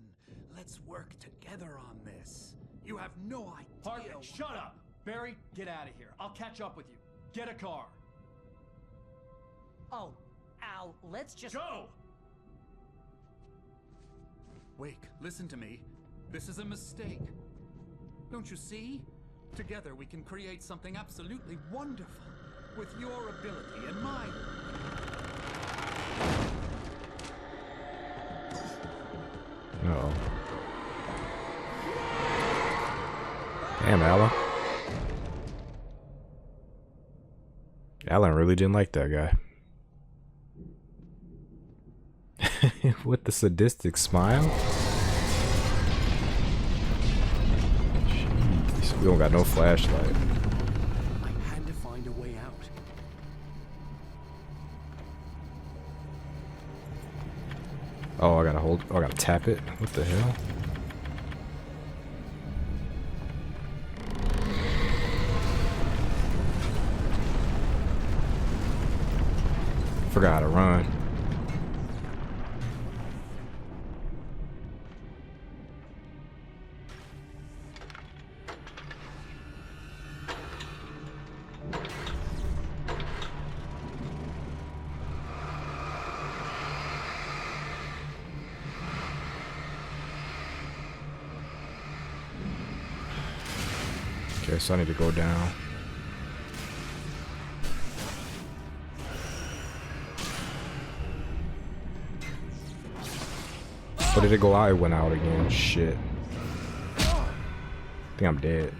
Let's work together on this. You have no idea... Hartman, shut up! Barry, get out of here. I'll catch up with you. Get a car. Oh, Al, let's just... Go! Wake, listen to me. This is a mistake. Don't you see? Together we can create something absolutely wonderful. With your ability and mine. Uh-oh. Damn, Alan. Alan really didn't like that guy. With the sadistic smile. Jeez, we don't got no flashlight. I had to find a way out. Oh, I gotta hold. Oh, I gotta tap it. What the hell? Forgot how to run. Okay, so I need to go down. Or did it go out? It went out again. Shit. I think I'm dead.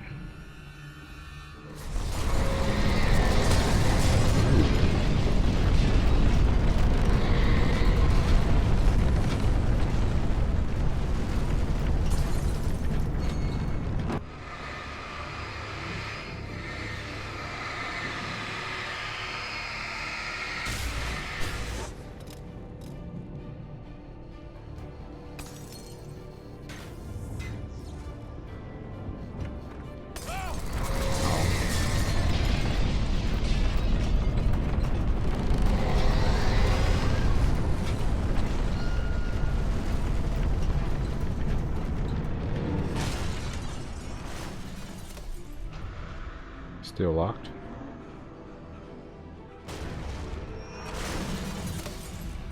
Still locked.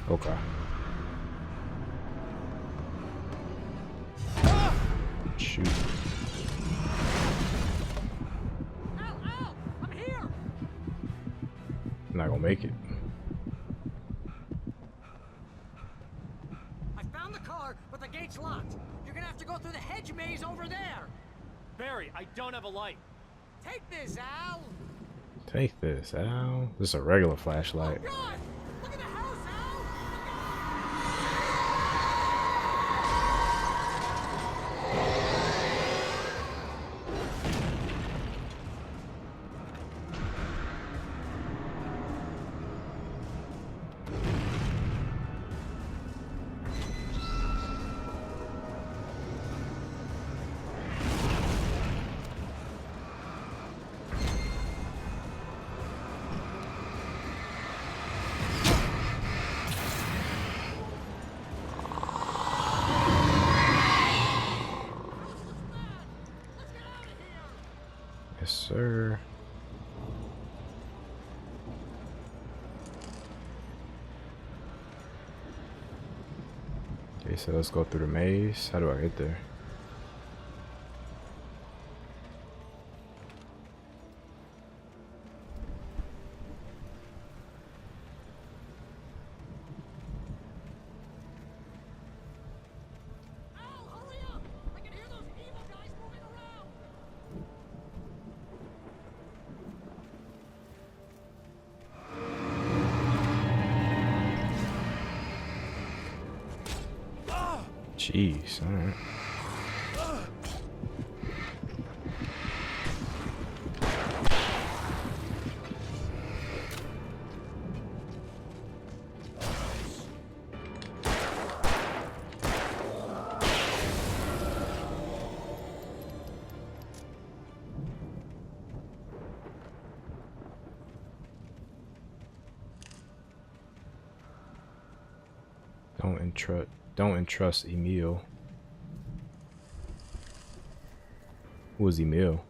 Okay. Shoot. Al! I'm here! I'm not gonna make it. I found the car, but the gate's locked. You're gonna have to go through the hedge maze over there. Barry, I don't have a light. Take this, Al! Take this, Al. This is a regular flashlight. God! Look at the house, Al! Yes, sir. Okay, so let's go through the maze. How do I get there? Jeez, alright. Don't entrust Emil. Who was Emil?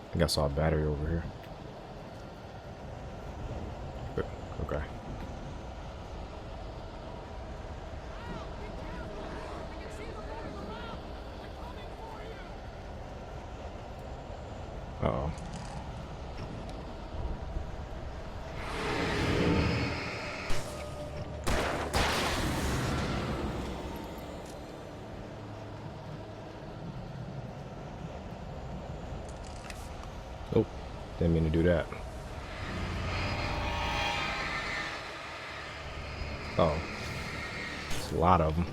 I think I saw a battery over here. Okay. Uh-oh. Oh, didn't mean to do that. Oh, it's a lot of them.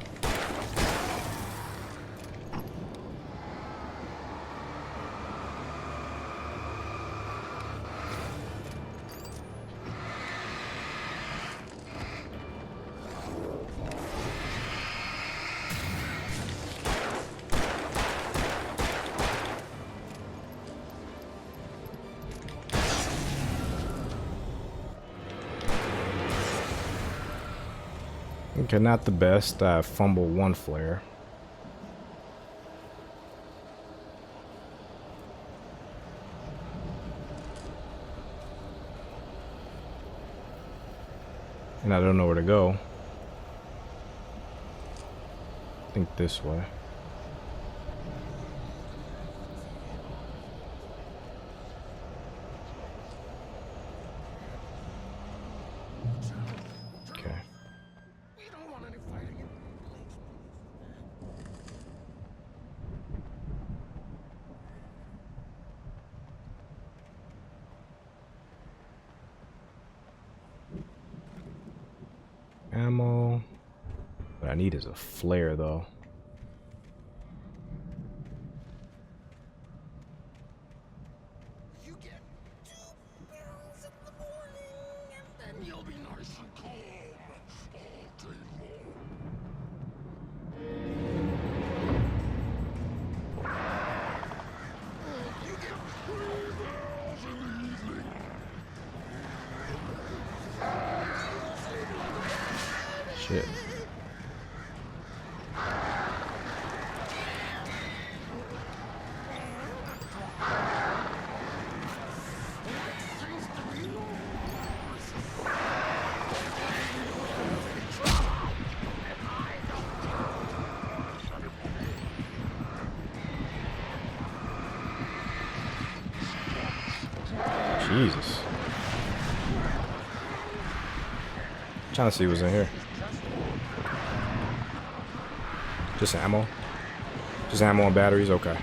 Okay, not the best. I fumbled one flare. And I don't know where to go. I think this way. Ammo. What I need is a flare, though. You get 2 barrels in the morning, and then you'll be nice and calm all day long. You get 3 barrels in the evening. Shit. Jesus. Trying to see what's in here. Just ammo? Just ammo and batteries? Okay.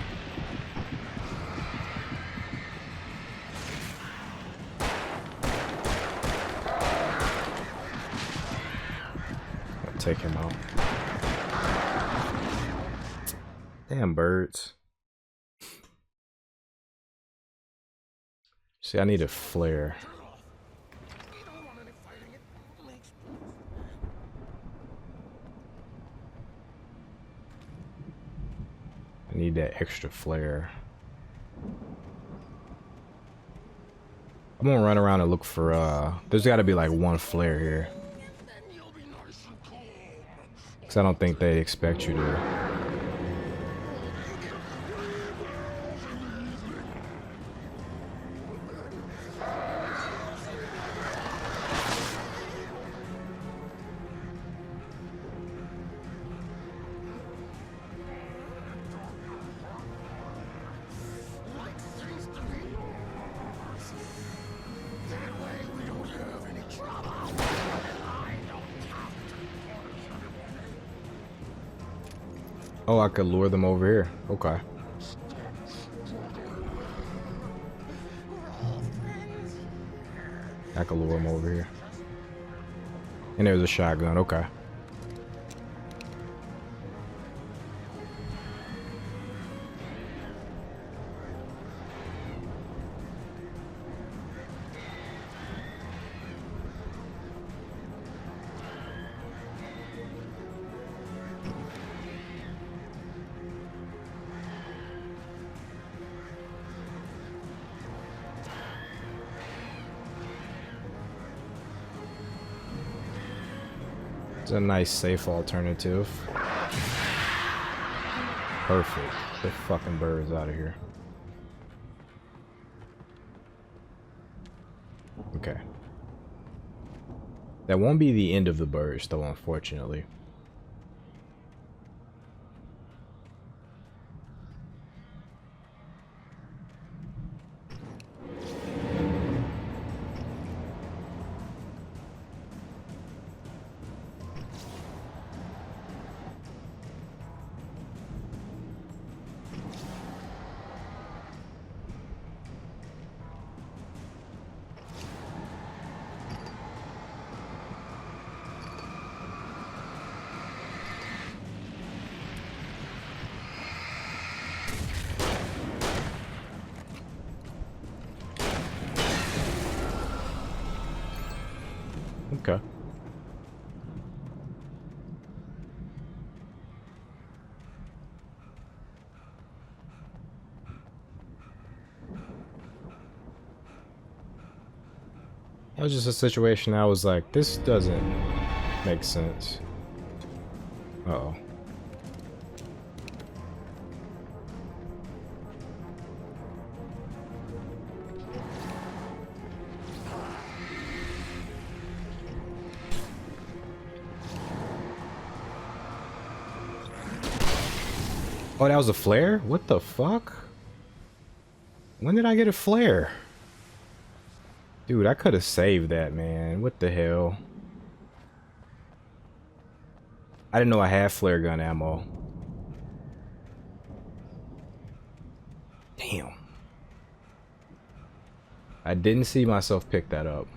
I'll take him out. Damn birds. See, I need a flare. I need that extra flare. I'm gonna run around and look for, there's gotta be like one flare here. Cause I don't think they expect you to. Oh, I could lure them over here. Okay. I could lure them over here. And there's a shotgun. Okay. It's a nice safe alternative. Perfect. The fucking birds out of here. Okay. That won't be the end of the birds though, unfortunately. Okay. It was just a situation I was like, this doesn't make sense. Uh-oh. Oh, that was a flare? What the fuck? When did I get a flare? Dude, I could have saved that, man. What the hell? I didn't know I had flare gun ammo. Damn. I didn't see myself pick that up.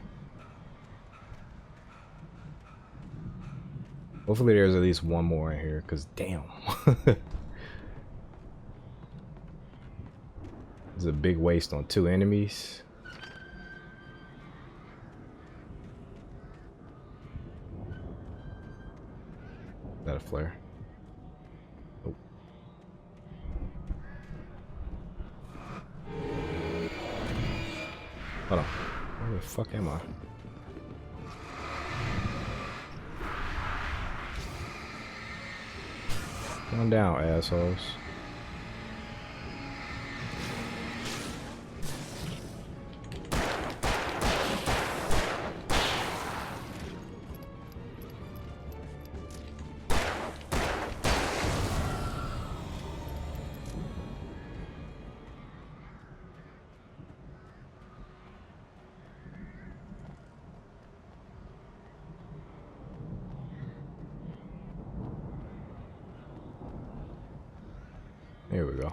Hopefully there's at least one more in here, because damn. There's a big waste on 2 enemies. Is that a flare? Oh. Hold on. Where the fuck am I? Come down, assholes. Here we go.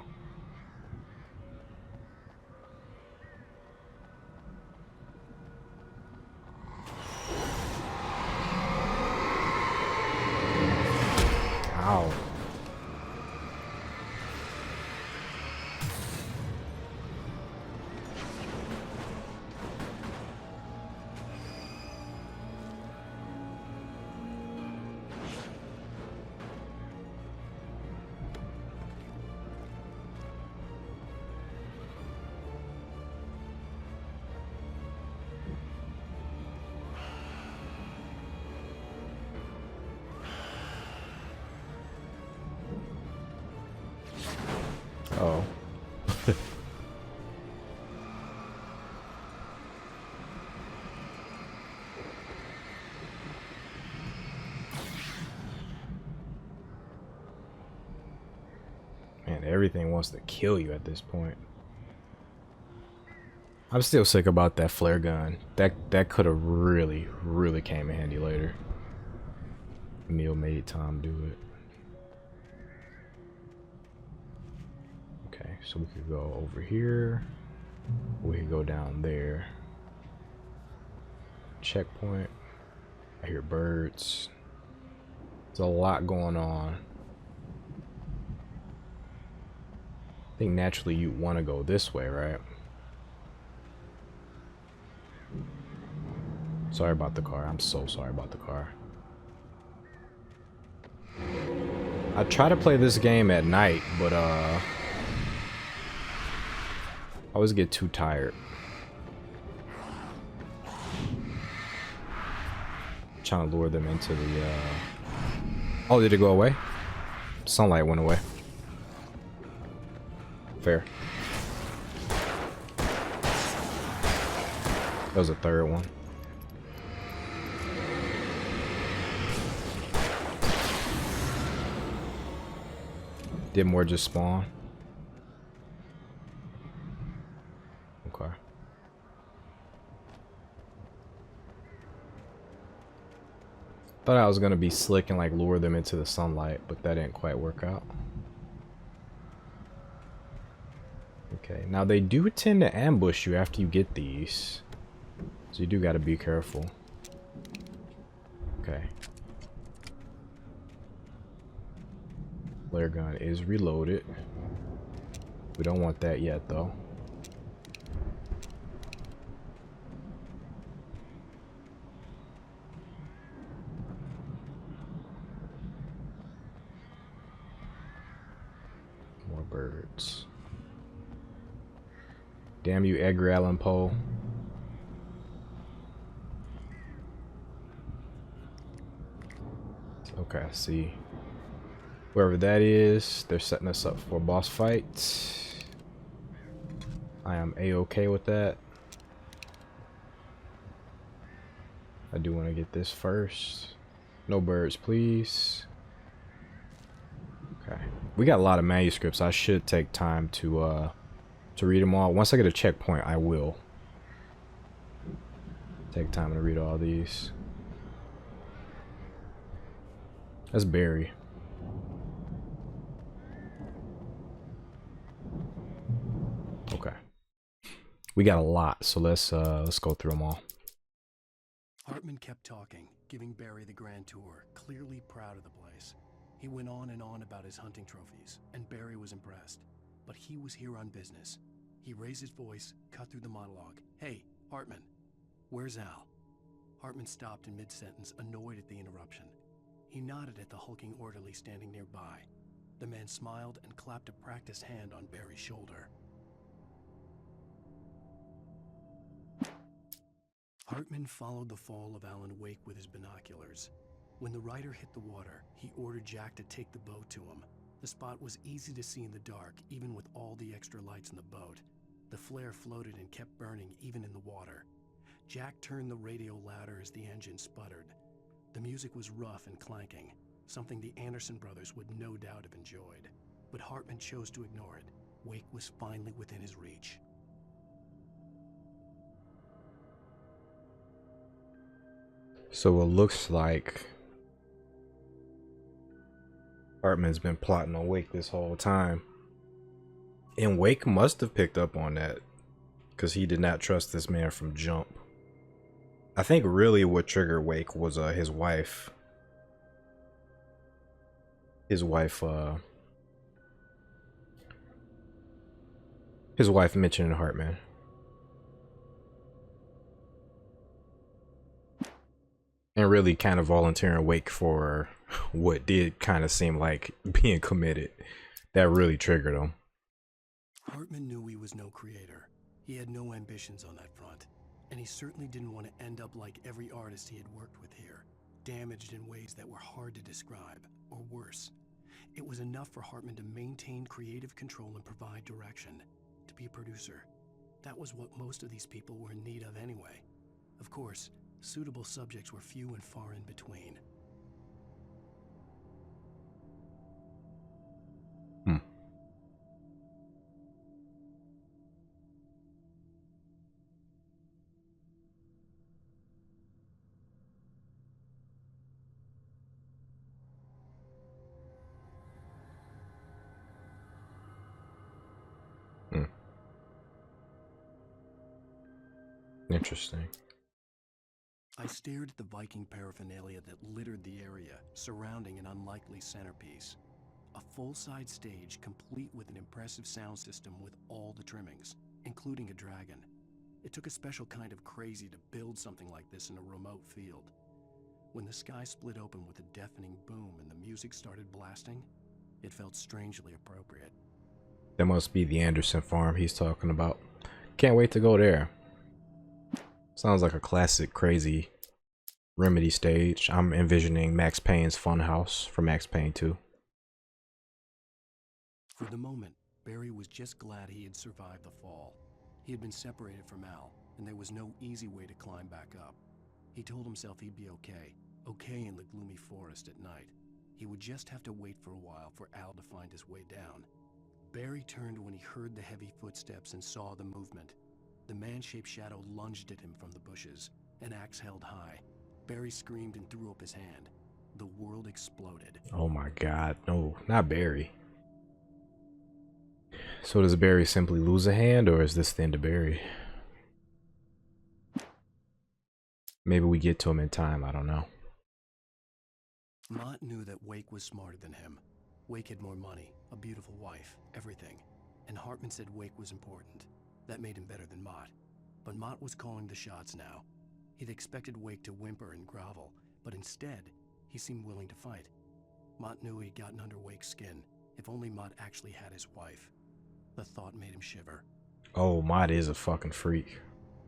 Ow. Oh. Man, everything wants to kill you at this point. I'm still sick about that flare gun. That could have really came in handy later. Emil made Tom do it. Okay, so we could go over here. We could go down there. Checkpoint. I hear birds. There's a lot going on. I think naturally you want to go this way, right? Sorry about the car. I'm so sorry about the car. I try to play this game at night, but I always get too tired. Trying to lure them into the Oh, did it go away? Sunlight went away. Fair. That was a third one. Did more just spawn? Okay. Thought I was gonna be slick and like lure them into the sunlight, but that didn't quite work out. Okay, now they do tend to ambush you after you get these, so you do gotta be careful. Okay. Flare gun is reloaded. We don't want that yet though. More birds. Damn you, Edgar Allan Poe. Okay, I see. Wherever that is, they're setting us up for a boss fight. I am a-okay with that. I do want to get this first. No birds, please. Okay. We got a lot of manuscripts. I should take time to read them all. Once I get a checkpoint, I will take time to read all these. That's Barry. Okay. We got a lot, so let's go through them all. Hartman kept talking, giving Barry the grand tour, clearly proud of the place. He went on and on about his hunting trophies, and Barry was impressed. But he was here on business. He raised his voice, cut through the monologue. Hey, Hartman, where's Al? Hartman stopped in mid-sentence, annoyed at the interruption. He nodded at the hulking orderly standing nearby. The man smiled and clapped a practiced hand on Barry's shoulder. Hartman followed the fall of Alan Wake with his binoculars. When the rider hit the water, he ordered Jack to take the boat to him. The spot was easy to see in the dark, even with all the extra lights in the boat. The flare floated and kept burning even in the water. Jack turned the radio louder as the engine sputtered. The music was rough and clanking, something the Anderson brothers would no doubt have enjoyed. But Hartman chose to ignore it. Wake was finally within his reach. So it looks like Hartman's been plotting on Wake this whole time. And Wake must have picked up on that, because he did not trust this man from jump. I think really what triggered Wake was his wife. His wife mentioning Hartman. And really kind of volunteering Wake for what did kind of seem like being committed. That really triggered him. Hartman knew he was no creator. He had no ambitions on that front. And he certainly didn't want to end up like every artist he had worked with here, damaged in ways that were hard to describe, or worse. It was enough for Hartman to maintain creative control and provide direction, to be a producer. That was what most of these people were in need of anyway. Of course, suitable subjects were few and far in between. Interesting. I stared at the Viking paraphernalia that littered the area, surrounding an unlikely centerpiece. A full-size stage complete with an impressive sound system with all the trimmings, including a dragon. It took a special kind of crazy to build something like this in a remote field. When the sky split open with a deafening boom and the music started blasting, it felt strangely appropriate. That must be the Anderson farm he's talking about. Can't wait to go there. Sounds like a classic crazy Remedy stage. I'm envisioning Max Payne's Funhouse from Max Payne 2. For the moment, Barry was just glad he had survived the fall. He had been separated from Al, and there was no easy way to climb back up. He told himself he'd be okay in the gloomy forest at night. He would just have to wait for a while for Al to find his way down. Barry turned when he heard the heavy footsteps and saw the movement. The man-shaped shadow lunged at him from the bushes, an axe held high. Barry screamed and threw up his hand. The world exploded. Oh my god, no, not Barry. So does Barry simply lose a hand, or is this the end of Barry? Maybe we get to him in time, I don't know. Mott knew that Wake was smarter than him. Wake had more money, a beautiful wife, everything. And Hartman said Wake was important. That made him better than Mott. But Mott was calling the shots now. He'd expected Wake to whimper and grovel, but instead, he seemed willing to fight. Mott knew he'd gotten under Wake's skin. If only Mott actually had his wife. The thought made him shiver. Oh, Mott is a fucking freak.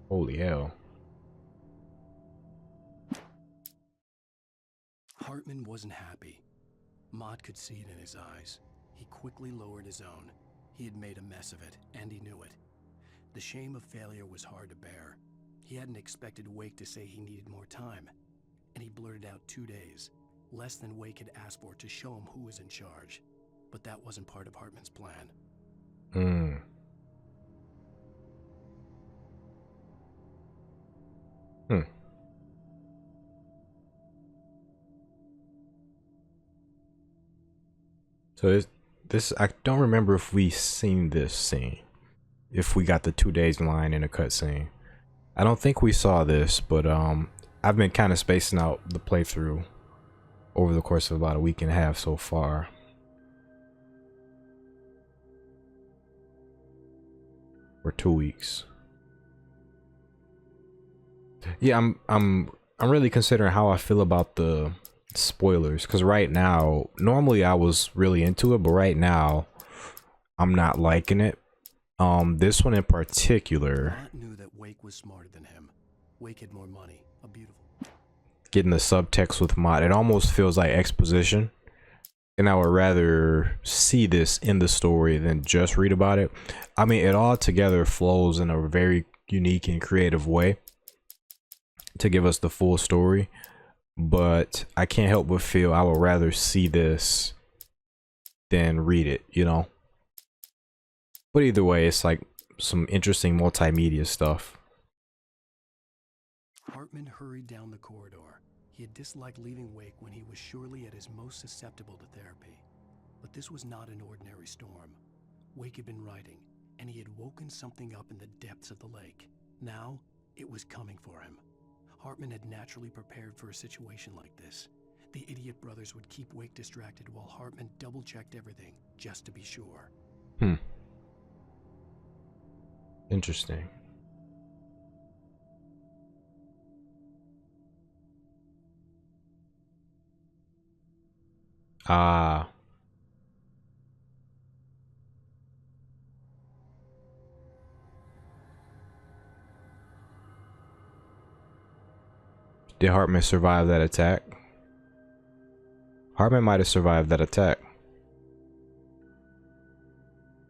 Holy hell. Hartman wasn't happy. Mott could see it in his eyes. He quickly lowered his own. He had made a mess of it, and he knew it. The shame of failure was hard to bear. He hadn't expected Wake to say he needed more time, and he blurted out 2 days, less than Wake had asked for to show him who was in charge. But that wasn't part of Hartman's plan. So this I don't remember if we seen this scene. If we got the 2 days line in a cutscene. I don't think we saw this, but I've been kind of spacing out the playthrough over the course of about a week and a half so far. Or 2 weeks. Yeah, I'm really considering how I feel about the spoilers, because right now, normally I was really into it, but right now I'm not liking it. This one in particular, Mott knew that Wake was smarter than him. Wake had more money, a beautiful... getting the subtext with Mott, it almost feels like exposition, and I would rather see this in the story than just read about it. I mean, it all together flows in a very unique and creative way to give us the full story, but I can't help but feel I would rather see this than read it, you know? But either way, it's like some interesting multimedia stuff. Hartman hurried down the corridor. He had disliked leaving Wake when he was surely at his most susceptible to therapy. But this was not an ordinary storm. Wake had been writing, and he had woken something up in the depths of the lake. Now, it was coming for him. Hartman had naturally prepared for a situation like this. The idiot brothers would keep Wake distracted while Hartman double-checked everything, just to be sure. Interesting. Ah. Did Hartman survive that attack? Hartman might have survived that attack.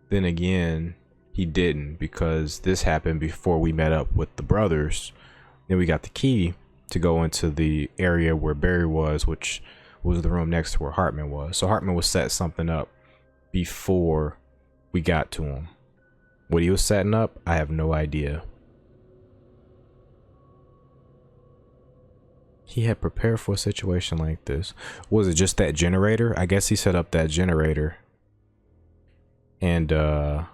Then again, he didn't, because this happened before we met up with the brothers. Then we got the key to go into the area where Barry was, which was the room next to where Hartman was. So Hartman was setting something up before we got to him. What he was setting up, I have no idea. He had prepared for a situation like this. Was it just that generator? I guess he set up that generator. And yeah,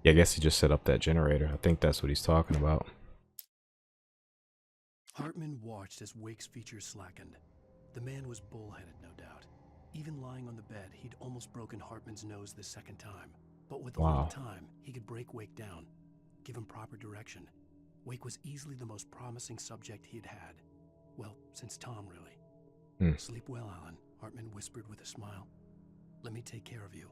I guess he just set up that generator. I think that's what he's talking about. Hartman watched as Wake's features slackened. The man was bullheaded, no doubt. Even lying on the bed, he'd almost broken Hartman's nose the second time. But with a little time, he could break Wake down, give him proper direction. Wake was easily the most promising subject he'd had. Well, since Tom, really. Sleep well, Alan, Hartman whispered with a smile. Let me take care of you.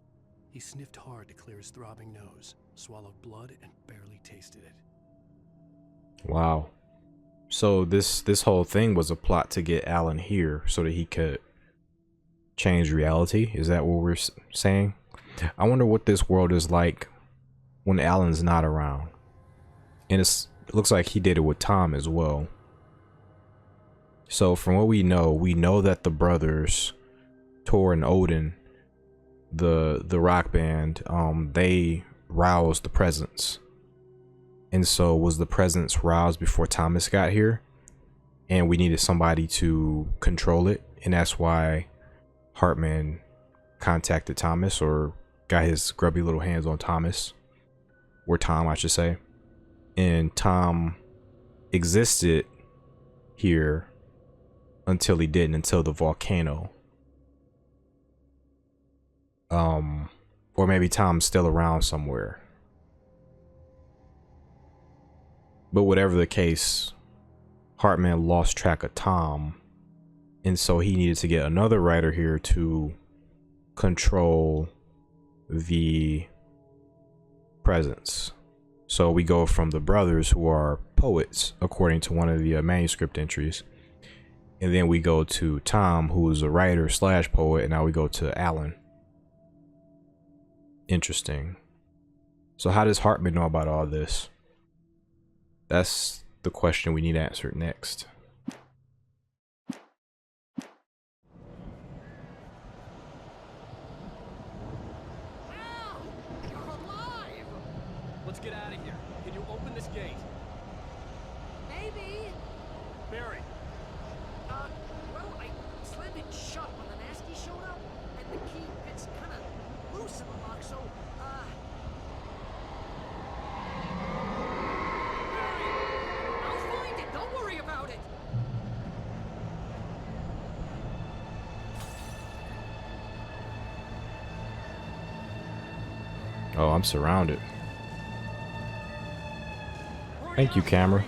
He sniffed hard to clear his throbbing nose, swallowed blood, and barely tasted it. Wow. So this whole thing was a plot to get Alan here so that he could change reality? Is that what we're saying? I wonder what this world is like when Alan's not around. And it looks like he did it with Tom as well. So from what we know that the brothers, Tor and Odin, the rock band, they roused the presence. And so was the presence roused before Thomas got here? And we needed somebody to control it. And that's why Hartman contacted Thomas, or got his grubby little hands on Thomas. Or Tom, I should say. And Tom existed here until he didn't, until the volcano. Or maybe Tom's still around somewhere. But whatever the case, Hartman lost track of Tom, and so he needed to get another writer here to control the presence. So we go from the brothers, who are poets according to one of the manuscript entries, and then we go to Tom, who is a writer / poet, and now we go to Alan. Interesting. So how does Hartman know about all this? That's the question we need answered next. Let's get out of here. Can you open this gate? Maybe. Barry. Well, I slammed it shut when the nasty showed up, and the key fits kind of loose in the lock, so, I'll find it. Don't worry about it. Oh, I'm surrounded. Thank you, camera.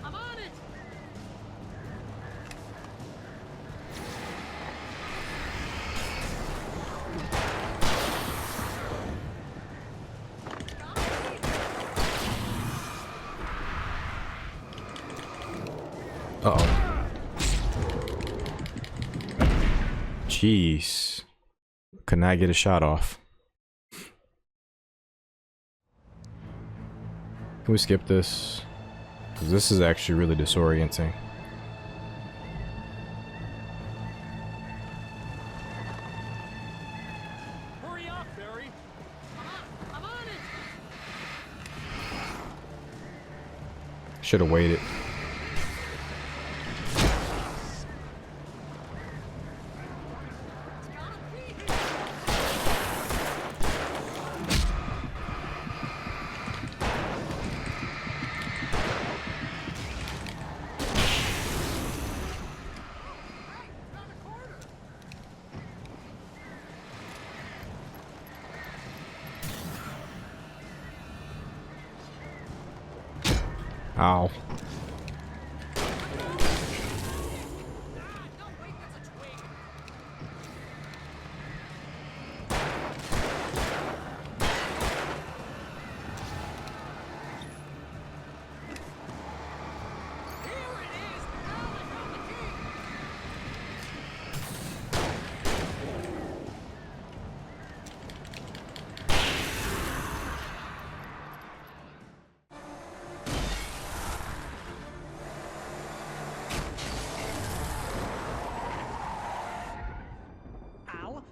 I'm on it. Uh-oh. Jeez. Could not get a shot off. Can we skip this? Because this is actually really disorienting. Hurry up, Barry. I'm on it. Should have waited. Ow.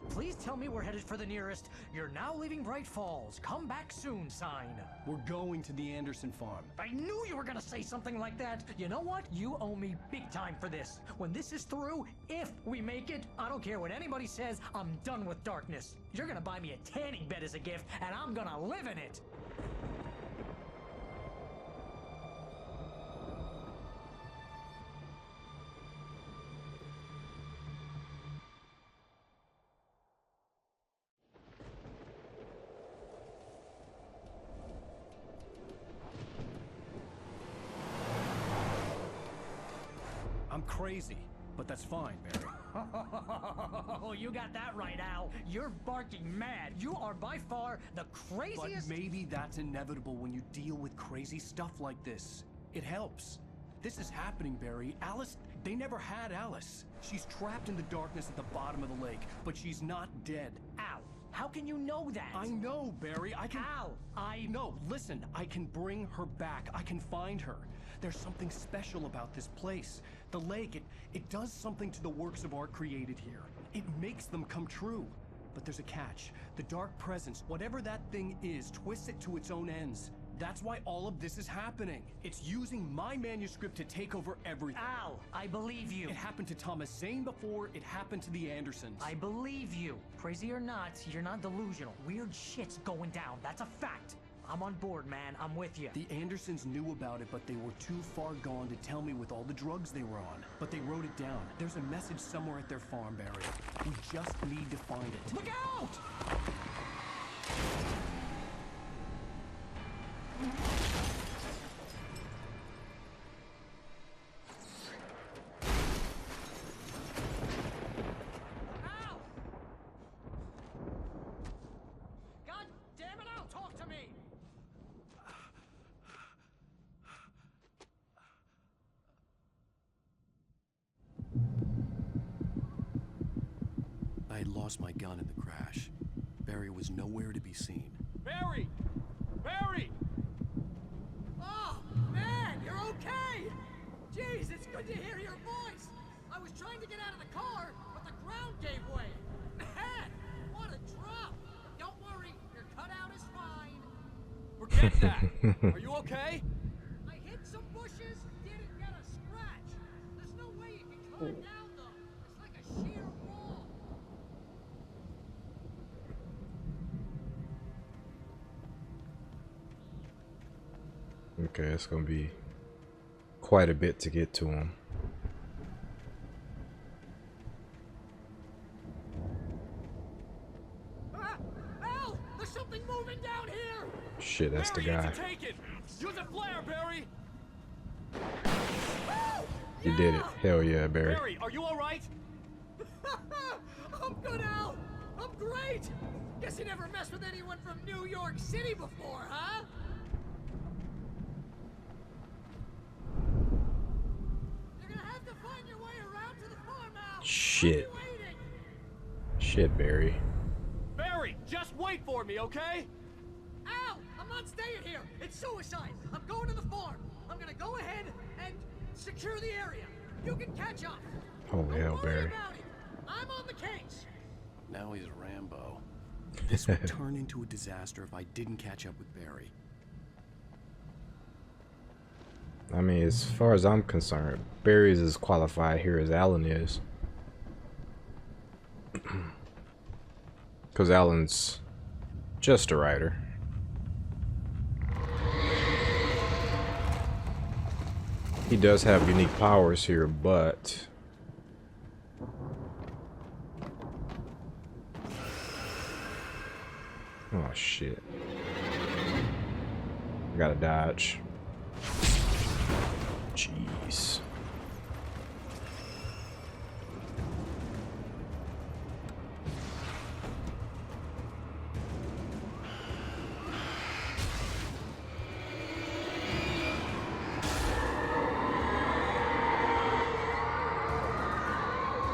Please tell me we're headed for the nearest "You're now leaving Bright Falls. Come back soon" sign. We're going to the Anderson farm. I knew you were gonna say something like that. You know what? You owe me big time for this. When this is through, if we make it, I don't care what anybody says, I'm done with darkness. You're gonna buy me a tanning bed as a gift, and I'm gonna live in it. I'm crazy, but that's fine, Barry. Oh, you got that right, Al. You're barking mad. You are by far the craziest. But maybe that's inevitable when you deal with crazy stuff like this. It helps. This is happening, Barry. Alice, they never had Alice. She's trapped in the darkness at the bottom of the lake, but she's not dead. Al, how can you know that? I know, Barry. I can... Al, No, listen. I can bring her back. I can find her. There's something special about this place. The lake, it does something to the works of art created here. It makes them come true. But there's a catch. The dark presence, whatever that thing is, twists it to its own ends. That's why all of this is happening. It's using my manuscript to take over everything. Al, I believe you. It happened to Thomas Zane before, it happened to the Andersons. I believe you. Crazy or not, you're not delusional. Weird shit's going down. That's a fact. I'm on board, man. I'm with you. The Andersons knew about it, but they were too far gone to tell me with all the drugs they were on. But they wrote it down. There's a message somewhere at their farm, Barry. We just need to find it. Look out! God damn it, Al, talk to me! I had lost my gun in the crash. Barry was nowhere to be seen. Barry! Barry! Oh, man, you're okay! Jeez, it's good to hear your voice! I was trying to get out of the car, but the ground gave way. Man, what a drop! Don't worry, your cutout is fine. Forget that! Are you okay? I hit some bushes, didn't get a scratch. There's no way you can climb down, though. It's like a sheer wall. Okay, it's gonna be quite a bit to get to him. Al, there's something moving down here. Shit, that's the Barry, guy. it's a take-it. Use a flare, Barry! You did it. Hell yeah, Barry. Barry, are you alright? I'm good, Al. I'm great. Guess you never messed with anyone from New York City before, huh? You're gonna have to find your way around to the farm, Al. Shit. Shit, Barry. Barry, just wait for me, okay? Al, I'm not staying here. It's suicide. I'm going to the farm. I'm gonna go ahead and secure the area. You can catch up. Holy hell, Barry. About it. I'm on the case. Now he's Rambo. This would turn into a disaster if I didn't catch up with Barry. I mean, as far as I'm concerned, Barry's as qualified here as Alan is. Because Alan's just a writer. He does have unique powers here, but... Oh, shit. I gotta dodge. Jeez.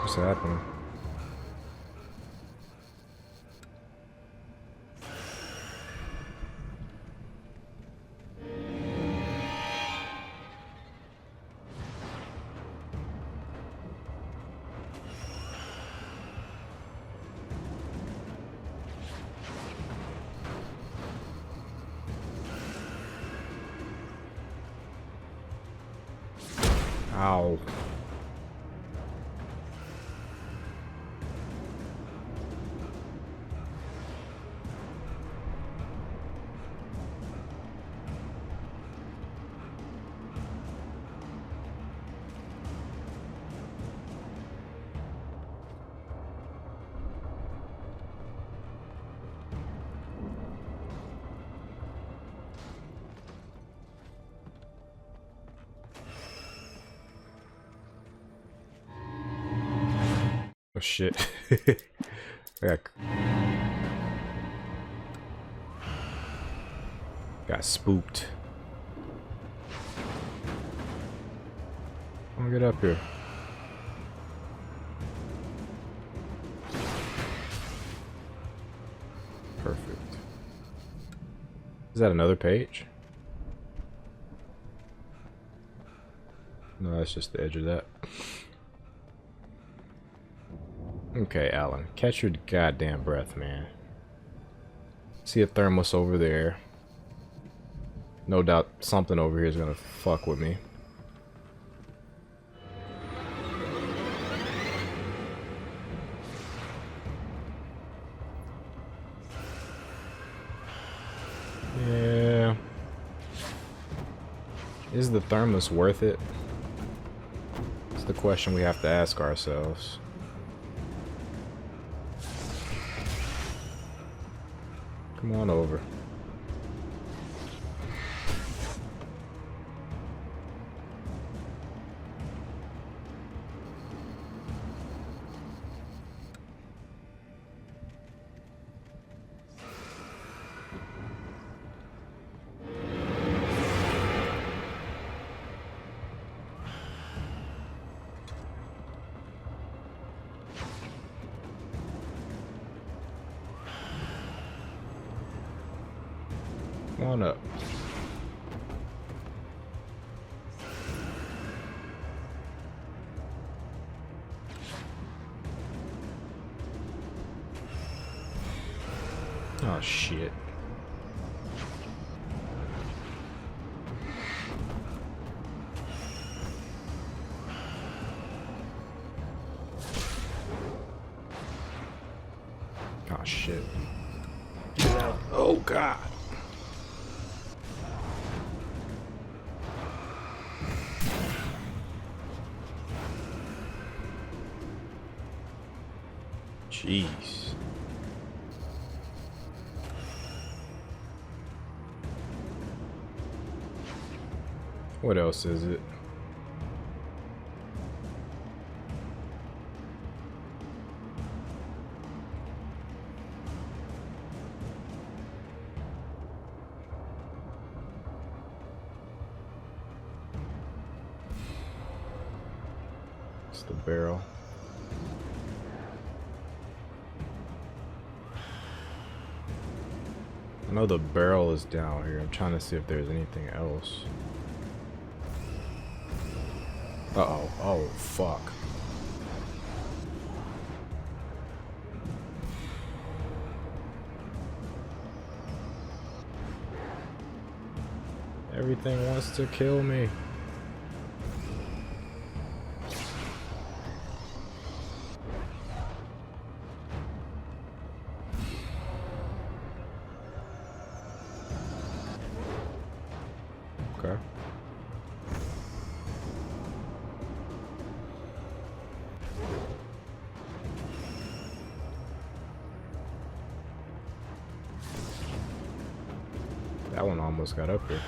What's happening? Ow. Oh shit. Got spooked. I'm gonna get up here. Perfect. Is that another page? No, that's just the edge of that. Okay, Alan, catch your goddamn breath, man. See a thermos over there. No doubt something over here is gonna fuck with me. Yeah. Is the thermos worth it? It's the question we have to ask ourselves. Come on over. Come on up. Oh shit. Oh shit. Get out. Oh god. Jeez. What else is it? It's the barrel. I know the barrel is down here. I'm trying to see if there's anything else. Uh-oh. Oh, fuck. Everything wants to kill me. Okay. That one almost got up here.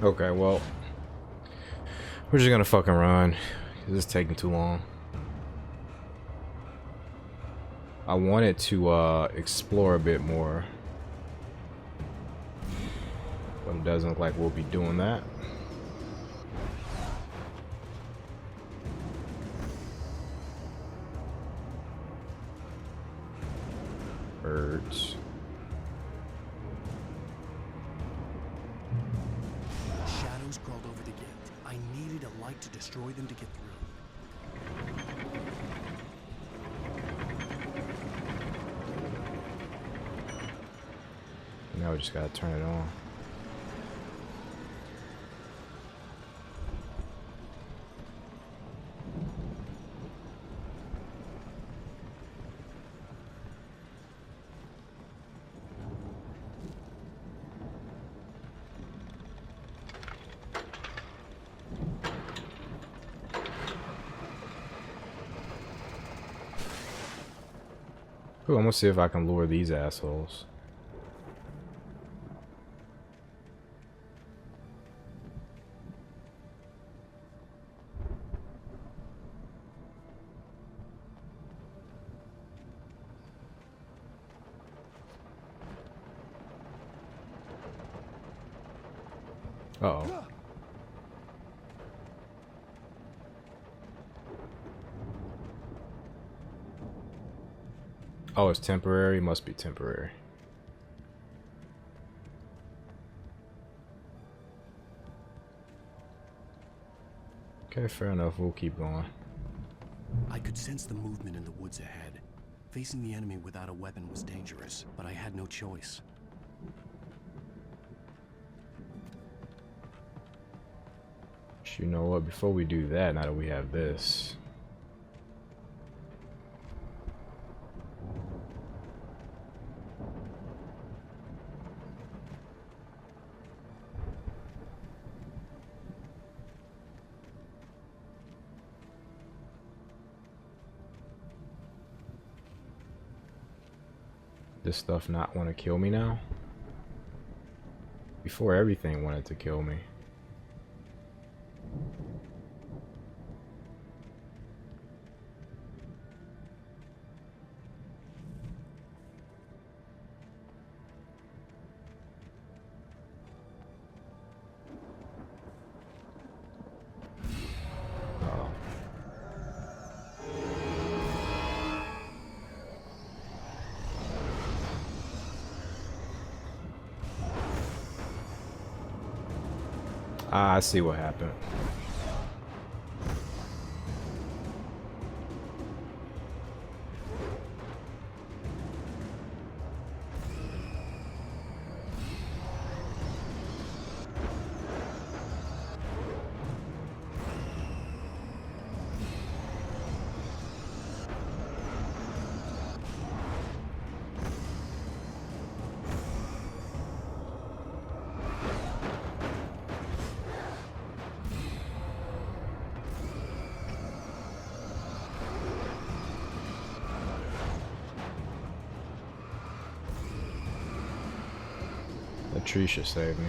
Okay, well, we're just gonna fucking run. This is taking too long. I wanted to explore a bit more, but it doesn't look like we'll be doing that. Birds. Shadows crawled over the gate. I needed a light to destroy them to get through. Now we just gotta turn it on. Ooh, I'm gonna see if I can lure these assholes. Uh-oh. Oh, it's temporary? Must be temporary. Okay, fair enough. We'll keep going. I could sense the movement in the woods ahead. Facing the enemy without a weapon was dangerous, but I had no choice. You know what? Before we do that, now that we have this, this stuff not want to kill me now? Before, everything wanted to kill me. Ah, I see what happened. That tree should save me.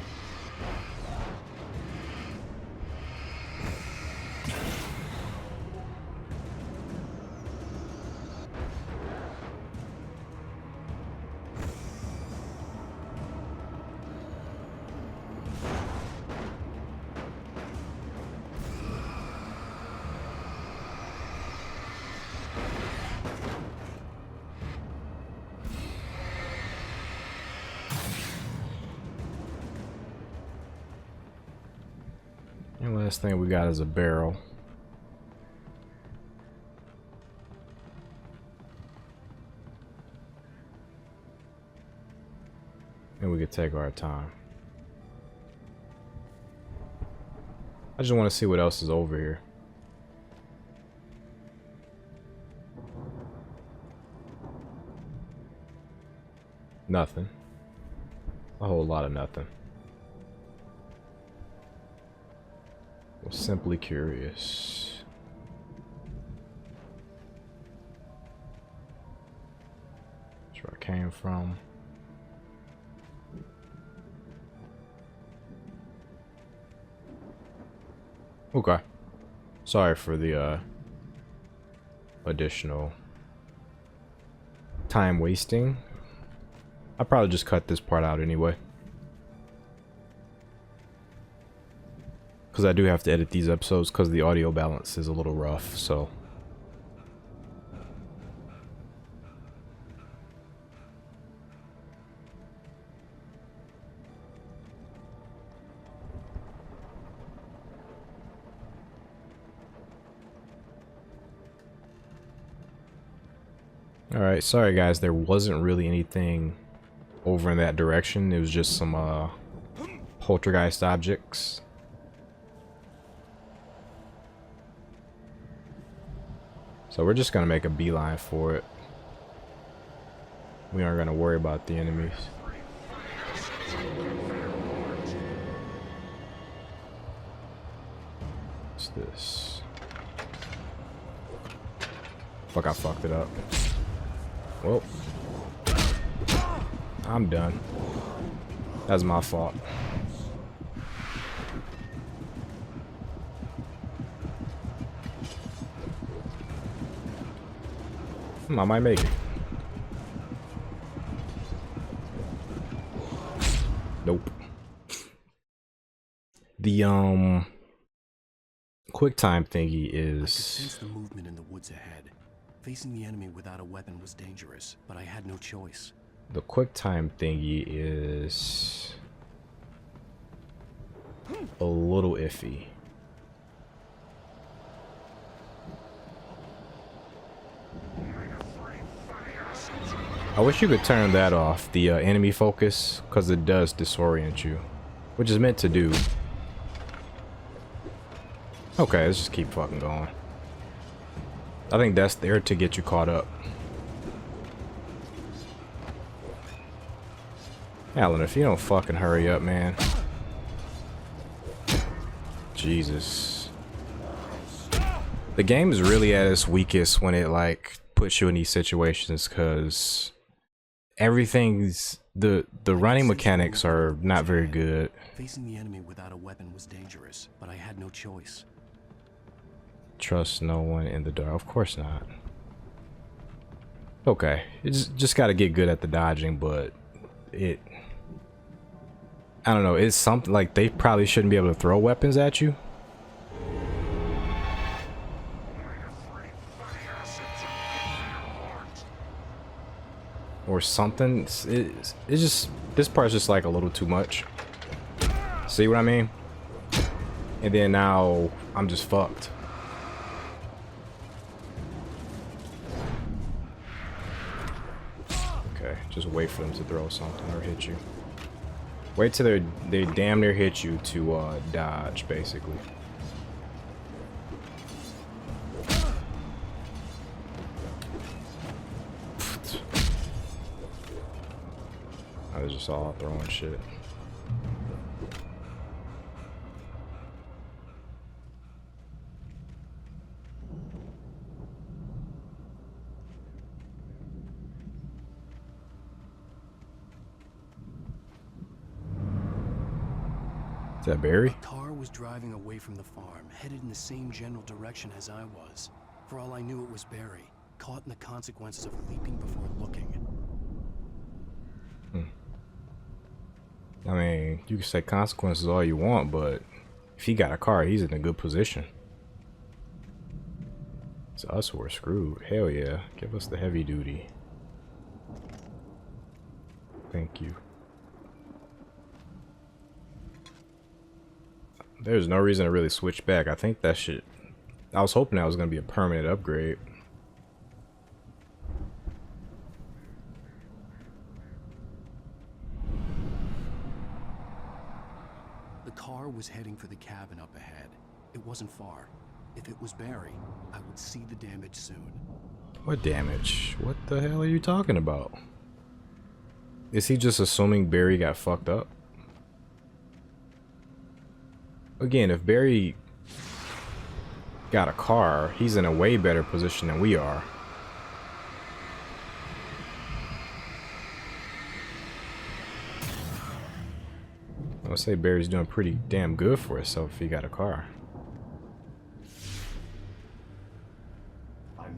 And last thing we got is a barrel. And we could take our time. I just want to see what else is over here. Nothing. A whole lot of nothing. Was simply curious. That's where I came from. Okay. Sorry for the additional time wasting. I'll probably just cut this part out anyway, because I do have to edit these episodes because the audio balance is a little rough, so. Alright, sorry guys, there wasn't really anything over in that direction. It was just some poltergeist objects. So we're just gonna make a beeline for it. We aren't gonna worry about the enemies. What's this? Fuck, I fucked it up. Well, I'm done. That's my fault. I might make it. Nope. The quick time thingy is. I could sense the movement in the woods ahead. Facing the enemy without a weapon was dangerous, but I had no choice. The quick time thingy is a little iffy. I wish you could turn that off, the enemy focus, because it does disorient you, which is meant to do. Okay, let's just keep fucking going. I think that's there to get you caught up. Alan, if you don't fucking hurry up, man. Jesus. The game is really at its weakest when it like puts you in these situations, because everything's the running mechanics are not very good. Facing the enemy without a weapon was dangerous, but I had no choice. Trust no one in the dark. Of course not. Okay, it's just got to get good at the dodging, but I don't know, it's something like they probably shouldn't be able to throw weapons at you. Or something. It's just, this part's just like a little too much. See what I mean? And then now I'm just fucked. Okay, just wait for them to throw something or hit you. Wait till they damn near hit you to dodge, basically. I was just all throwing shit. Is that Barry? A car was driving away from the farm, headed in the same general direction as I was. For all I knew, it was Barry, caught in the consequences of leaping before looking. I mean, you can say consequences all you want, but if he got a car, he's in a good position. It's us who are screwed. Hell yeah. Give us the heavy duty. Thank you. There's no reason to really switch back. I think that shit... I was hoping that was going to be a permanent upgrade. The car was heading for the cabin up ahead. It wasn't far. If it was Barry, I would see the damage soon. What damage? What the hell are you talking about? Is he just assuming Barry got fucked up? Again, if Barry got a car, he's in a way better position than we are. I would say Barry's doing pretty damn good for himself if he got a car.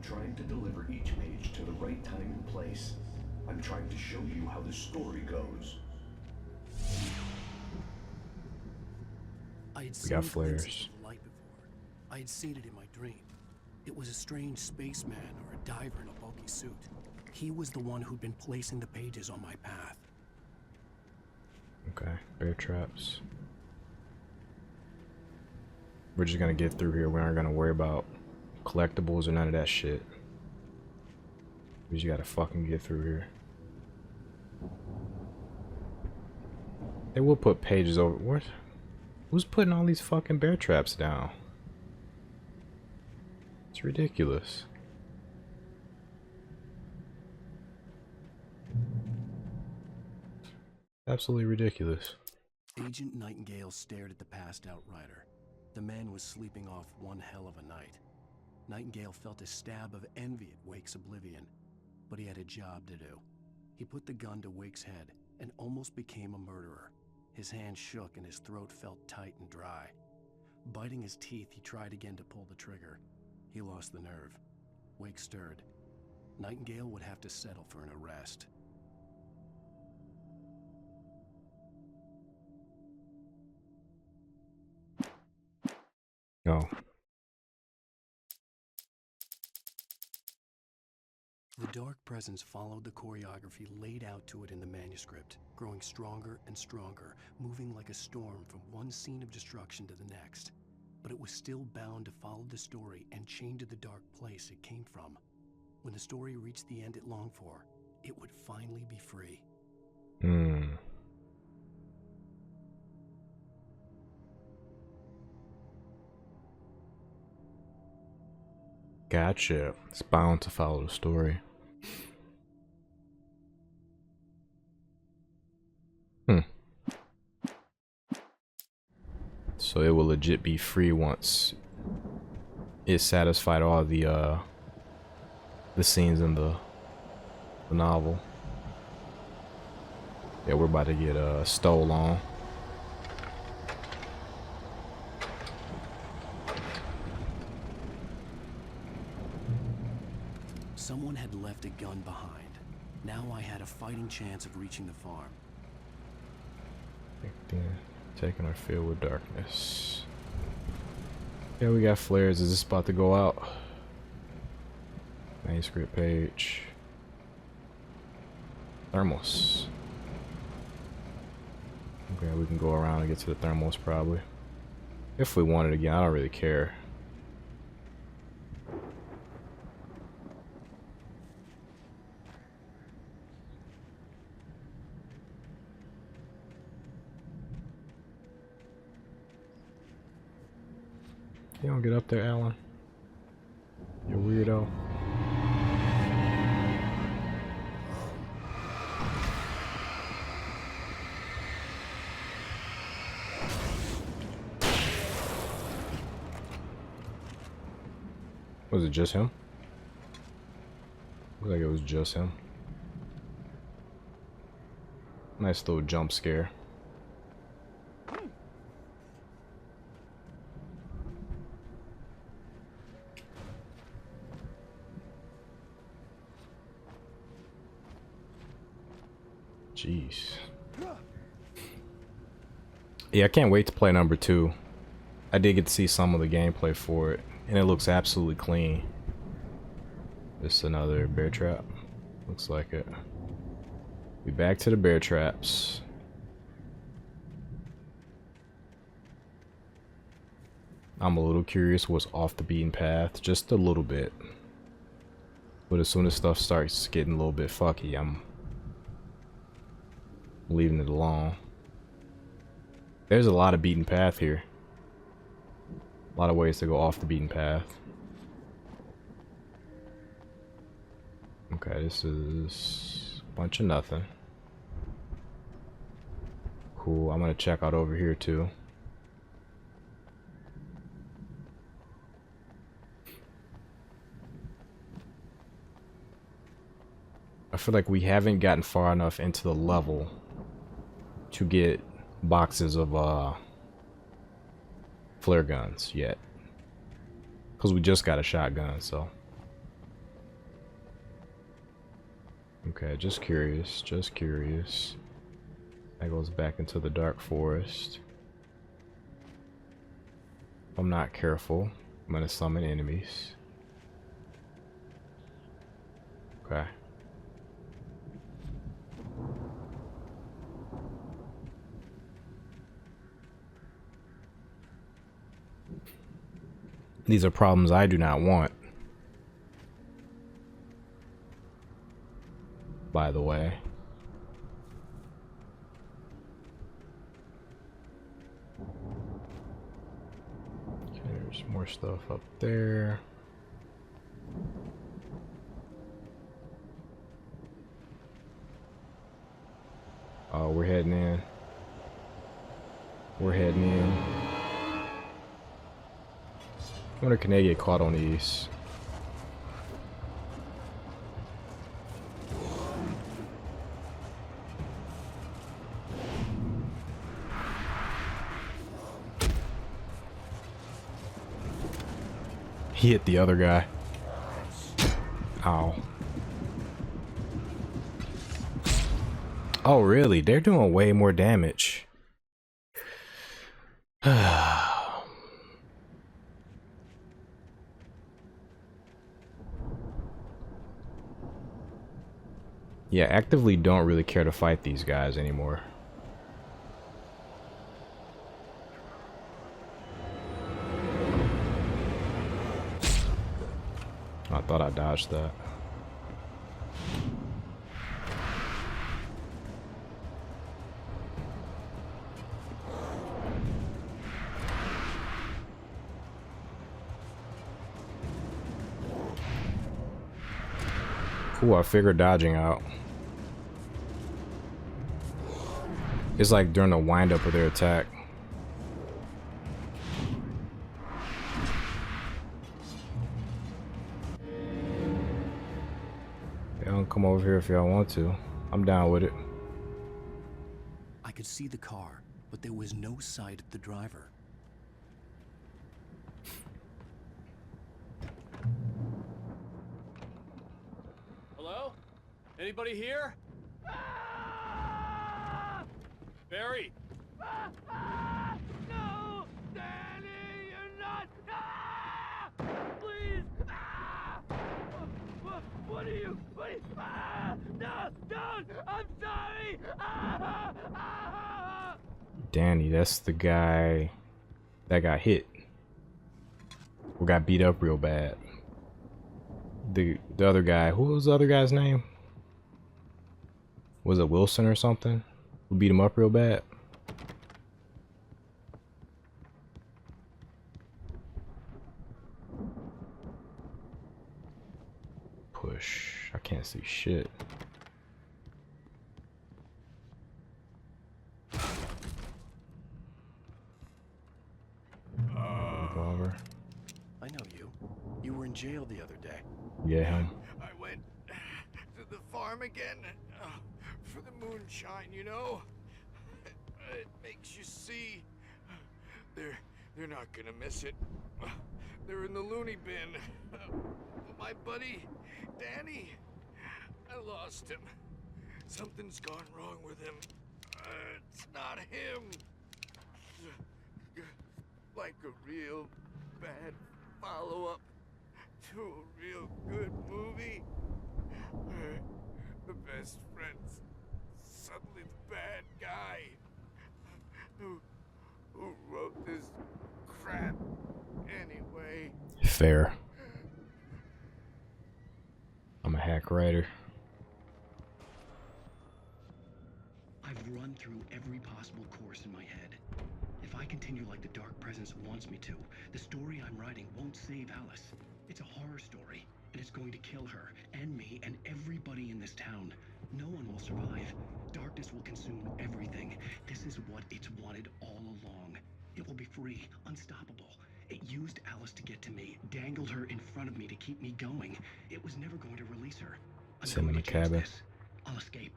trying to deliver each page to the right time and place. I'm trying to show you how the story goes. I had We seen got glimpses flares. of the light before. I had seen it in my dream. It was a strange spaceman or a diver in a bulky suit. He was the one who'd been placing the pages on my path. Okay, bear traps. We're just gonna get through here. We aren't gonna worry about collectibles or none of that shit. We just gotta fucking get through here. They will put pages over. What? Who's putting all these fucking bear traps down? It's ridiculous. Absolutely ridiculous. Agent Nightingale stared at the passed out rider. The man was sleeping off one hell of a night. Nightingale felt a stab of envy at Wake's oblivion, but he had a job to do. He put the gun to Wake's head and almost became a murderer. His hand shook and his throat felt tight and dry. Biting his teeth, he tried again to pull the trigger. He lost the nerve. Wake stirred. Nightingale would have to settle for an arrest. No. The dark presence followed the choreography laid out to it in the manuscript, growing stronger and stronger, moving like a storm from one scene of destruction to the next. But it was still bound to follow the story and chained to the dark place it came from. When the story reached the end it longed for, it would finally be free. Gotcha. It's bound to follow the story. So it will legit be free once it satisfied all the scenes in the novel. Yeah, we're about to get stole on. Someone had left a gun behind. Now I had a fighting chance of reaching the farm. Taking our field with darkness. Yeah, we got flares. Is this about to go out? Manuscript page. Thermos. Okay, we can go around and get to the thermos probably. If we want it again, I don't really care. You don't get up there, Alan. You weirdo. Was it just him? Looked like it was just him. Nice little jump scare. Jeez. Yeah, I can't wait to play number 2. I did get to see some of the gameplay for it, and it looks absolutely clean. Just another bear trap. Looks like it. We back to the bear traps. I'm a little curious what's off the beaten path, just a little bit. But as soon as stuff starts getting a little bit fucky, I'm leaving it alone. There's a lot of beaten path here. A lot of ways to go off the beaten path. Okay, this is a bunch of nothing. Cool, I'm gonna check out over here too. I feel like we haven't gotten far enough into the level to get boxes of flare guns yet, because we just got a shotgun. So Okay, just curious, just curious. That goes back into the dark forest. If I'm not careful, I'm gonna summon enemies. Okay. These are problems I do not want. By the way. Okay, there's more stuff up there. Oh, we're heading in. We're heading in. I wonder, can they get caught on these? He hit the other guy. Ow. Oh, really? They're doing way more damage. Yeah, actively don't really care to fight these guys anymore. I thought I dodged that. Cool, I figured dodging out. It's like during the wind up of their attack. Y'all come over here if y'all want to. I'm down with it. I could see the car, but there was no sight of the driver. Hello? Anybody here? Barry! No! Danny, you're not! Ah! Please! Ah! What are you? Ah! No! Don't! I'm sorry! Ah! Ah! Danny, that's the guy that got hit. Or got beat up real bad. The other guy, who was the other guy's name? Was it Wilson or something? Who beat him up real bad? Push. I can't see shit. Revolver. I know you. You were in jail the other day. Yeah, him. I went to the farm again for the moonshine, you know? It makes you see. They're not gonna miss it. They're in the loony bin. My buddy, Danny, I lost him. Something's gone wrong with him. It's not him. Like a real bad follow-up to a real good movie. The best friend's suddenly the bad guy. Who wrote this crap anyway? Fair. I'm a hack writer. I've run through every possible course in my head. If I continue like the Dark Presence wants me to, the story I'm writing won't save Alice. It's a horror story, and it's going to kill her, and me, and everybody in this town. No one will survive. Darkness will consume everything. This is what it's wanted all along. It will be free, unstoppable. It used Alice to get to me, dangled her in front of me to keep me going. It was never going to release her. I'm Send him in going the to change cabin. this. I'll escape.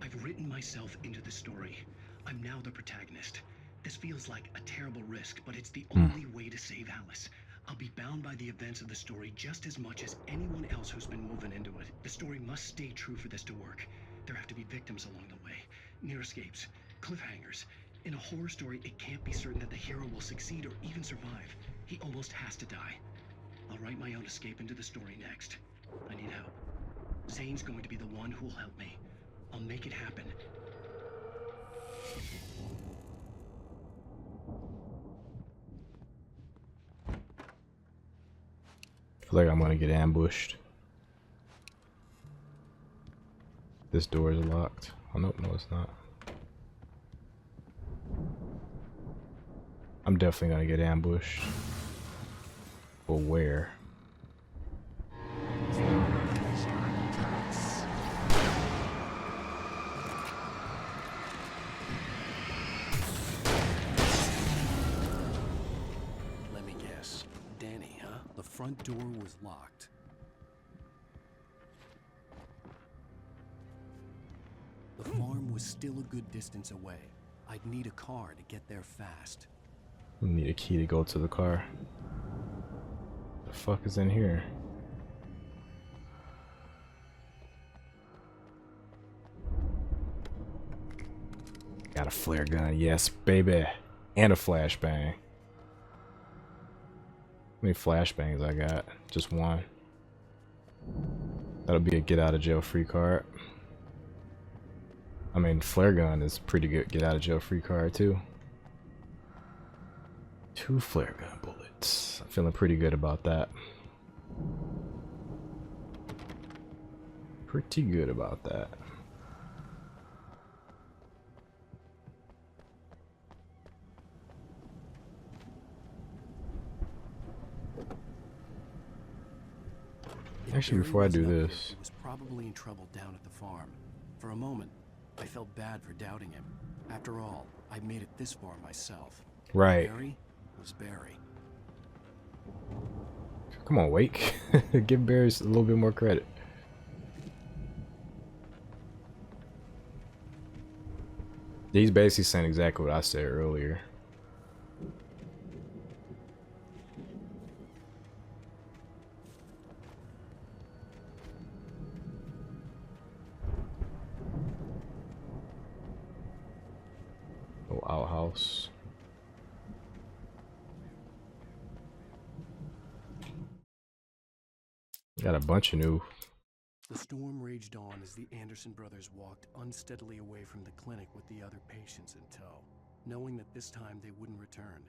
I've written myself into the story. I'm now the protagonist. This feels like a terrible risk, but it's the only way to save Alice. I'll be bound by the events of the story just as much as anyone else who's been woven into it. The story must stay true for this to work. There have to be victims along the way, near escapes, cliffhangers. In a horror story, it can't be certain that the hero will succeed or even survive. He almost has to die. I'll write my own escape into the story next. I need help. Zane's going to be the one who will help me. I'll make it happen. I feel like I'm gonna get ambushed. This door is locked. Oh nope, no it's not. I'm definitely gonna get ambushed. But where? Let me guess. Danny, huh? The front door was locked. The farm was still a good distance away. I'd need a car to get there fast. I need a key to go to the car. The fuck is in here? Got a flare gun, yes, baby. And a flashbang. How many flashbangs I got? Just one. That'll be a get out of jail free card. I mean, flare gun is pretty good get out of jail free card too. 2 flare gun bullets. I'm feeling pretty good about that. Pretty good about that. Actually, before I do this, he was probably in trouble down at the farm. For a moment, I felt bad for doubting him. After all, I made it this far myself. Right. Barry was Barry. Come on, Wake. Give Barry a little bit more credit. He's basically saying exactly what I said earlier. Oh, outhouse. Got a bunch of new. The storm raged on as the Anderson brothers walked unsteadily away from the clinic with the other patients in tow, knowing that this time they wouldn't return.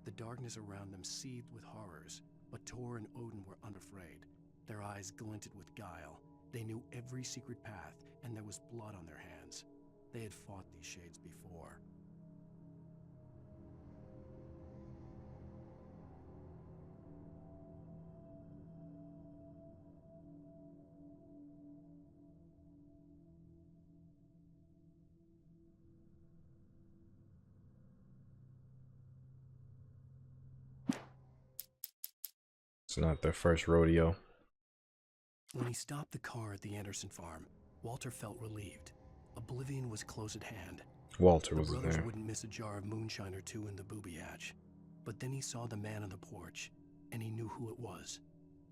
The darkness around them seethed with horrors, but Tor and Odin were unafraid. Their eyes glinted with guile. They knew every secret path, and there was blood on their hands. They had fought these shades before. It's not their first rodeo. When he stopped the car at the Anderson farm, Walter felt relieved. Oblivion was close at hand. Walter was the brothers there. wouldn't miss a jar of moonshine or two in the booby hatch. But then he saw the man on the porch, and he knew who it was.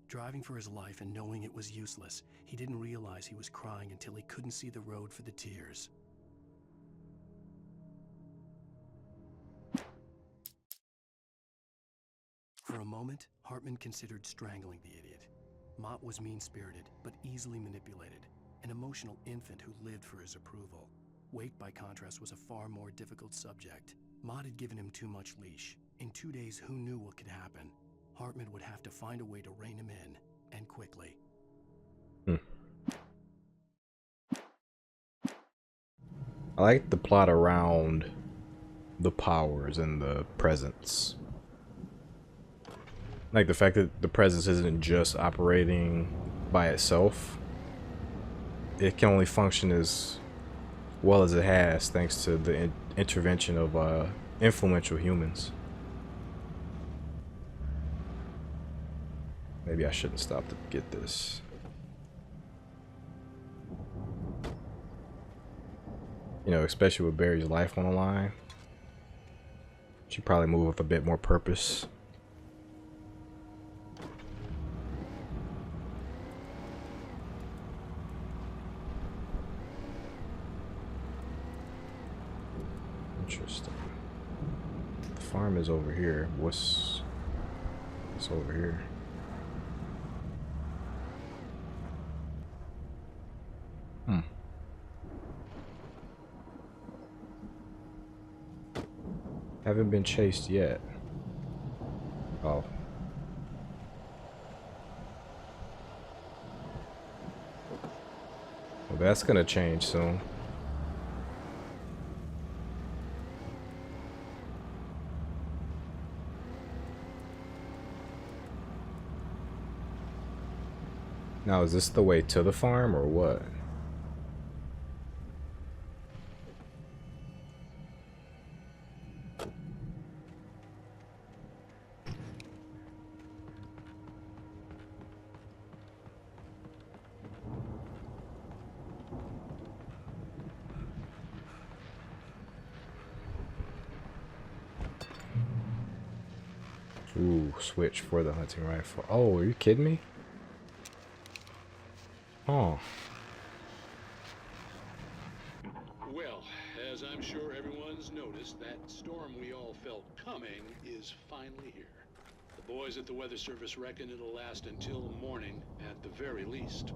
Driving for his life and knowing it was useless, he didn't realize he was crying until he couldn't see the road for the tears. For a moment, Hartman considered strangling the idiot. Mott was mean-spirited, but easily manipulated, an emotional infant who lived for his approval. Wake, by contrast, was a far more difficult subject. Mott had given him too much leash. In 2 days, who knew what could happen? Hartman would have to find a way to rein him in, and quickly. I like the plot around the powers and the presence. Like the fact that the presence isn't just operating by itself. It can only function as well as it has thanks to the intervention of influential humans. Maybe I shouldn't stop to get this. You know, especially with Barry's life on the line. Should probably move with a bit more purpose. farm is over here. What's over here? Haven't been chased yet. Oh. Well, that's gonna change soon. Now, is this the way to the farm or what? Ooh, switch for the hunting rifle. Oh, are you kidding me? Oh. Well, as I'm sure everyone's noticed, that storm we all felt coming is finally here. The boys at the Weather Service reckon it'll last until morning at the very least.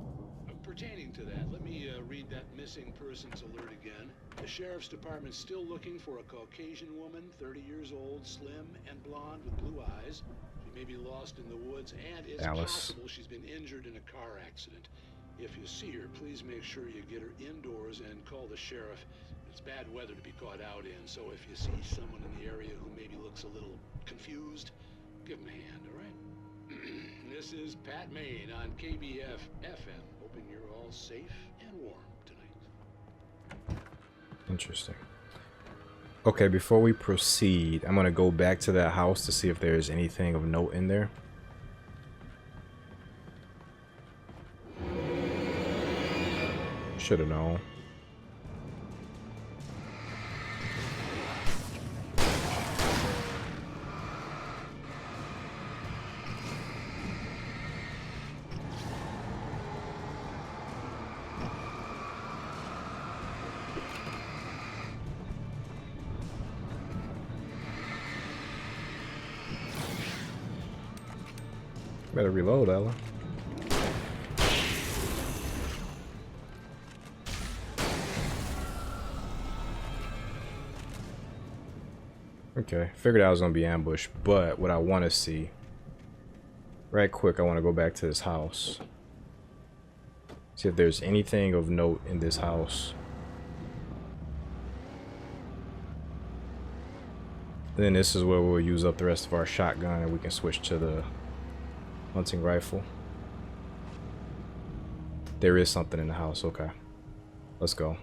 Pertaining to that, let me read that missing persons alert again. The Sheriff's Department's still looking for a Caucasian woman, 30 years old, slim and blonde with blue eyes. She may be lost in the woods, and it's possible she's been injured in a car accident. If you see her, please make sure you get her indoors and call the sheriff. It's bad weather to be caught out in, so if you see someone in the area who maybe looks a little confused, give him a hand, all right? This is Pat Maine on KBF FM. Hoping you're all safe and warm tonight. Interesting. Okay, before we proceed, I'm gonna go back to that house to see if there's anything of note in there. Should have known. Better reload, Ella. Okay, figured I was gonna be ambushed, but what I want to see, right quick, I want to go back to this house. See if there's anything of note in this house. Then this is where we'll use up the rest of our shotgun and we can switch to the hunting rifle. There is something in the house. Okay, let's go.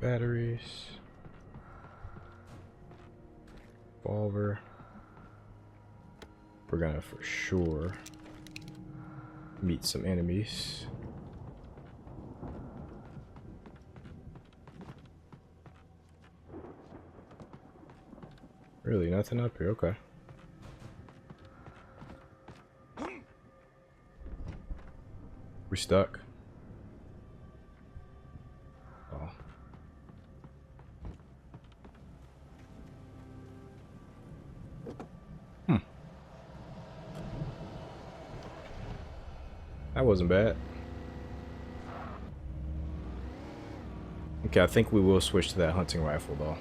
Batteries, revolver. We're gonna for sure meet some enemies. Really, nothing up here. Okay. We're stuck. Oh. That wasn't bad. Okay, I think we will switch to that hunting rifle though.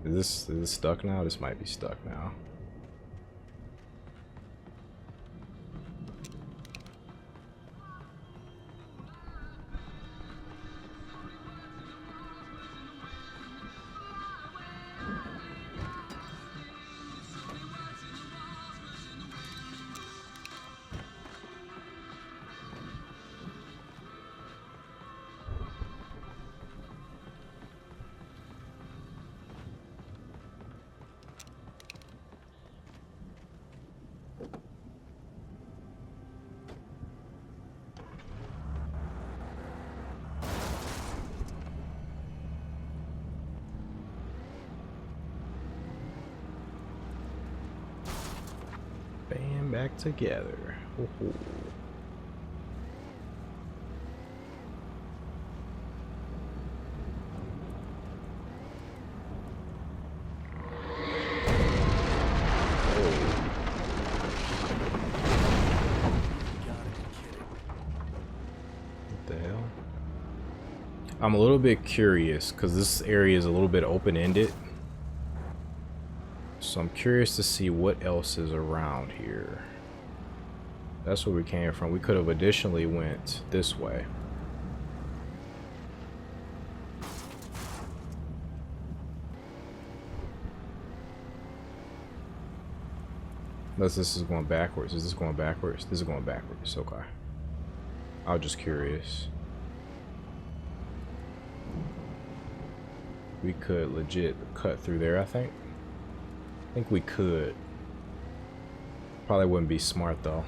Is this stuck now? This might be stuck now. back together. Ooh. I'm a little bit curious because this area is a little bit open-ended. So I'm curious to see what else is around here. That's where we came from. We could have additionally went this way. Unless this is going backwards. Is this going backwards? This is going backwards. Okay. I was just curious. We could legit cut through there, I think. I think we could. Probably wouldn't be smart though.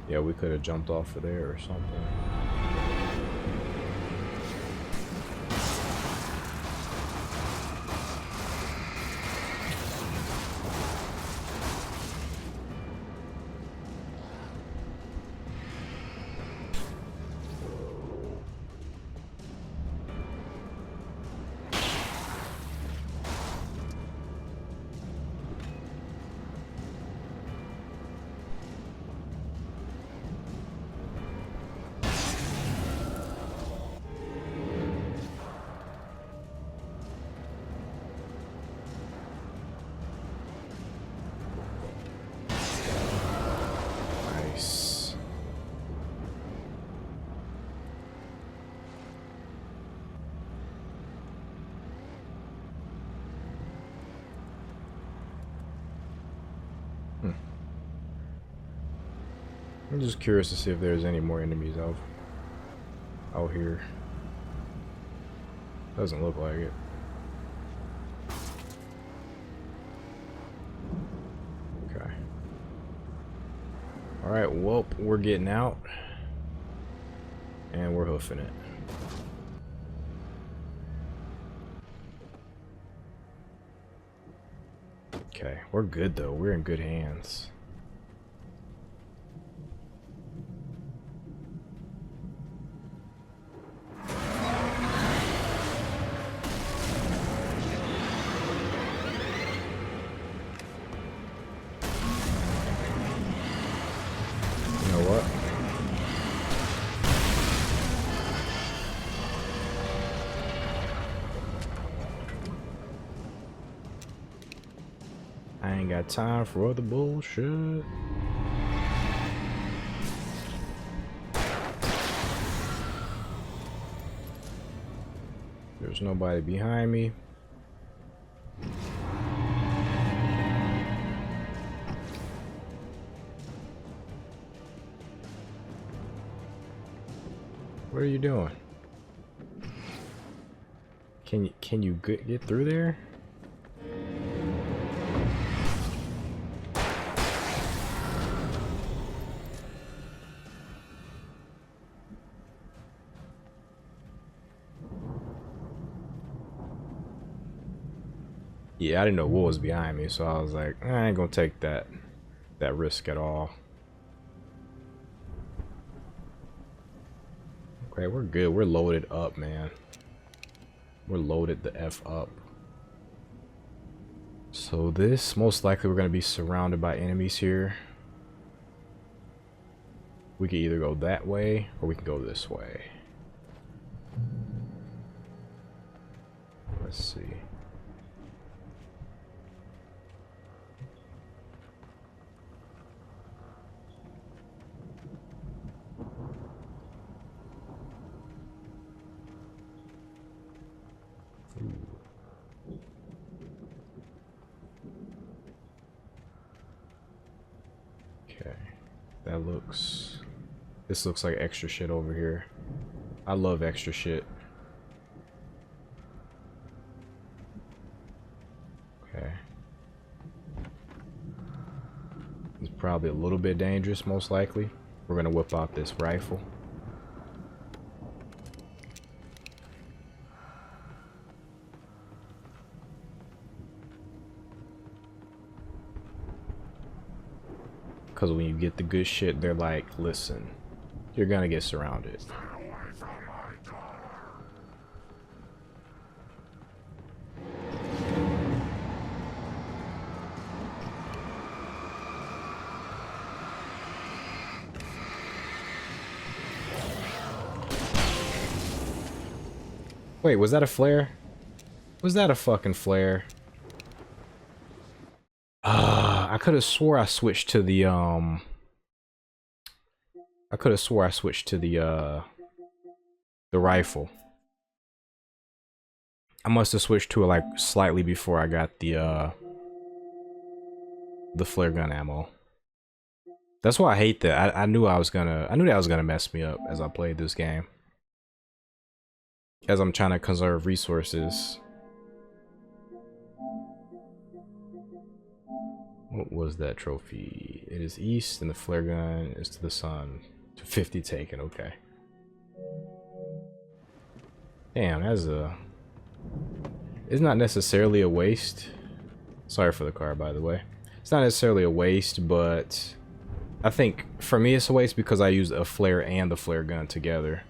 Yeah, we could have jumped off of there or something. I'm just curious to see if there's any more enemies out here. Doesn't look like it. Okay. Alright, well, we're getting out. And we're hoofing it. Okay, we're good though. We're in good hands. I ain't got time for other bullshit. There's nobody behind me. What are you doing? Can you get through there? Yeah, I didn't know what was behind me, so I was like, I ain't gonna take that risk at all. Okay, we're good. We're loaded up, man. We're loaded the F up. So this, most likely we're gonna be surrounded by enemies here. We can either go that way or we can go this way. Let's see. Okay, this looks like extra shit over here. I love extra shit. Okay. It's probably a little bit dangerous, most likely. We're gonna whip out this rifle. Because when you get the good shit, they're like, listen, you're gonna get surrounded. Wait, was that a flare? Was that a fucking flare? I could have swore I switched to the I could have swore I switched to the rifle. I must have switched to it like slightly before I got the flare gun ammo. That's why I hate that. I knew that was gonna mess me up as I played this game. As I'm trying to conserve resources. What was that trophy? It is east and the flare gun is to the sun. 50 taken, okay. Damn, that's a... It's not necessarily a waste. Sorry for the car, by the way. It's not necessarily a waste, but... I think, for me, it's a waste because I used a flare and the flare gun together.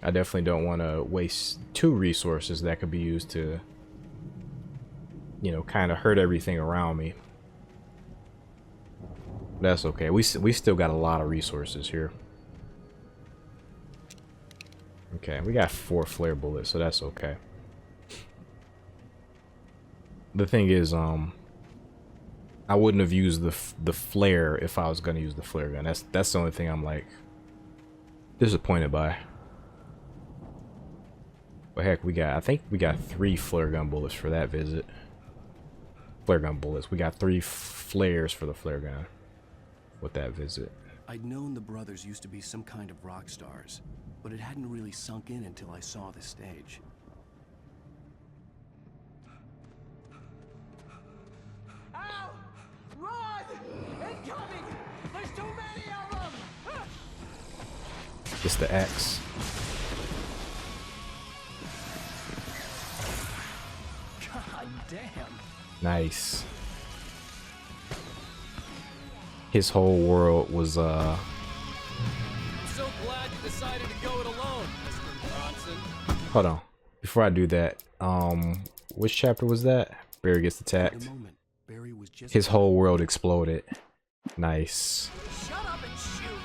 I definitely don't want to waste 2 resources that could be used to... you know, kind of hurt everything around me. That's okay. We still got a lot of resources here. Okay, we got 4 flare bullets, so that's okay. The thing is, I wouldn't have used the flare if I was gonna use the flare gun. That's the only thing I'm like disappointed by. But heck, I think we got 3 flare gun bullets for that visit. Flare gun bullets. We got 3 flares for the flare gun with that visit. I'd known the brothers used to be some kind of rock stars, but it hadn't really sunk in until I saw the stage. Ow! Run! Incoming! There's too many of them! It's the X. God damn. Nice. His whole world was I'm so glad you decided to go it alone, Mr. Bronson. Hold on. Before I do that, which chapter was that? Barry gets attacked. His whole world exploded. Nice. Shut up and shoot!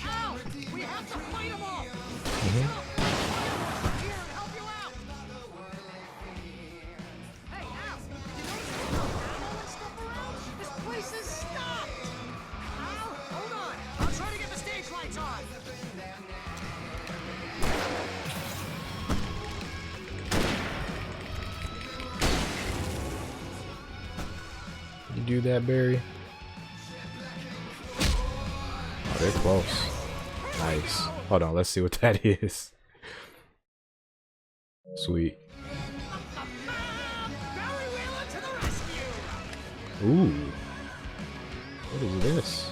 Ow! We have to fight them all! You do that, Barry? Oh, they're close. Nice. Hold on, let's see what that is. Sweet. Ooh. What is this?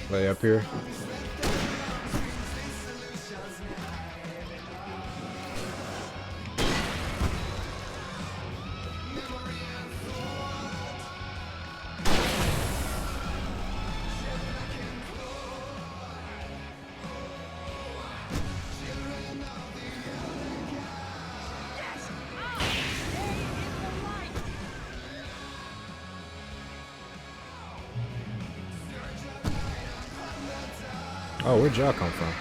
Way up here. Oh, where'd y'all come from?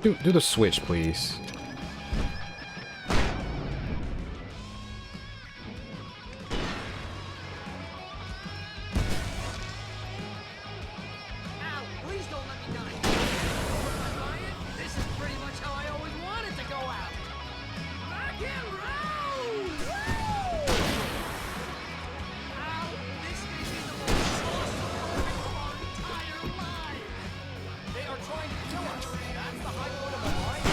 Do the switch, please. Ow, please don't let me die. Ryan, this is pretty much how I always wanted to go out. Rock and roll! Woo! Ow, this may be the most awesome moment of our entire lives. They are trying to kill us. That's the high point of the line.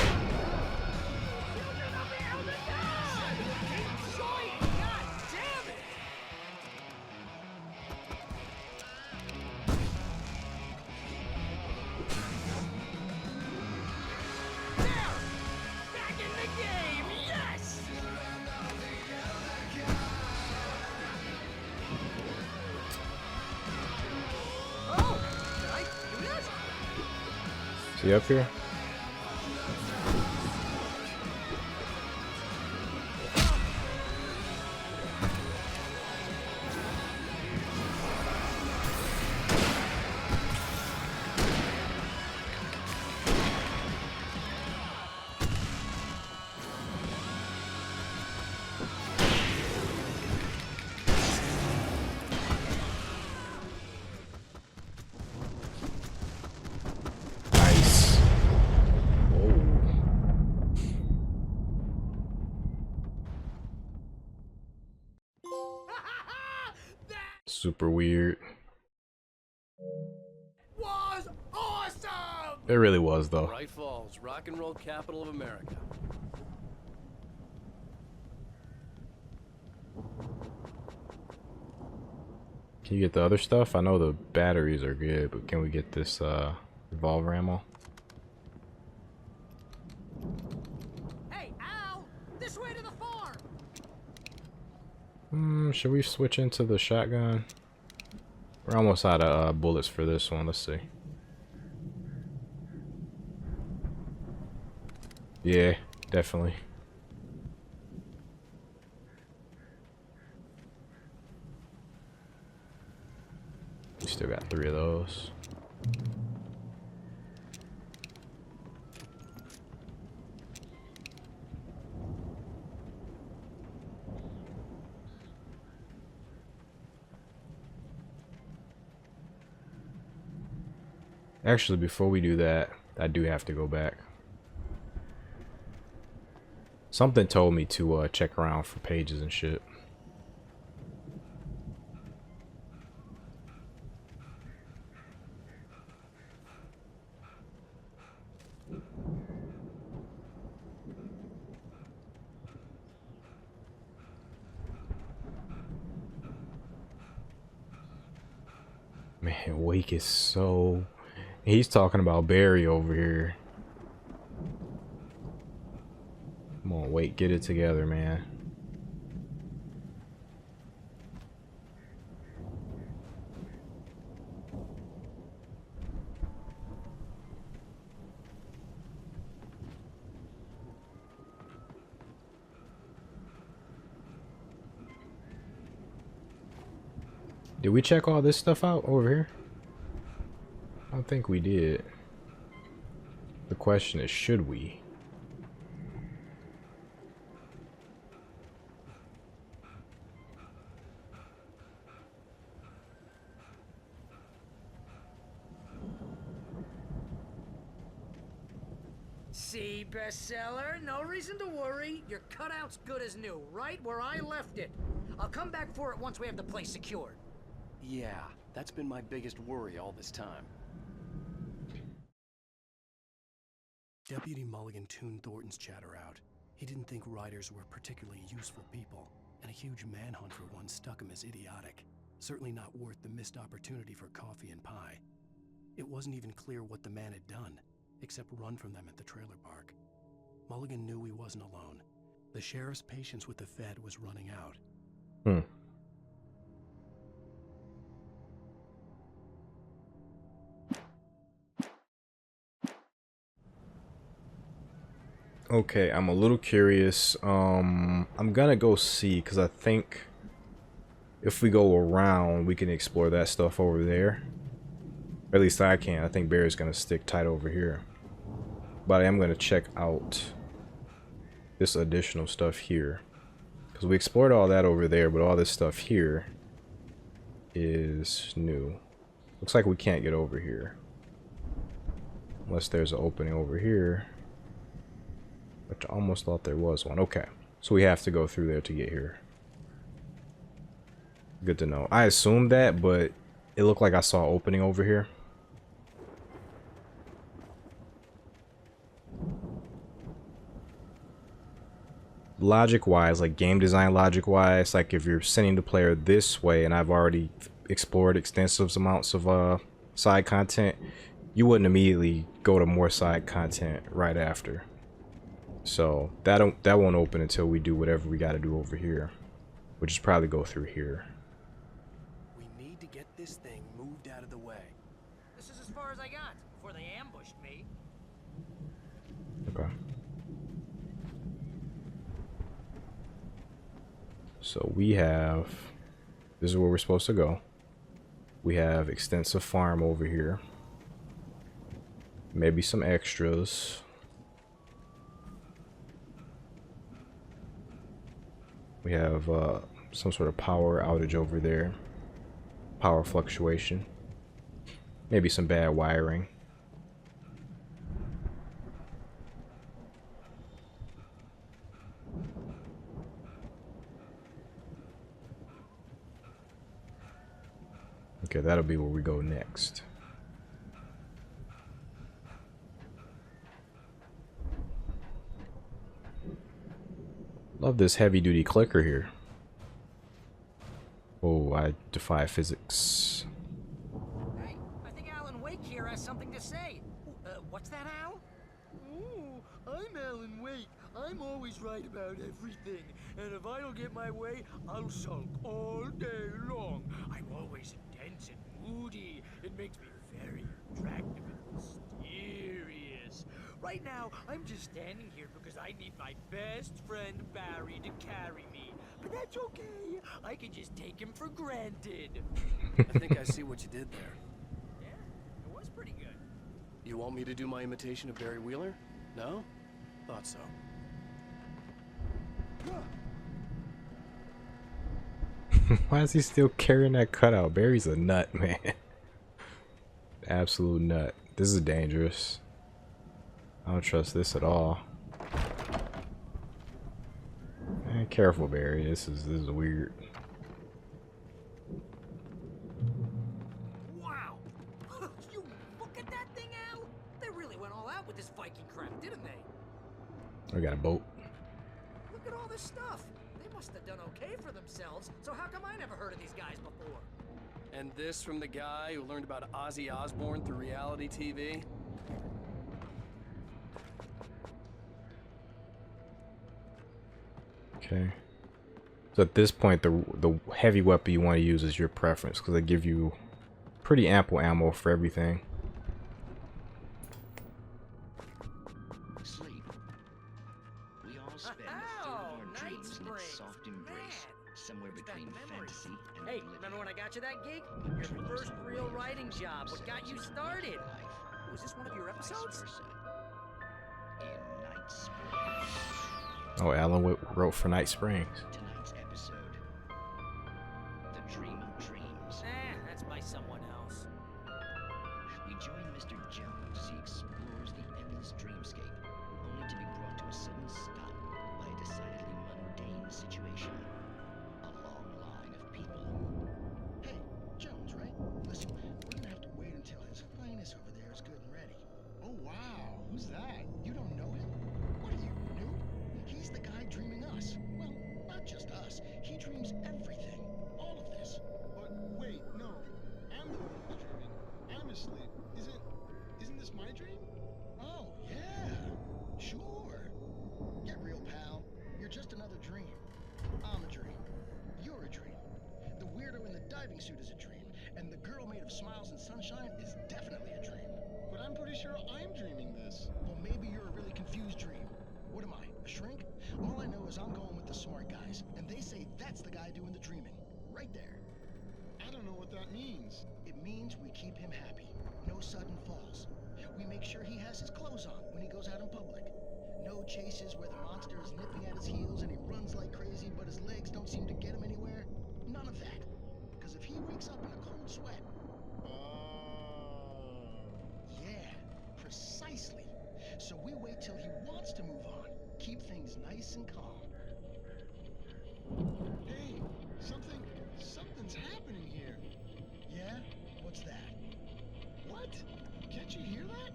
Children of the Elder God! Enjoy it! God damn it! There! Back in the game! Yes! Oh! Did I do this? Is he up here? Nice. Super weird. Was awesome! It really was, though. Bright Falls, rock and roll capital of America. Can you get the other stuff? I know the batteries are good, but can we get this revolver ammo? Hey, Al! This way to the farm! Should we switch into the shotgun? We're almost out of bullets for this one. Let's see. Yeah, definitely. We still got 3 of those. Actually, before we do that, I do have to go back. Something told me to check around for pages and shit. Man, Wake is so... He's talking about Barry over here. Come on, Wake, get it together, man. Did we check all this stuff out over here? I don't think we did. The question is, should we? See, bestseller? No reason to worry. Your cutout's good as new, right where I left it. I'll come back for it once we have the place secured. Yeah, that's been my biggest worry all this time. Deputy Mulligan tuned Thornton's chatter out. He didn't think riders were particularly useful people, and a huge manhunt for one struck him as idiotic. Certainly not worth the missed opportunity for coffee and pie. It wasn't even clear what the man had done, except run from them at the trailer park. Mulligan knew he wasn't alone. The sheriff's patience with the Fed was running out. Okay, I'm a little curious. I'm gonna go see, because I think if we go around, we can explore that stuff over there. Or at least I can. I think Barry's gonna stick tight over here. but I am going to check out this additional stuff here. Because we explored all that over there, but all this stuff here is new. Looks like we can't get over here. Unless there's an opening over here. Which I almost thought there was one. Okay. So we have to go through there to get here. Good to know. I assumed that, but it looked like I saw an opening over here. Logic-wise, like game design logic-wise, like if you're sending the player this way, and I've already explored extensive amounts of side content, you wouldn't immediately go to more side content right after. So that won't open until we do whatever we got to do over here, which is probably go through here. We need to get this thing moved out of the way. This is as far as I got before they ambushed me. Okay. So we have, this is where we're supposed to go. We have extensive farm over here. Maybe some extras. We have some sort of power outage over there. Power fluctuation. Maybe some bad wiring. Okay, that'll be where we go next. Love this heavy-duty clicker here. Oh, I defy physics. Hey, I think Alan Wake here has something to say. What's that, Al? Ooh, I'm Alan Wake. I'm always right about everything. And if I don't get my way, I'll sulk all day long. I'm always intense and moody. It makes me very attractive and mysterious. Right now, I'm just standing here because I need my best friend Barry to carry me. But that's okay. I can just take him for granted. I think I see what you did there. Yeah, it was pretty good. You want me to do my imitation of Barry Wheeler? No? Thought so. Why is he still carrying that cutout? Barry's a nut, man. Absolute nut. This is dangerous. I don't trust this at all. Man, careful, Barry. This is weird. Wow! You look at that thing, Al! They really went all out with this Viking crap, didn't they? We got a boat. Look at all this stuff. They must have done okay for themselves, so how come I never heard of these guys before? And this from the guy who learned about Ozzy Osbourne through reality TV? Okay. So at this point, the heavy weapon you want to use is your preference because they give you pretty ample ammo for everything. Sleep. We all spend a third of our dreams in its soft embrace, somewhere between fantasy and Hey, remember when I got you that gig? Your first real writing job. What got you started? Was this one of your episodes? Oh, Alan wrote for Night Springs. Tonight's episode, The Dream of Dreams. That's by someone else. We join Mr. Jones as he explores the endless dreamscape, only to be brought to a sudden stop by a decidedly mundane situation. A long line of people. Hey, Jones, right? Listen, we're gonna have to wait until his finest over there is good and ready. Oh, wow. Who's that? You don't know him? What are you, new? He's the guy dreaming us. Well, not just us. He dreams everything. All of this. But wait, no. I'm the one who's dreaming. I'm asleep. Isn't this my dream? Oh, yeah. Sure. Get real, pal. You're just another dream. I'm a dream. You're a dream. The weirdo in the diving suit is a dream. And the girl made of smiles and sunshine is definitely a dream. But I'm pretty sure I'm dreaming this. Well, maybe you're a really confused dream. What am I, a shrink? All I know is I'm going with the smart guys, and they say that's the guy doing the dreaming. Right there. I don't know what that means. It means we keep him happy. No sudden falls. We make sure he has his clothes on when he goes out in public. No chases where the monster is nipping at his heels and he runs like crazy, but his legs don't seem to get him anywhere. None of that. Because if he wakes up in a cold sweat... Yeah, precisely. So we wait till he wants to move on. Keep things nice and calm. Hey, something's happening here. Yeah? What's that? What? Can't you hear that?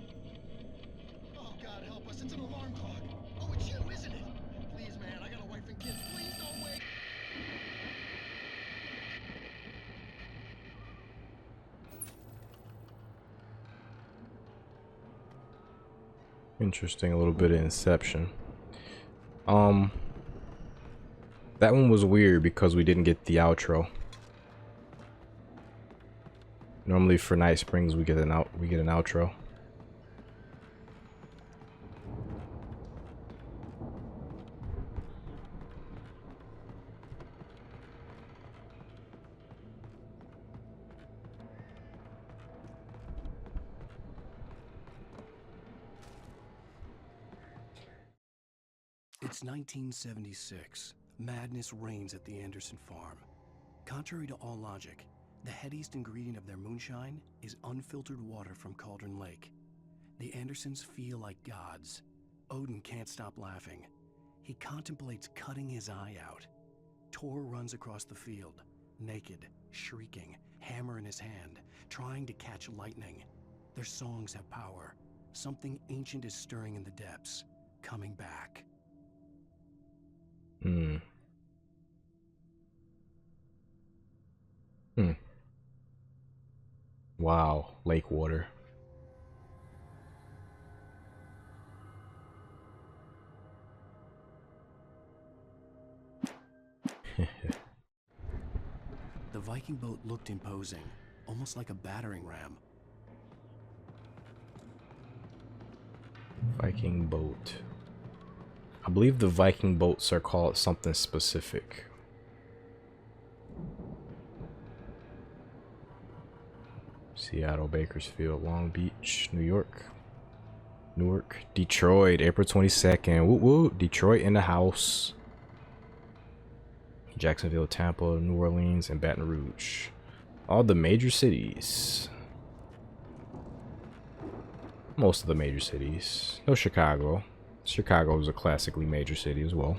Oh, God help us, it's an alarm clock. Oh, it's you, isn't it? Please, man, I got a wife and kids. Please don't wait. Interesting, a little bit of Inception. That one was weird because we didn't get the outro. Normally for Night Springs we get an outro. It's 1976. Madness reigns at the Anderson farm. Contrary to all logic, the headiest ingredient of their moonshine is unfiltered water from Cauldron Lake. The Andersons feel like gods. Odin can't stop laughing. He contemplates cutting his eye out. Tor runs across the field, naked, shrieking, hammer in his hand, trying to catch lightning. Their songs have power. Something ancient is stirring in the depths, coming back. Wow, lake water. The Viking boat looked imposing, almost like a battering ram. Viking boat. I believe the Viking boats are called something specific. Seattle, Bakersfield, Long Beach, New York. Newark, Detroit, April 22nd. Woo woo, Detroit in the house. Jacksonville, Tampa, New Orleans, and Baton Rouge. All the major cities. Most of the major cities. No Chicago. Chicago is a classically major city as well.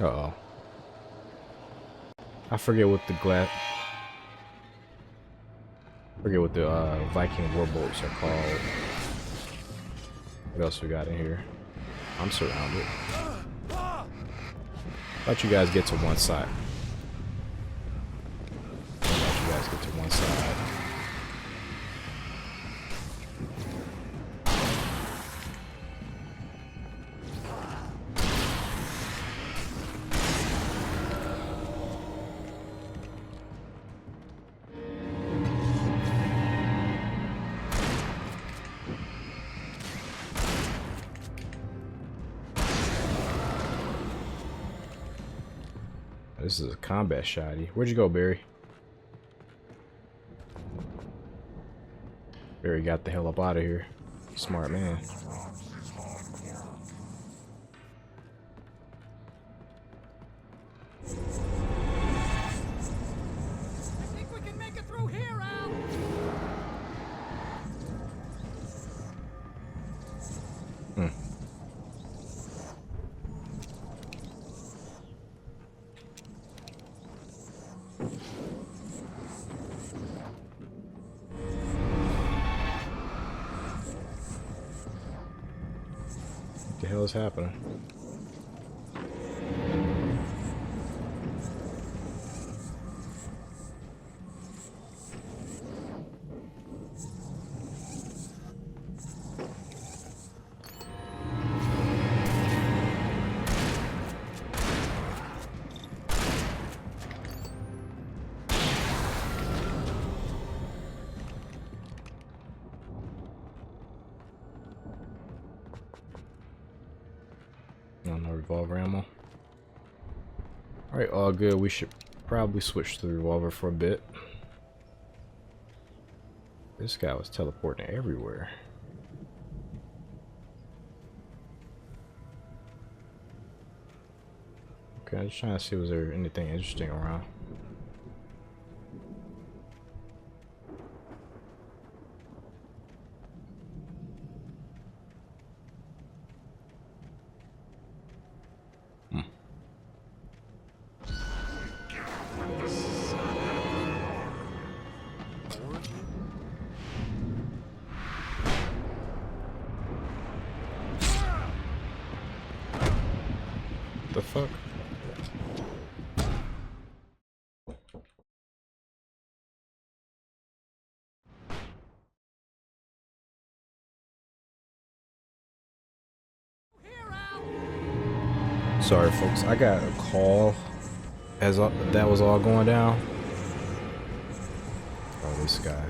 Uh-oh. I forget what the Viking warboats are called. What else we got in here? I'm surrounded. Let you guys get to one side. Let you guys get to one side. This is a combat shotty. Where'd you go, Barry? Barry got the hell up out of here. Smart man. I think we can make it through here, Al. What the hell is happening? no revolver ammo. Alright, all good. We should probably switch to the revolver for a bit. This guy was teleporting everywhere. Okay, I'm just trying to see was there anything interesting around. The fuck? Sorry folks, I got a call as that was all going down. Oh, this guy.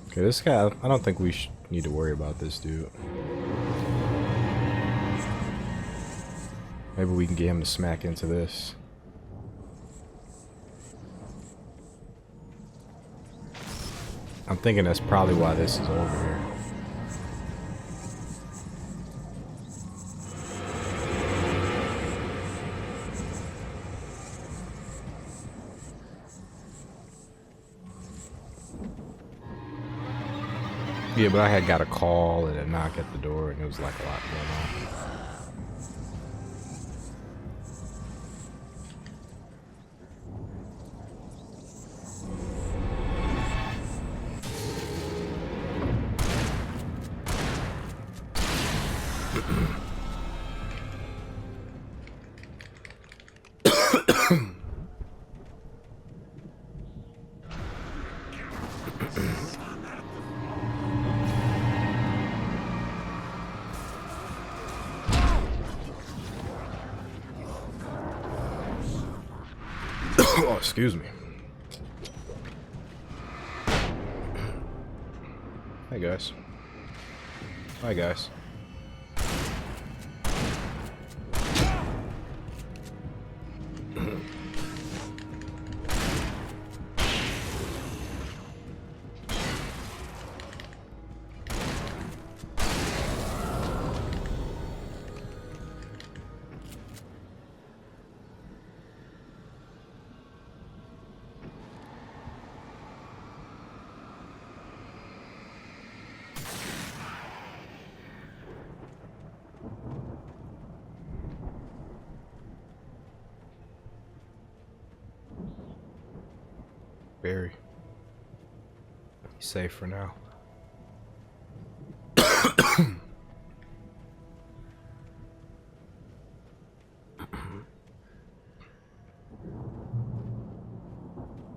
Okay, this guy, I don't think we need to worry about this dude. Maybe we can get him to smack into this. I'm thinking that's probably why this is over here. Yeah, but I had got a call and a knock at the door, and it was like a lot going on. Oh, excuse me. Hi guys. Hi guys. Barry. He's safe for now.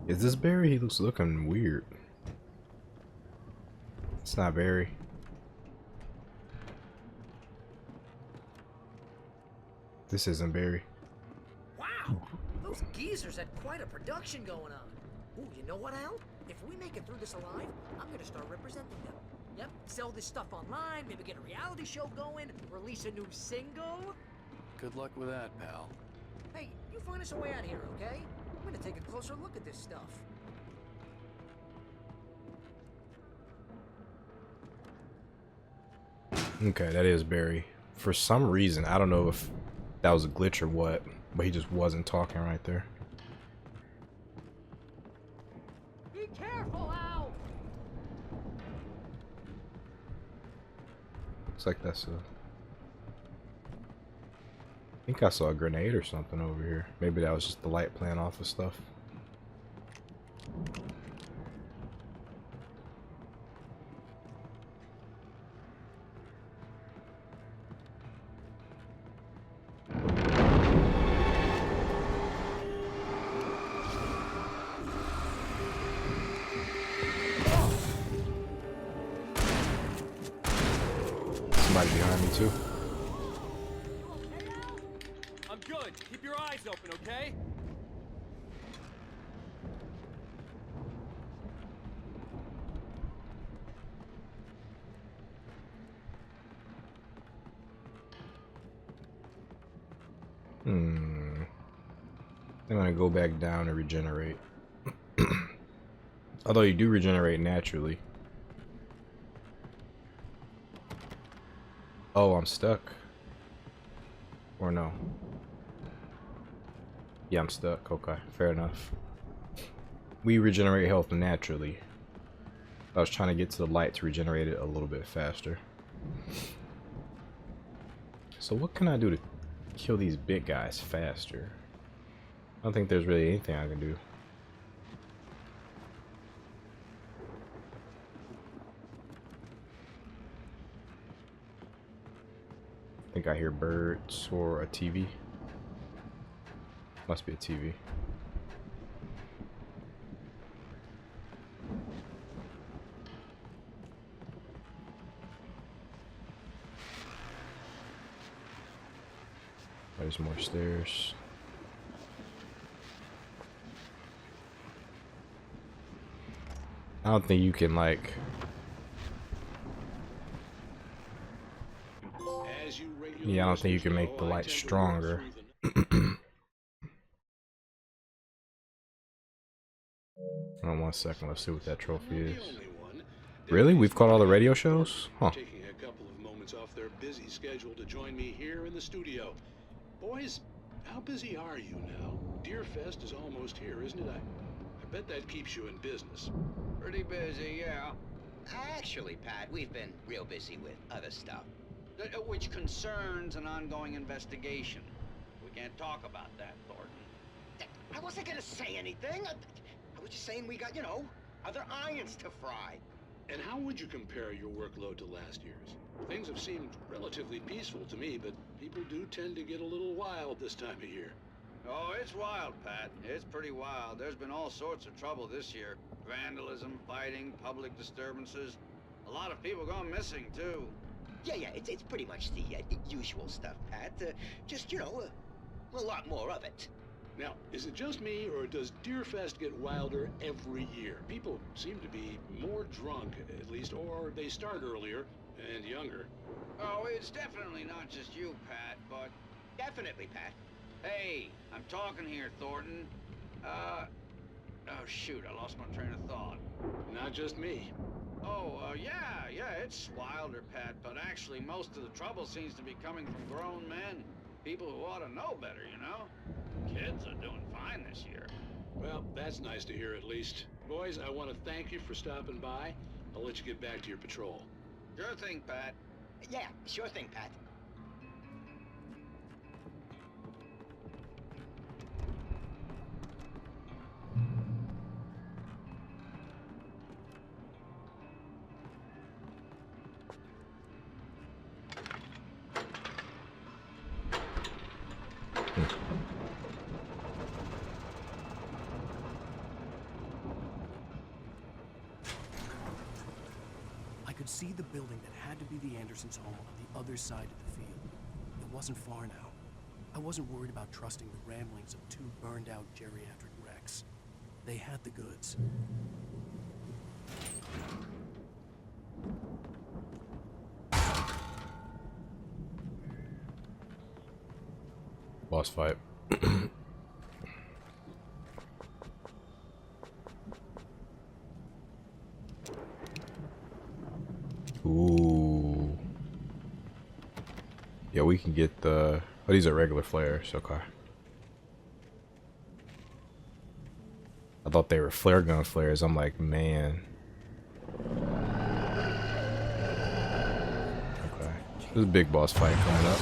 Is this Barry? He looks looking weird. It's not Barry. This isn't Barry. Wow, those geezers had quite a production going on. Ooh, you know what, Al? If we make it through this alive, I'm gonna start representing them. Yep, sell this stuff online, maybe get a reality show going, release a new single. Good luck with that, pal. Hey, you find us a way out of here, okay? I'm gonna take a closer look at this stuff. Okay, that is Barry. For some reason, I don't know if that was a glitch or what, but he just wasn't talking right there. Be careful, Al! Looks like that's a... I think I saw a grenade or something over here. Maybe that was just the light playing off of stuff. Somebody behind me too. I'm good. Keep your eyes open, okay? I'm gonna go back down and regenerate. Although you do regenerate naturally. Oh, I'm stuck. Or no? Yeah, I'm stuck. Okay, fair enough. We regenerate health naturally. I was trying to get to the light to regenerate it a little bit faster. So what can I do to kill these big guys faster? I don't think there's really anything I can do. I think I hear birds or a TV. Must be a TV. There's more stairs. I don't think you can like yeah, I don't think you can make the light stronger. Hold on 1 second, let's see what that trophy is. Really? We've caught all the radio shows? Huh. Taking a couple of moments off their busy schedule to join me here in the studio. Boys, how busy are you now? Deerfest is almost here, isn't it? I bet that keeps you in business. Pretty busy, yeah. Actually, Pat, we've been real busy with other stuff, which concerns an ongoing investigation. We can't talk about that, Thornton. I wasn't gonna say anything. I was just saying we got, you know, other irons to fry. And how would you compare your workload to last year's? Things have seemed relatively peaceful to me, but people do tend to get a little wild this time of year. Oh, it's wild, Pat. It's pretty wild. There's been all sorts of trouble this year. Vandalism, fighting, public disturbances. A lot of people gone missing, too. Yeah, it's pretty much the usual stuff, Pat. Just, you know, a lot more of it. Now, is it just me, or does Deerfest get wilder every year? People seem to be more drunk, at least, or they start earlier and younger. Oh, it's definitely not just you, Pat, but... Definitely, Pat. Hey, I'm talking here, Thornton. Oh, shoot, I lost my train of thought. Not just me. Oh, yeah, it's wilder, Pat, but actually most of the trouble seems to be coming from grown men. People who ought to know better, you know? Kids are doing fine this year. Well, that's nice to hear at least. Boys, I want to thank you for stopping by. I'll let you get back to your patrol. Sure thing, Pat. Yeah, sure thing, Pat. I could see the building that had to be the Andersons' home on the other side of the field. It wasn't far now. I wasn't worried about trusting the ramblings of two burned-out geriatric wrecks. They had the goods. Boss fight. Ooh. Yeah, we can get the... Oh, these are regular flares. Okay. I thought they were flare gun flares. I'm like, man. Okay. There's a big boss fight coming up.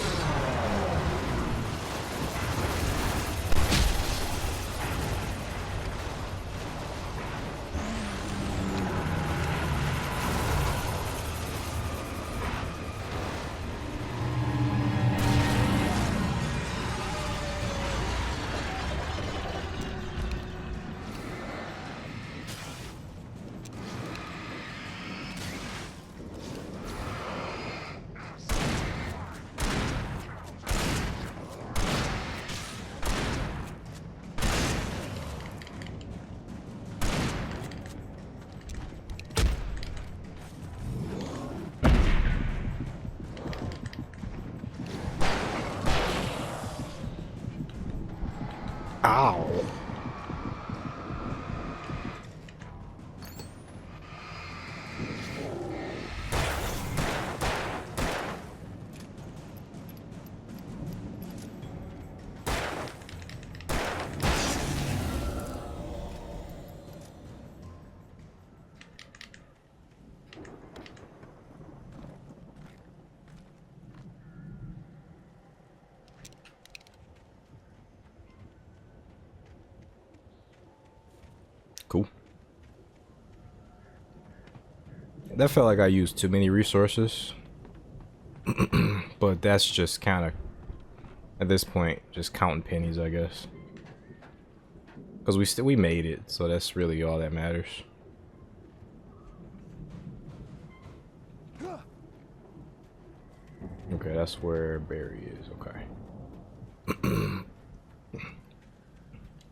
Ow. Cool. That felt like I used too many resources. But that's just kind of, at this point, just counting pennies, I guess. Because we made it, so that's really all that matters. Okay, that's where Barry is. Okay.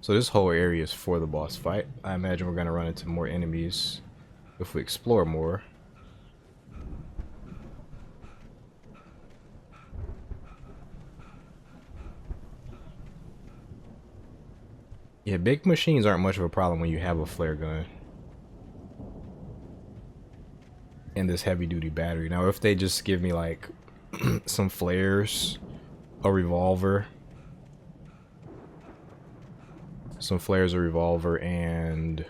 So this whole area is for the boss fight. I imagine we're gonna run into more enemies if we explore more. Yeah, big machines aren't much of a problem when you have a flare gun and this heavy duty battery. Now if they just give me like some flares, a revolver, and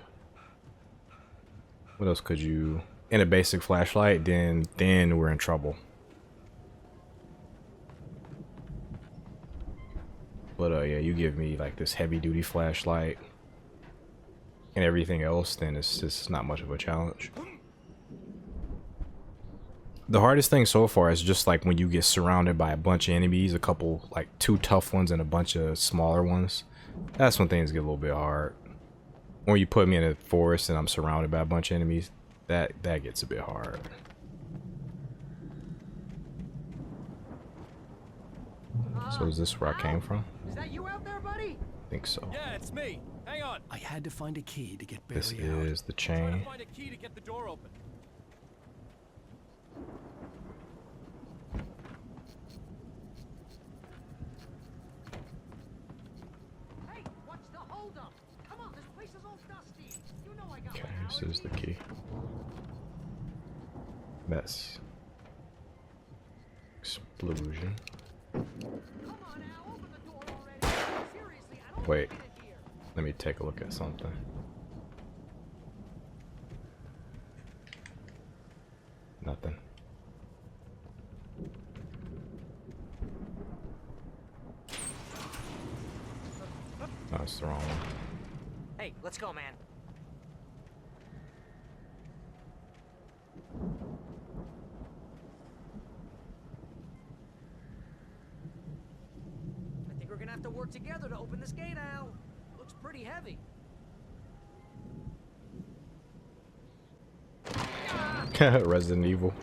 what else could you, and a basic flashlight, then we're in trouble. But yeah, you give me like this heavy duty flashlight and everything else, then it's just not much of a challenge. The hardest thing so far is just like when you get surrounded by a bunch of enemies, a couple, like 2 tough ones and a bunch of smaller ones. That's when things get a little bit hard. When you put me in a forest and I'm surrounded by a bunch of enemies, that gets a bit hard. So is this where I came from? Is that you out there, buddy? I think so. Yeah, it's me. Hang on. I had to find a key to get Barry This out. is the Trying chain. to find a key to get the door open. Hey, what's the holdup? Come on, this place is all dusty. You know I got Okay, my this is the key. That's explosion. Wait, let me take a look at something. Nothing. No, it's the wrong one. Hey, let's go, man. I think we're gonna have to work together to open this gate, Al. Looks pretty heavy. Resident Evil.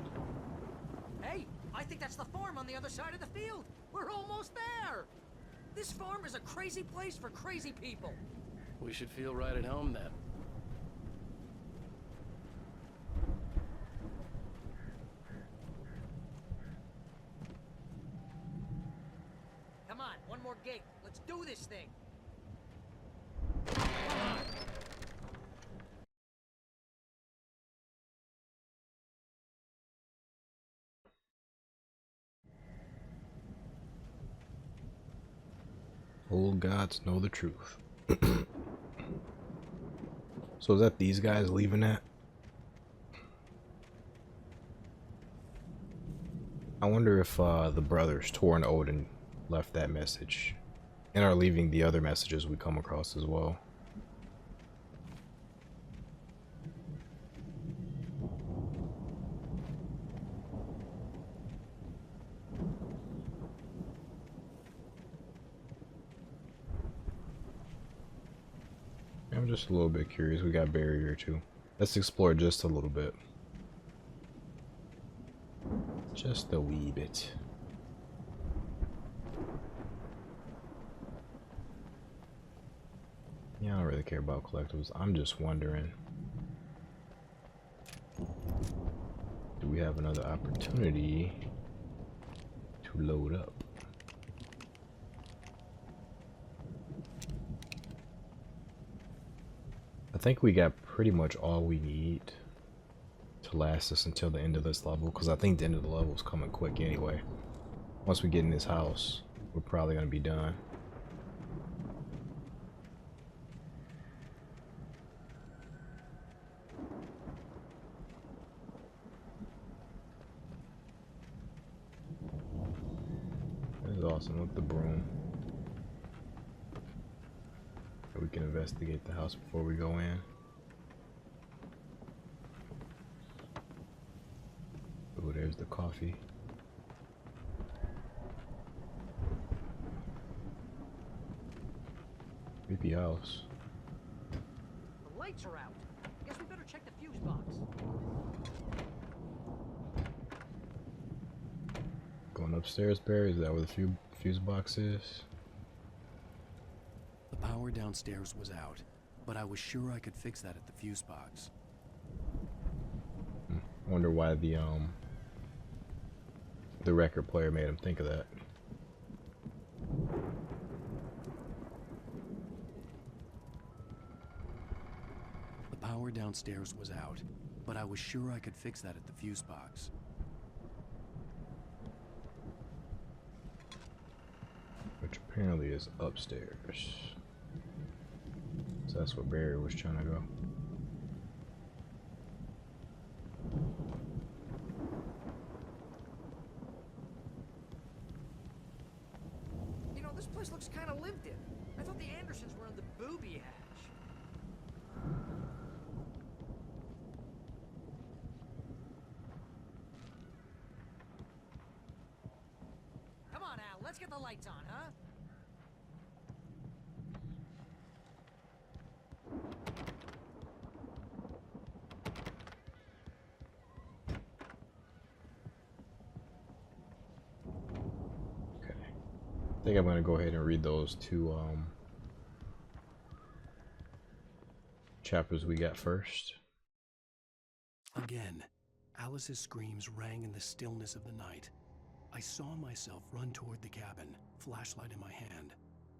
Hey, I think that's the farm on the other side of the field. We're almost there. This farm is a crazy place for crazy people. We should feel right at home then. Come on, one more gate. Let's do this thing. Old gods know the truth. So is that these guys leaving that? I wonder if the brothers Tor and Odin left that message and are leaving the other messages we come across as well. I'm just a little bit curious. We got Barry here too. Let's explore just a little bit. Just a wee bit. Yeah, I don't really care about collectibles. I'm just wondering, do we have another opportunity to load up? think we got pretty much all we need to last us until the end of this level, because I think the end of the level is coming quick anyway. Once we get in this house, we're probably going to be done. This is awesome. With the broom. We can investigate the house before we go in. Oh, there's the coffee. Creepy house. The lights are out. Guess we better check the fuse box. Going upstairs, Barry? Is that where the fuse box is? The power downstairs was out, but I was sure I could fix that at the fuse box. Wonder why the record player made him think of that. The power downstairs was out, but I was sure I could fix that at the fuse box. Which apparently is upstairs. So that's where Barry was trying to go. You know, this place looks kind of lived in. I thought the Andersons were in the booby hatch. Come on, Al, let's get the lights on, huh? I think I'm gonna go ahead and read those two chapters we got first. Again, Alice's screams rang in the stillness of the night. I saw myself run toward the cabin, flashlight in my hand.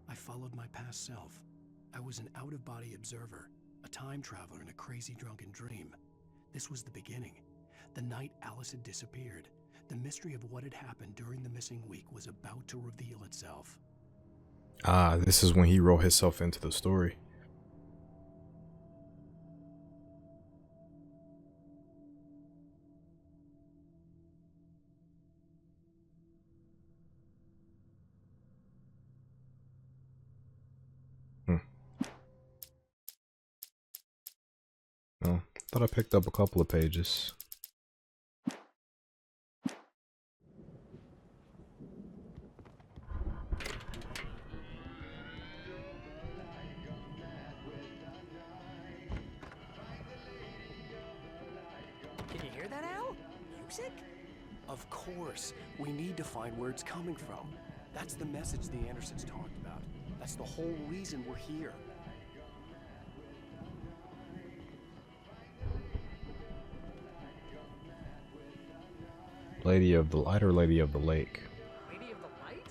I followed my past self. I was an out-of-body observer, a time traveler in a crazy drunken dream. This was the beginning. The night Alice had disappeared. The mystery of what had happened during the missing week was about to reveal itself. Ah, this is when he wrote himself into the story. Oh, thought I picked up a couple of pages. Can you hear that, Al? Music? Of course. We need to find where it's coming from. That's the message the Andersons talked about. That's the whole reason we're here. Lady of the Light or Lady of the Lake? Lady of the Light?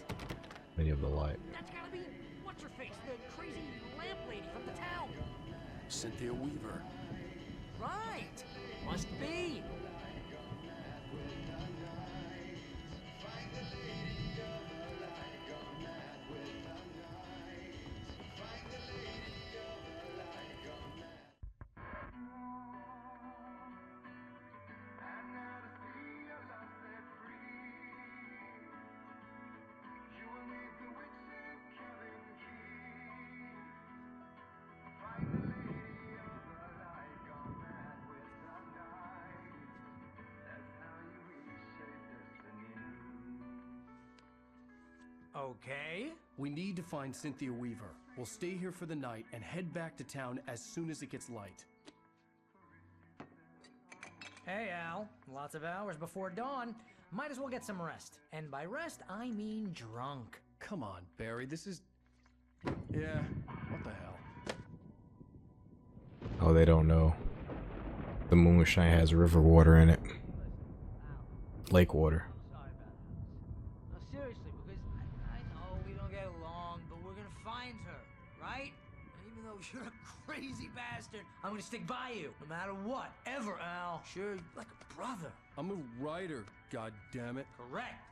Lady of the Light. That's gotta be, what's her face, the crazy lamp lady from the town. Cynthia Weaver. Right. Must be. Okay. We need to find Cynthia Weaver. We'll stay here for the night and head back to town as soon as it gets light. Hey, Al. Lots of hours before dawn. Might as well get some rest. And by rest, I mean drunk. Come on, Barry, this is... Yeah, what the hell? Oh, they don't know. The moonshine has river water in it. Lake water. No, seriously, because I know we don't get along, but we're gonna find her, right? Even though you're a crazy bastard. I'm gonna stick by you, no matter what, ever, Al. Sure, like a brother. I'm a writer, goddammit. Correct.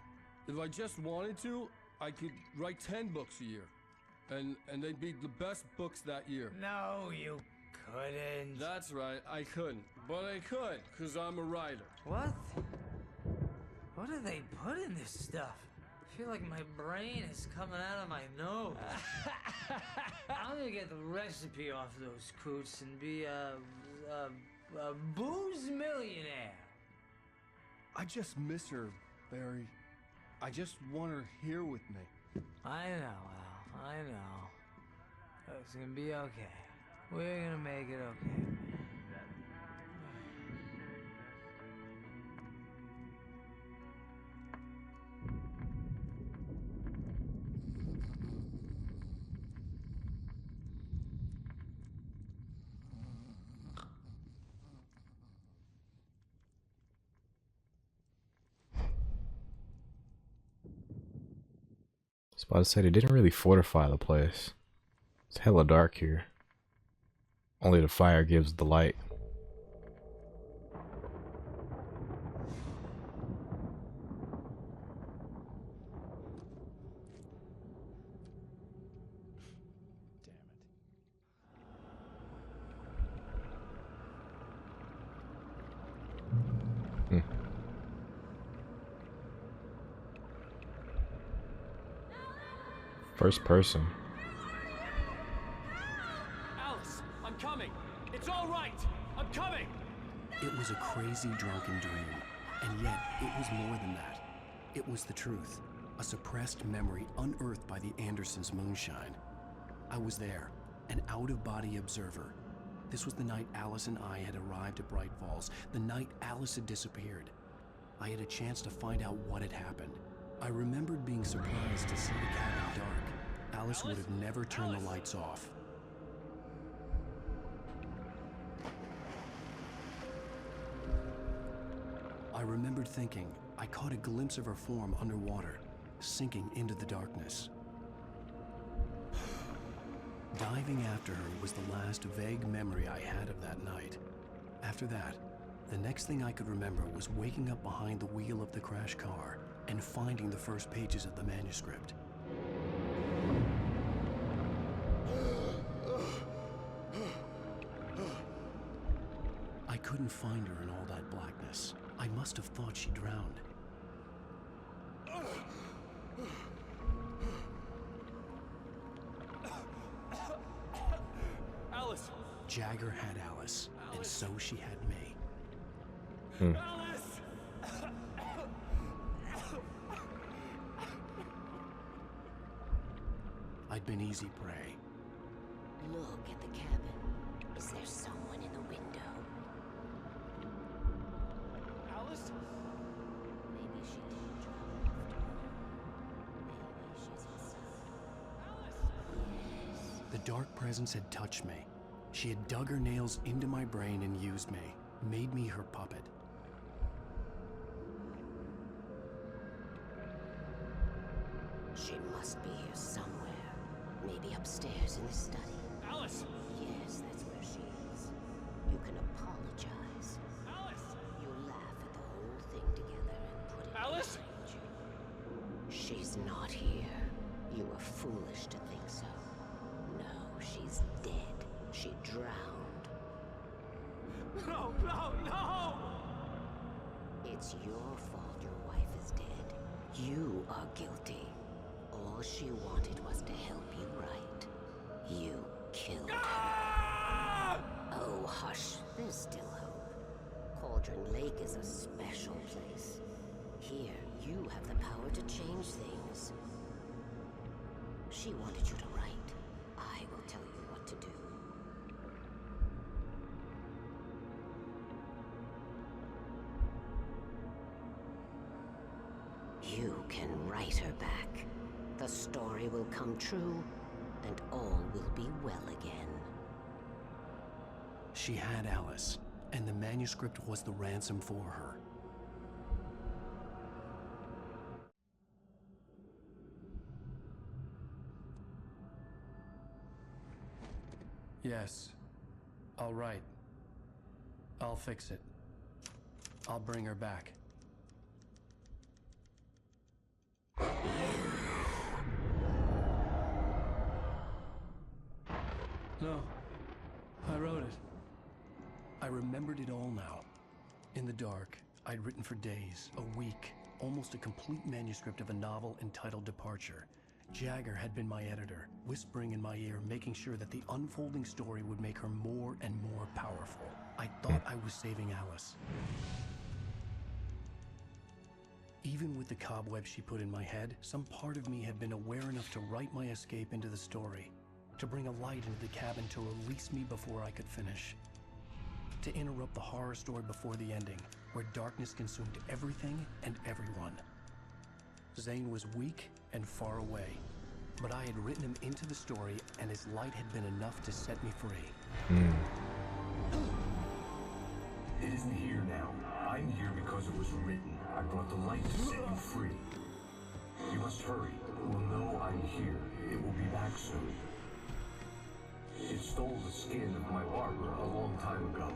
If I just wanted to, I could write 10 books a year. And they'd be the best books that year. No, you couldn't. That's right, I couldn't. But I could, because I'm a writer. What? What do they put in this stuff? I feel like my brain is coming out of my nose. I'm gonna get the recipe off those coots and be a booze millionaire. I just miss her, Barry. I just want her here with me. I know, Al. I know. It's gonna be okay. We're gonna make it okay. I was about to say, they didn't really fortify the place. It's hella dark here. Only the fire gives the light. First person. Alice, I'm coming. It's all right. I'm coming. It was a crazy drunken dream, and yet it was more than that. It was the truth, a suppressed memory unearthed by the Andersons' moonshine. I was there, an out-of-body observer. This was the night Alice and I had arrived at Bright Falls, the night Alice had disappeared. I had a chance to find out what had happened. I remembered being surprised to see the cabin dark. Alice would have never turned the lights off. I remembered thinking I caught a glimpse of her form underwater, sinking into the darkness. Diving after her was the last vague memory I had of that night. After that, the next thing I could remember was waking up behind the wheel of the crash car and finding the first pages of the manuscript. I couldn't find her in all that blackness. I must have thought she drowned. Alice! Jagger had Alice, and so she had me. Alice! I'd been easy prey. Look at the cabin. Is there someone in the window? Alice? Maybe she didn't drown after all. Maybe she's inside. Yes. The dark presence had touched me. She had dug her nails into my brain and used me, made me her puppet. She must be here somewhere. Maybe upstairs in the study. Alice! Yes, that's where she is. You can apologize. Alice! You'll laugh at the whole thing together and put it Alice! behind you. She's not here. You were foolish to think so. No, she's dead. She drowned. No, no, no! It's your fault your wife is dead. You are guilty. All she wanted was to help you right. You killed her. Oh, hush. There's still hope. Cauldron Lake is a special place. Here, you have the power to change things. She wanted you to write. I will tell you what to do. You can write her back. The story will come true, and all will be well again. She had Alice, and the manuscript was the ransom for her. Yes, All right. I'll fix it. I'll bring her back. No. I wrote it. I remembered it all now. In the dark, I'd written for days, a week, almost a complete manuscript of a novel entitled Departure. Jagger had been my editor, whispering in my ear, making sure that the unfolding story would make her more and more powerful. I thought I was saving Alice. Even with the cobweb she put in my head, some part of me had been aware enough to write my escape into the story, to bring a light into the cabin to release me before I could finish, to interrupt the horror story before the ending, where darkness consumed everything and everyone. Zane was weak and far away, but I had written him into the story, and his light had been enough to set me free. It isn't here now. I'm here because it was written. I brought the light to set you free. You must hurry. We'll know I'm here. It will be back soon. It stole the skin of my barber a long time ago.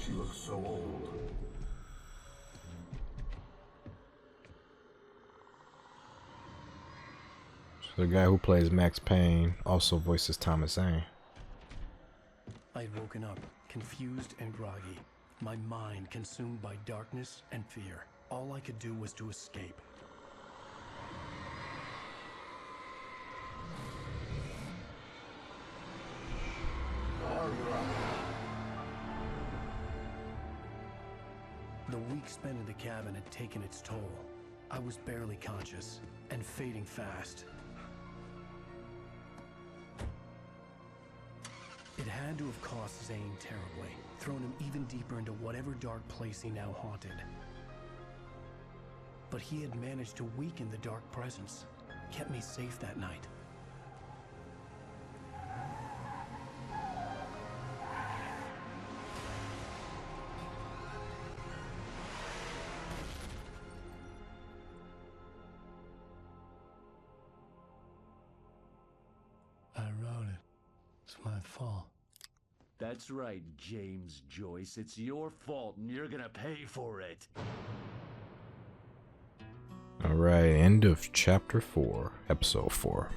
She looks so old. So the guy who plays Max Payne also voices Thomas Zane. I'd woken up, confused and groggy, my mind consumed by darkness and fear. All I could do was to escape. The week spent in the cabin had taken its toll. I was barely conscious and fading fast. It had to have cost Zane terribly, thrown him even deeper into whatever dark place he now haunted. But he had managed to weaken the dark presence, kept me safe that night. I wrote it. It's my fault. That's right, James Joyce. It's your fault, and you're gonna pay for it. Alright, end of chapter 4, episode 4.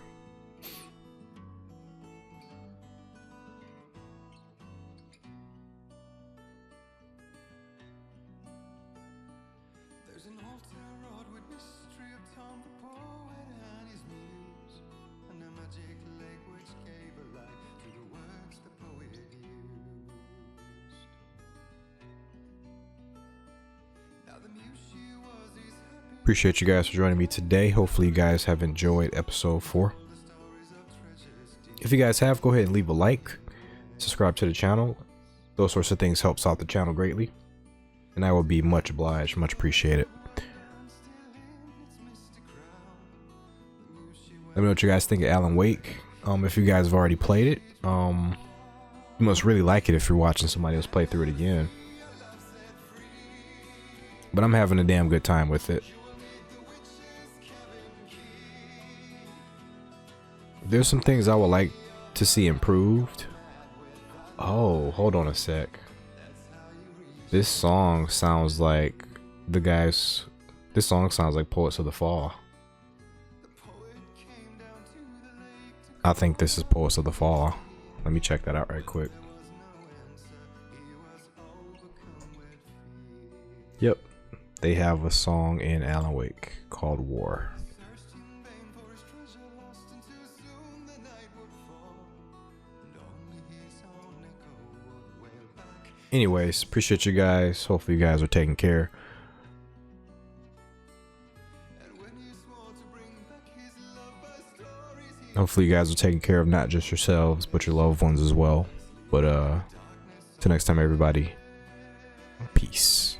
There's an old town road with mystery of Tom the poet and his muse, and a magic lake which gave a light to the words the poet used. Now the muse she was is happy. Appreciate you guys for joining me today. Hopefully you guys have enjoyed episode 4. If you guys have, go ahead and leave a like, subscribe to the channel. Those sorts of things helps out the channel greatly, and I will be much obliged, much appreciated. Let me know what you guys think of Alan Wake. If you guys have already played it, you must really like it if you're watching somebody else play through it again. But I'm having a damn good time with it. There's some things I would like to see improved. Oh, hold on a sec. This song sounds like this song sounds like Poets of the Fall. I think this is Poets of the Fall. Let me check that out right quick. Yep. They have a song in Alan Wake called War. Anyways, appreciate you guys. Hopefully you guys are taking care. Hopefully you guys are taking care of not just yourselves, but your loved ones as well. But till next time, everybody, peace.